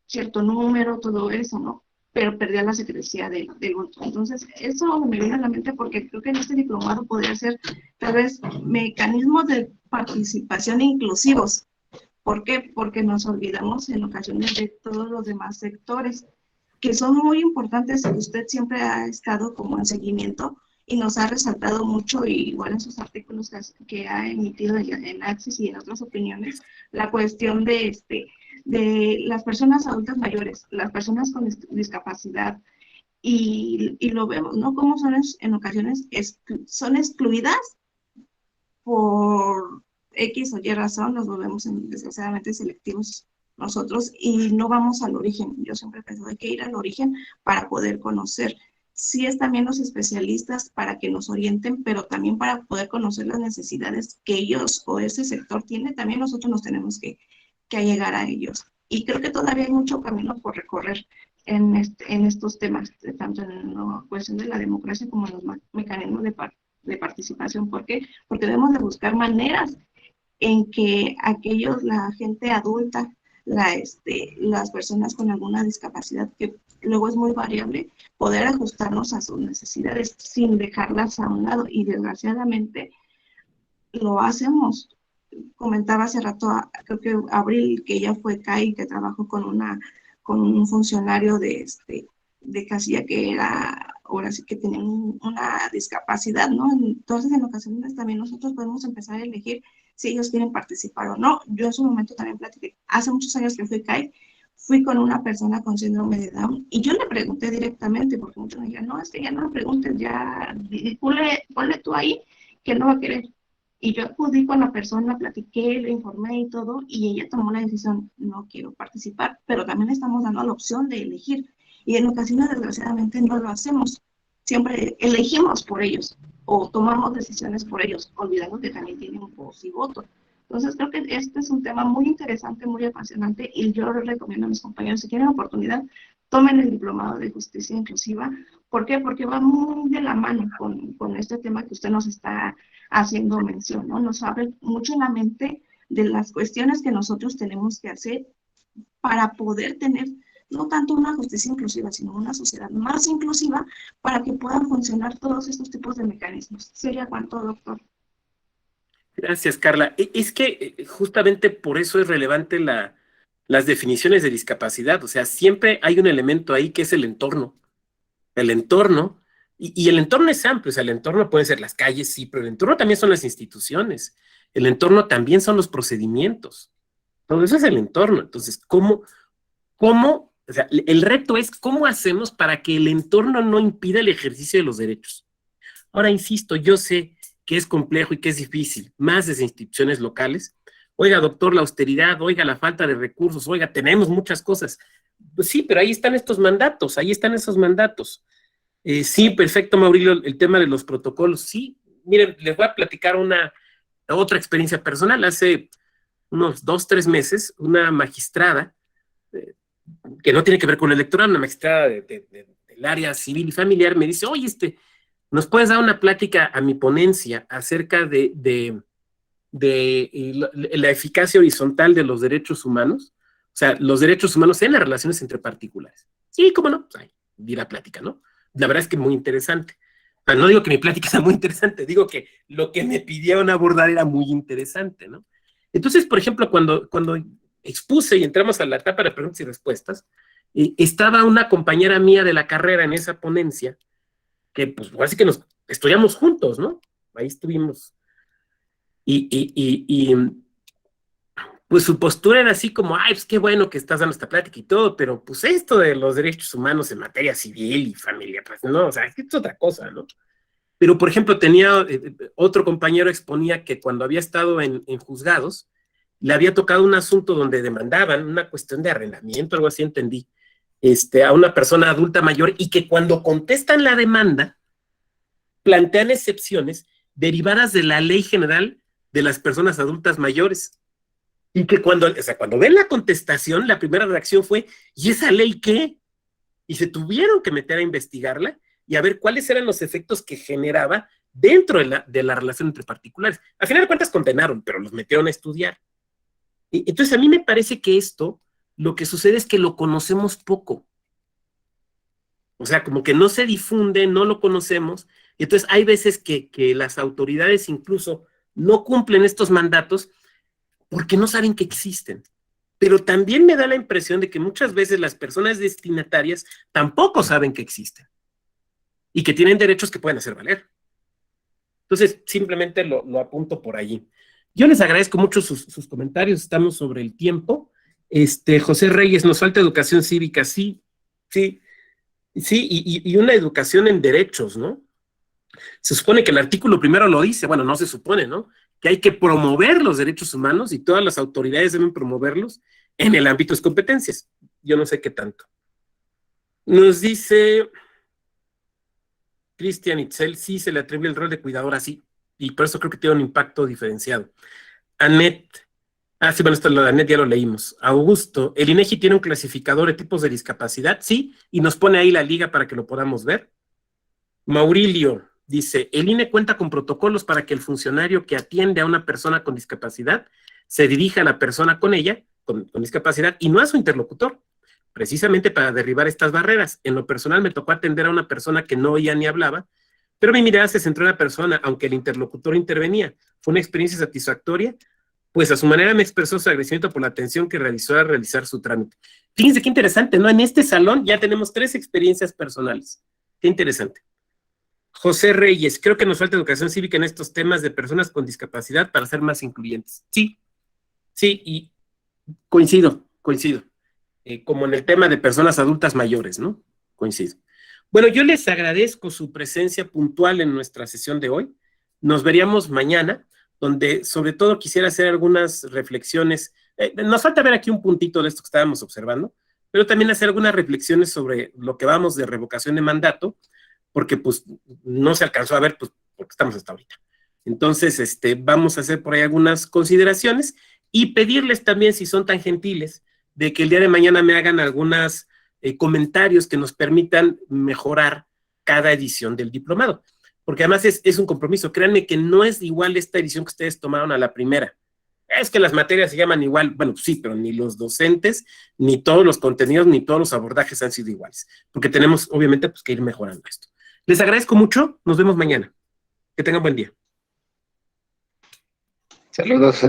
cierto número, todo eso, ¿no? Pero perdía la secrecía del voto. Entonces, eso me viene a la mente porque creo que en este diplomado podría ser tal vez mecanismos de participación inclusivos. ¿Por qué? Porque nos olvidamos en ocasiones de todos los demás sectores, que son muy importantes. Usted siempre ha estado como en seguimiento y nos ha resaltado mucho, y igual en sus artículos que ha emitido en Axis y en otras opiniones, la cuestión de las personas adultas mayores, las personas con discapacidad, y lo vemos, ¿no? Cómo son en ocasiones son excluidas por X o Y razón, nos volvemos desgraciadamente selectivos nosotros y no vamos al origen. Yo siempre pienso que hay que ir al origen para poder conocer. Sí, es también los especialistas para que nos orienten, pero también para poder conocer las necesidades que ellos o ese sector tiene, también nosotros nos tenemos que llegar a ellos. Y creo que todavía hay mucho camino por recorrer en estos temas, tanto en la cuestión de la democracia como en los mecanismos de participación. ¿Por qué? Porque debemos de buscar maneras en que la gente adulta, las personas con alguna discapacidad, que luego es muy variable, poder ajustarnos a sus necesidades sin dejarlas a un lado. Y desgraciadamente lo hacemos. Comentaba hace rato, creo que Abril, que ella fue CAI, que trabajó con un funcionario de casilla que era, ahora sí que tenía una discapacidad, ¿no? Entonces, en ocasiones también nosotros podemos empezar a elegir si ellos quieren participar o no. Yo en su momento también platiqué, hace muchos años que fui CAI, fui con una persona con síndrome de Down y yo le pregunté directamente, porque muchos me dijeron, no, es que ya no me preguntes, ya ponle tú ahí que no va a querer. Y yo acudí con la persona, platiqué, le informé y todo, y ella tomó la decisión, no quiero participar, pero también estamos dando la opción de elegir. Y en ocasiones, desgraciadamente, no lo hacemos. Siempre elegimos por ellos, o tomamos decisiones por ellos, olvidando que también tienen voz y voto. Entonces, creo que este es un tema muy interesante, muy apasionante, y yo les recomiendo a mis compañeros, si tienen oportunidad, tomen el diplomado de justicia inclusiva. ¿Por qué? Porque va muy de la mano con este tema que usted nos está haciendo mención, ¿no? Nos abre mucho la mente de las cuestiones que nosotros tenemos que hacer para poder tener no tanto una justicia inclusiva, sino una sociedad más inclusiva para que puedan funcionar todos estos tipos de mecanismos. ¿Sería cuánto, doctor? Gracias, Carla. Es que justamente por eso es relevante las definiciones de discapacidad. O sea, siempre hay un elemento ahí que es el entorno. El entorno, y el entorno es amplio, o sea, el entorno pueden ser las calles, sí, pero el entorno también son las instituciones. El entorno también son los procedimientos. Todo eso es el entorno. Entonces, o sea, el reto es cómo hacemos para que el entorno no impida el ejercicio de los derechos. Ahora, insisto, yo sé que es complejo y que es difícil, más desde instituciones locales. Oiga, doctor, la austeridad, oiga, la falta de recursos, oiga, tenemos muchas cosas. Pues sí, pero ahí están estos mandatos, ahí están esos mandatos. Sí, perfecto, Maurilio, el tema de los protocolos. Sí, miren, les voy a platicar otra experiencia personal. Hace unos 2, 3 meses, una magistrada, que no tiene que ver con el electoral, una magistrada del área civil y familiar, me dice, oye, ¿nos puedes dar una plática a mi ponencia acerca de la eficacia horizontal de los derechos humanos? O sea, los derechos humanos en las relaciones entre particulares. Sí, cómo no, pues ahí, di la plática, ¿no? La verdad es que muy interesante. O sea, no digo que mi plática sea muy interesante, digo que lo que me pidieron abordar era muy interesante, ¿no? Entonces, por ejemplo, cuando expuse y entramos a la etapa de preguntas y respuestas, estaba una compañera mía de la carrera en esa ponencia, que pues así que nos estudiamos juntos, ¿no? Ahí estuvimos. Pues su postura era así como, ay, pues qué bueno que estás dando esta plática y todo, pero pues esto de los derechos humanos en materia civil y familia, pues no, o sea, es otra cosa, ¿no? Pero, por ejemplo, tenía otro compañero exponía que cuando había estado en juzgados, le había tocado un asunto donde demandaban una cuestión de arrendamiento, algo así entendí, a una persona adulta mayor, y que cuando contestan la demanda, plantean excepciones derivadas de la Ley General de las Personas Adultas Mayores. Y que cuando ven la contestación, la primera reacción fue, ¿y esa ley qué? Y se tuvieron que meter a investigarla y a ver cuáles eran los efectos que generaba dentro de la relación entre particulares. Al final de cuentas condenaron, pero los metieron a estudiar. Entonces a mí me parece que esto, lo que sucede es que lo conocemos poco. O sea, como que no se difunde, no lo conocemos. Y entonces hay veces que las autoridades incluso no cumplen estos mandatos porque no saben que existen. Pero también me da la impresión de que muchas veces las personas destinatarias tampoco saben que existen y que tienen derechos que pueden hacer valer. Entonces, simplemente lo apunto por allí. Yo les agradezco mucho sus comentarios, estamos sobre el tiempo. José Reyes, nos falta educación cívica, sí, y una educación en derechos, ¿no? Se supone que el artículo primero lo dice, bueno, no se supone, ¿no? Que hay que promover los derechos humanos y todas las autoridades deben promoverlos en el ámbito de sus competencias. Yo no sé qué tanto. Nos dice Cristian Itzel, sí se le atribuye el rol de cuidadora, sí, y por eso creo que tiene un impacto diferenciado. Anet, sí, bueno, esto lo de Anet ya lo leímos. Augusto, ¿el INEGI tiene un clasificador de tipos de discapacidad? Sí, y nos pone ahí la liga para que lo podamos ver. Maurilio dice, el INE cuenta con protocolos para que el funcionario que atiende a una persona con discapacidad se dirija a la persona con ella, con discapacidad, y no a su interlocutor. precisamente para derribar estas barreras. En lo personal me tocó atender a una persona que no oía ni hablaba, pero mi mirada se centró en la persona, aunque el interlocutor intervenía. Fue una experiencia satisfactoria, pues a su manera me expresó su agradecimiento por la atención que realizó al realizar su trámite. Fíjense qué interesante, ¿no? En este salón ya tenemos 3 experiencias personales. Qué interesante. José Reyes, creo que nos falta educación cívica en estos temas de personas con discapacidad para ser más incluyentes. Sí, y coincido. Como en el tema de personas adultas mayores, ¿no? Coincido. Bueno, yo les agradezco su presencia puntual en nuestra sesión de hoy. Nos veríamos mañana, donde sobre todo quisiera hacer algunas reflexiones. Nos falta ver aquí un puntito de esto que estábamos observando, pero también hacer algunas reflexiones sobre lo que vamos de revocación de mandato, porque pues no se alcanzó a ver, pues porque estamos hasta ahorita. Entonces, vamos a hacer por ahí algunas consideraciones y pedirles también, si son tan gentiles, de que el día de mañana me hagan algunos comentarios que nos permitan mejorar cada edición del diplomado. Porque además es un compromiso. Créanme que no es igual esta edición que ustedes tomaron a la primera. Es que las materias se llaman igual. Bueno, sí, pero ni los docentes, ni todos los contenidos, ni todos los abordajes han sido iguales. Porque tenemos, obviamente, pues que ir mejorando esto. Les agradezco mucho. Nos vemos mañana. Que tengan buen día. Saludos.